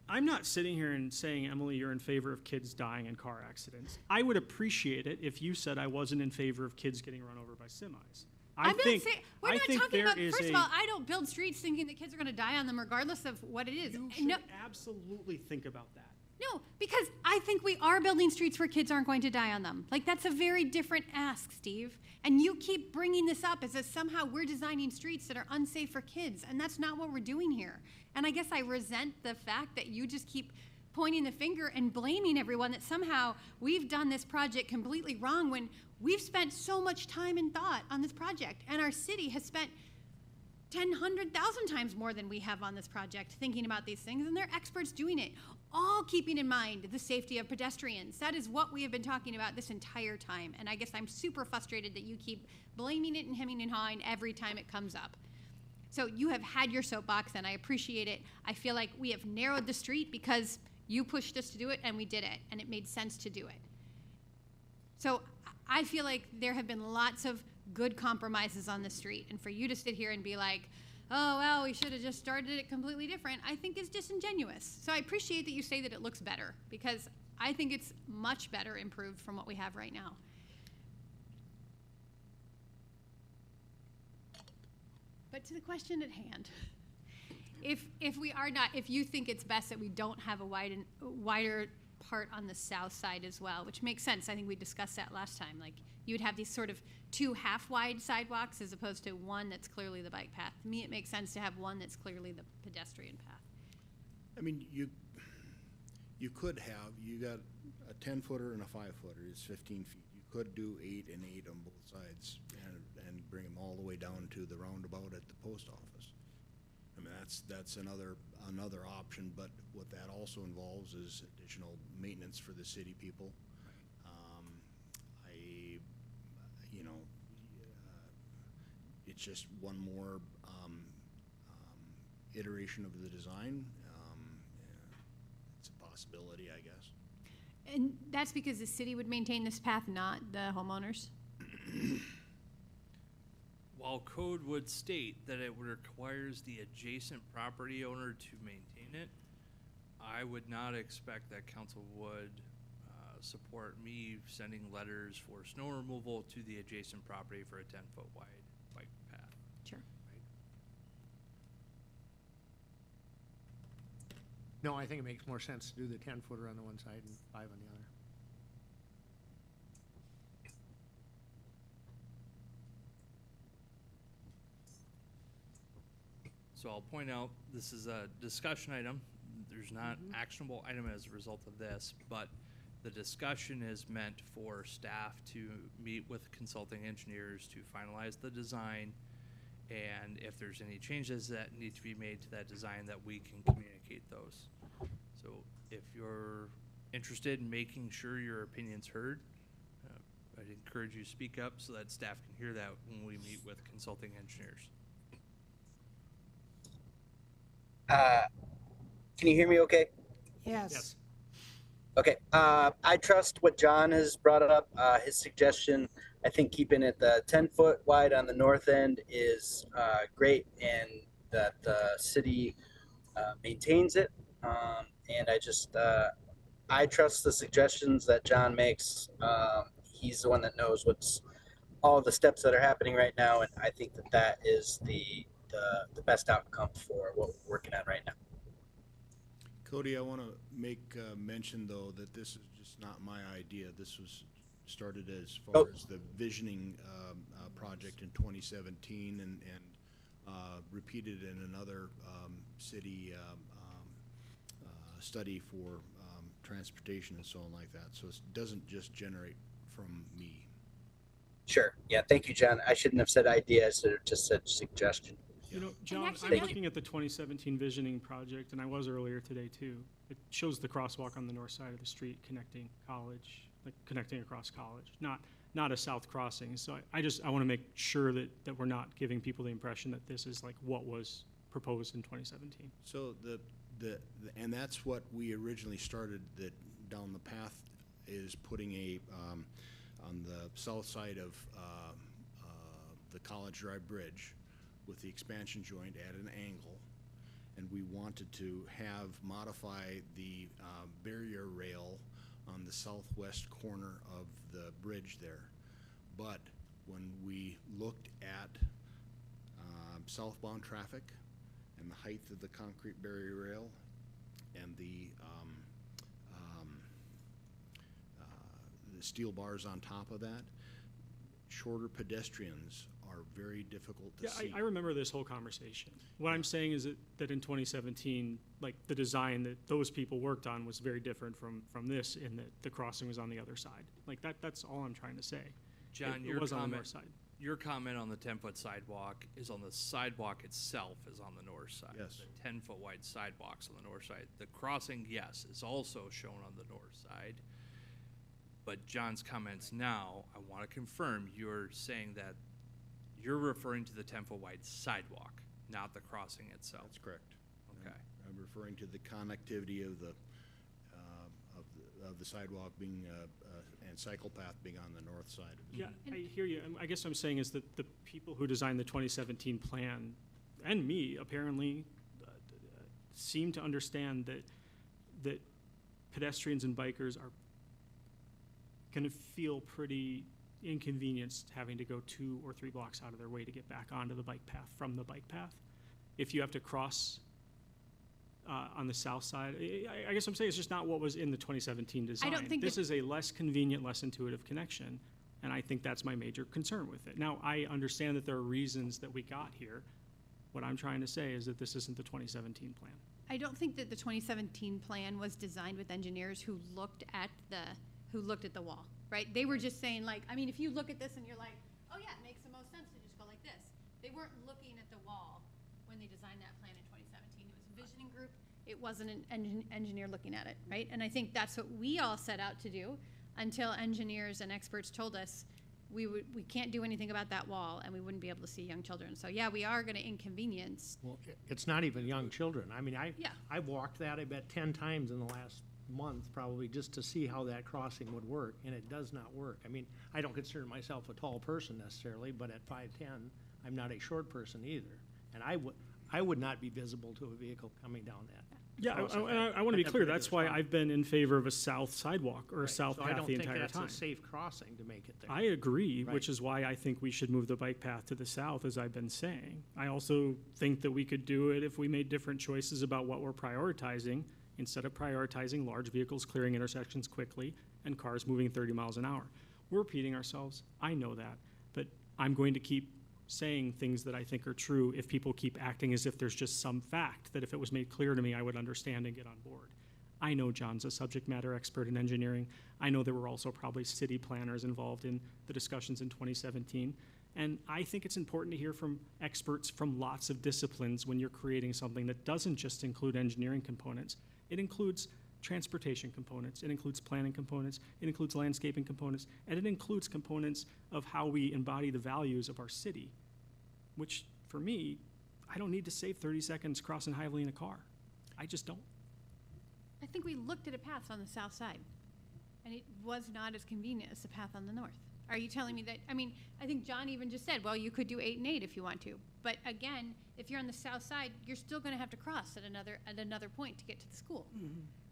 [SPEAKER 7] I'm not sitting here and saying, Emily, you're in favor of kids dying in car accidents. I would appreciate it if you said I wasn't in favor of kids getting run over by semis.
[SPEAKER 4] We're not talking about, first of all, I don't build streets thinking that kids are going to die on them regardless of what it is.
[SPEAKER 7] You should absolutely think about that.
[SPEAKER 4] No, because I think we are building streets where kids aren't going to die on them. Like, that's a very different ask, Steve. And you keep bringing this up as if somehow we're designing streets that are unsafe for kids, and that's not what we're doing here. And I guess I resent the fact that you just keep pointing the finger and blaming everyone that somehow we've done this project completely wrong when we've spent so much time and thought on this project, and our city has spent 100,000 times more than we have on this project thinking about these things, and they're experts doing it, all keeping in mind the safety of pedestrians. That is what we have been talking about this entire time, and I guess I'm super frustrated that you keep blaming it and hemming and hawing every time it comes up. So you have had your soapbox, and I appreciate it. I feel like we have narrowed the street because You pushed us to do it, and we did it, and it made sense to do it. So I feel like there have been lots of good compromises on the street, and for you to sit here and be like, oh, well, we should have just started it completely different, I think is disingenuous. So I appreciate that you say that it looks better, because I think it's much better improved from what we have right now. But to the question at hand, if we are not, if you think it's best that we don't have a wider part on the south side as well, which makes sense. I think we discussed that last time. Like, you would have these sort of 2 half-wide sidewalks as opposed to one that's clearly the bike path. To me, it makes sense to have one that's clearly the pedestrian path.
[SPEAKER 12] I mean, you could have, you got a 10-footer and a 5-footer, it's 15 feet. You could do 8 and 8 on both sides and bring them all the way down to the roundabout at the post office. I mean, that's another option, but what that also involves is additional maintenance for the city people. It's just one more iteration of the design. It's a possibility, I guess.
[SPEAKER 4] And that's because the city would maintain this path, not the homeowners?
[SPEAKER 2] While code would state that it requires the adjacent property owner to maintain it, I would not expect that council would support me sending letters for snow removal to the adjacent property for a 10-foot wide bike path.
[SPEAKER 4] Sure.
[SPEAKER 6] No, I think it makes more sense to do the 10-footer on the one side and 5 on the other.
[SPEAKER 2] So I'll point out, this is a discussion item. There's not actionable item as a result of this, but the discussion is meant for staff to meet with consulting engineers to finalize the design, and if there's any changes that need to be made to that design, that we can communicate those. So if you're interested in making sure your opinion's heard, I'd encourage you to speak up so that staff can hear that when we meet with consulting engineers.
[SPEAKER 8] Can you hear me okay?
[SPEAKER 1] Yes.
[SPEAKER 8] Okay. I trust what John has brought up. His suggestion, I think keeping it the 10-foot wide on the north end is great, and that the city maintains it. And I trust the suggestions that John makes. He's the one that knows what's all the steps that are happening right now, and I think that is the best outcome for what we're working on right now.
[SPEAKER 12] Cody, I want to make mention, though, that this is just not my idea. This was started as far as the visioning project in 2017 and repeated in another city study for transportation and so on like that. So it doesn't just generate from me.
[SPEAKER 8] Sure. Yeah. Thank you, John. I shouldn't have said idea. I should have just said suggestion.
[SPEAKER 7] You know, John,
[SPEAKER 4] actually,
[SPEAKER 7] I'm looking at the 2017 visioning project, and I was earlier today too. It shows the crosswalk on the north side of the street connecting college, like connecting across college, not a south crossing. So I want to make sure that we're not giving people the impression that this is like what was proposed in 2017.
[SPEAKER 12] So and that's what we originally started down the path, is putting a on the south side of the College Drive Bridge, with the expansion joint at an angle, and we wanted to modify the barrier rail on the southwest corner of the bridge there. But when we looked at southbound traffic and the height of the concrete barrier rail and the steel bars on top of that, shorter pedestrians are very difficult to see.
[SPEAKER 7] I remember this whole conversation. What I'm saying is that in 2017, like the design that those people worked on was very different from this, in that the crossing was on the other side. Like that's all I'm trying to say.
[SPEAKER 2] John,
[SPEAKER 7] it was on the north side.
[SPEAKER 2] Your comment on the 10-foot sidewalk is on the sidewalk itself is on the north side.
[SPEAKER 12] Yes.
[SPEAKER 2] The 10-foot wide sidewalks on the north side. The crossing, yes, is also shown on the north side. But John's comments now, I want to confirm, you're saying that you're referring to the 10-foot wide sidewalk, not the crossing itself.
[SPEAKER 12] That's correct.
[SPEAKER 2] Okay.
[SPEAKER 12] I'm referring to the connectivity of the of the sidewalk being, and cycle path being on the north side of the
[SPEAKER 7] Yeah, I hear you. I guess what I'm saying is that the people who designed the 2017 plan, and me, apparently, seem to understand that pedestrians and bikers are going to feel pretty inconvenienced having to go 2 or 3 blocks out of their way to get back onto the bike path from the bike path. If you have to cross on the south side, I guess what I'm saying it's just not what was in the 2017 design.
[SPEAKER 4] I don't think
[SPEAKER 7] this
[SPEAKER 4] that-
[SPEAKER 7] is a less convenient, less intuitive connection, and I think that's my major concern with it. Now, I understand that there are reasons that we got here. What I'm trying to say is that this isn't the 2017 plan.
[SPEAKER 4] I don't think that the 2017 plan was designed with engineers who looked at the wall, right? They were just saying like, I mean, if you look at this and you're like, oh yeah, it makes the most sense to just go like this. They weren't looking at the wall when they designed that plan in 2017. It was a visioning group. It wasn't an engineer looking at it, right? And I think that's what we all set out to do until engineers and experts told us we can't do anything about that wall and we wouldn't be able to see young children. So yeah, we are going to inconvenience.
[SPEAKER 6] Well, it's not even young children. I mean,
[SPEAKER 4] Yeah.
[SPEAKER 6] I've walked that, I bet, 10 times in the last month, probably, just to see how that crossing would work, and it does not work. I mean, I don't consider myself a tall person necessarily, but at 5'10", I'm not a short person either. And I would not be visible to a vehicle coming down that.
[SPEAKER 7] Yeah,
[SPEAKER 6] crossing
[SPEAKER 7] I want to be
[SPEAKER 6] at that
[SPEAKER 7] clear. That's
[SPEAKER 6] particular
[SPEAKER 7] why
[SPEAKER 6] spot.
[SPEAKER 7] I've been in favor of a south sidewalk or a
[SPEAKER 6] Right.
[SPEAKER 7] south
[SPEAKER 6] So I
[SPEAKER 7] path
[SPEAKER 6] don't
[SPEAKER 7] the
[SPEAKER 6] think
[SPEAKER 7] entire
[SPEAKER 6] that's
[SPEAKER 7] time.
[SPEAKER 6] a safe crossing to make it there.
[SPEAKER 7] I agree,
[SPEAKER 6] Right.
[SPEAKER 7] which is why I think we should move the bike path to the south, as I've been saying. I also think that we could do it if we made different choices about what we're prioritizing, instead of prioritizing large vehicles clearing intersections quickly and cars moving 30 miles an hour. We're repeating ourselves. I know that, but I'm going to keep saying things that I think are true if people keep acting as if there's just some fact that if it was made clear to me, I would understand and get on board. I know John's a subject matter expert in engineering. I know there were also probably city planners involved in the discussions in 2017. And I think it's important to hear from experts from lots of disciplines when you're creating something that doesn't just include engineering components. It includes transportation components, it includes planning components, it includes landscaping components, and it includes components of how we embody the values of our city, which, for me, I don't need to save 30 seconds crossing Hively in a car. I just don't.
[SPEAKER 4] I think we looked at a path on the south side, and it was not as convenient as the path on the north. Are you telling me that, I mean, I think John even just said, well, you could do 8 and 8 if you want to. But again, if you're on the south side, you're still gonna have to cross at another point to get to the school.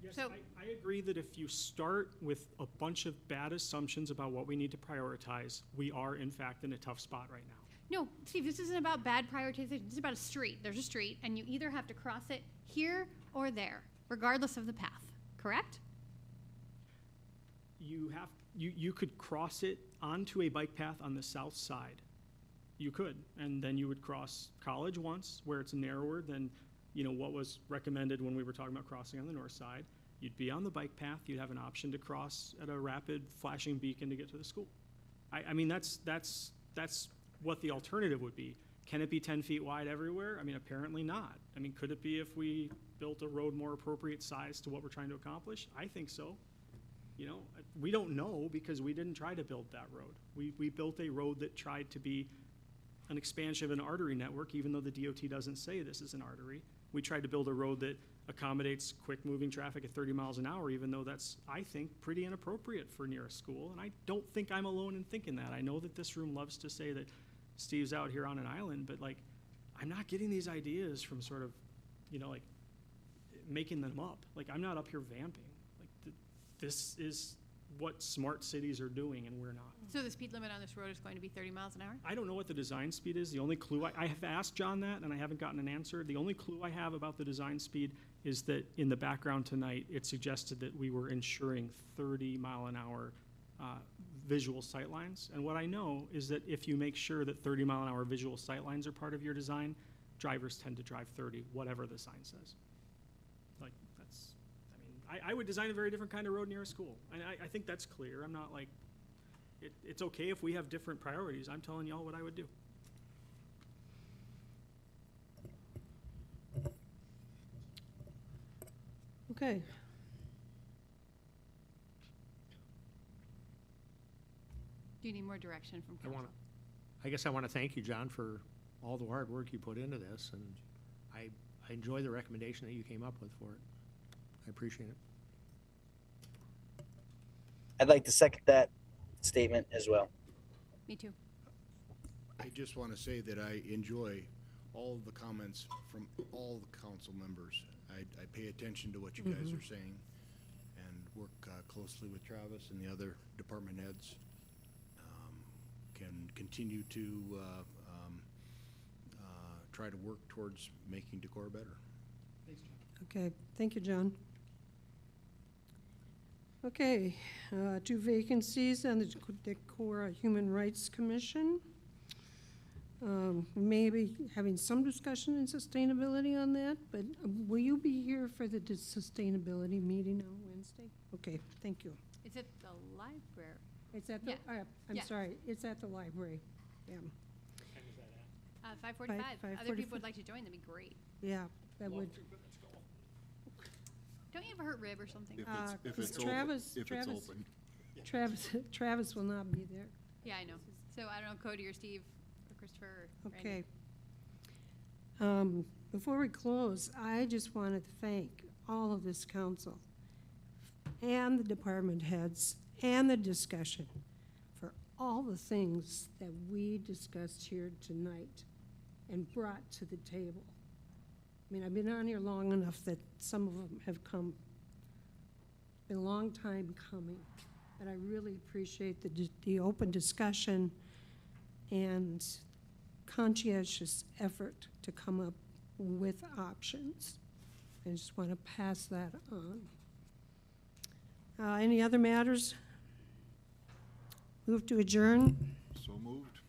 [SPEAKER 7] Yes,
[SPEAKER 4] So-
[SPEAKER 7] I agree that if you start with a bunch of bad assumptions about what we need to prioritize, we are in fact in a tough spot right now.
[SPEAKER 4] No, Steve, this isn't about bad prioritization. This is about a street. There's a street, and you either have to cross it here or there, regardless of the path, correct?
[SPEAKER 7] You could cross it onto a bike path on the south side. You could, and then you would cross College once, where it's narrower than, what was recommended when we were talking about crossing on the north side. You'd be on the bike path, you'd have an option to cross at a rapid flashing beacon to get to the school. I mean, that's what the alternative would be. Can it be 10 feet wide everywhere? I mean, apparently not. I mean, could it be if we built a road more appropriate size to what we're trying to accomplish? I think so. We don't know because we didn't try to build that road. We built a road that tried to be an expansion of an artery network, even though the DOT doesn't say this is an artery. We tried to build a road that accommodates quick-moving traffic at 30 miles an hour, even though that's, I think, pretty inappropriate for near a school. And I don't think I'm alone in thinking that. I know that this room loves to say that Steve's out here on an island, but, I'm not getting these ideas from sort of, making them up. I'm not up here vamping. This is what smart cities are doing, and we're not.
[SPEAKER 4] So the speed limit on this road is going to be 30 miles an hour?
[SPEAKER 7] I don't know what the design speed is. The only clue, I have asked John that, and I haven't gotten an answer. The only clue I have about the design speed is that in the background tonight, it suggested that we were ensuring 30-mile-an-hour visual sightlines. And what I know is that if you make sure that 30-mile-an-hour visual sightlines are part of your design, drivers tend to drive 30, whatever the sign says. I would design a very different kind of road near a school. And I think that's clear. I'm not it's okay if we have different priorities. I'm telling y'all what I would do.
[SPEAKER 1] Okay.
[SPEAKER 4] Do you need more direction from council?
[SPEAKER 6] I guess I want to thank you, John, for all the hard work you put into this, and I enjoy the recommendation that you came up with for it. I appreciate it.
[SPEAKER 8] I'd like to second that statement as well.
[SPEAKER 4] Me too.
[SPEAKER 12] I just want to say that I enjoy all of the comments from all the council members. I pay attention to what you guys are saying and work closely with Travis and the other department heads. Can continue to try to work towards making Decorah better.
[SPEAKER 1] Okay, thank you, John. Okay, 2 vacancies on the Decorah Human Rights Commission. Maybe having some discussion in sustainability on that, but will you be here for the sustainability meeting on Wednesday? Okay, thank you.
[SPEAKER 4] It's at the library.
[SPEAKER 1] It's at the,
[SPEAKER 4] Yeah.
[SPEAKER 1] I'm
[SPEAKER 4] Yeah.
[SPEAKER 1] sorry, it's at the library. Yeah,
[SPEAKER 4] 5:45. Other
[SPEAKER 1] 5:45.
[SPEAKER 4] people would like to join, that'd be great.
[SPEAKER 1] yeah, that would.
[SPEAKER 4] Don't you have a hurt rib or something?
[SPEAKER 3] If it's
[SPEAKER 1] Travis,
[SPEAKER 3] open, if it's
[SPEAKER 1] Travis,
[SPEAKER 3] open.
[SPEAKER 1] Travis will not be there.
[SPEAKER 4] Yeah, I know. So I don't know, Cody or Steve or Christopher or
[SPEAKER 1] Okay.
[SPEAKER 4] Randy.
[SPEAKER 1] Before we close, I just wanted to thank all of this council and the department heads and the discussion for all the things that we discussed here tonight and brought to the table. I mean, I've been on here long enough that some of them have come, it's been a long time coming, but I really appreciate the open discussion and conscientious effort to come up with options. I just want to pass that on. Any other matters? Move to adjourn.
[SPEAKER 3] So moved.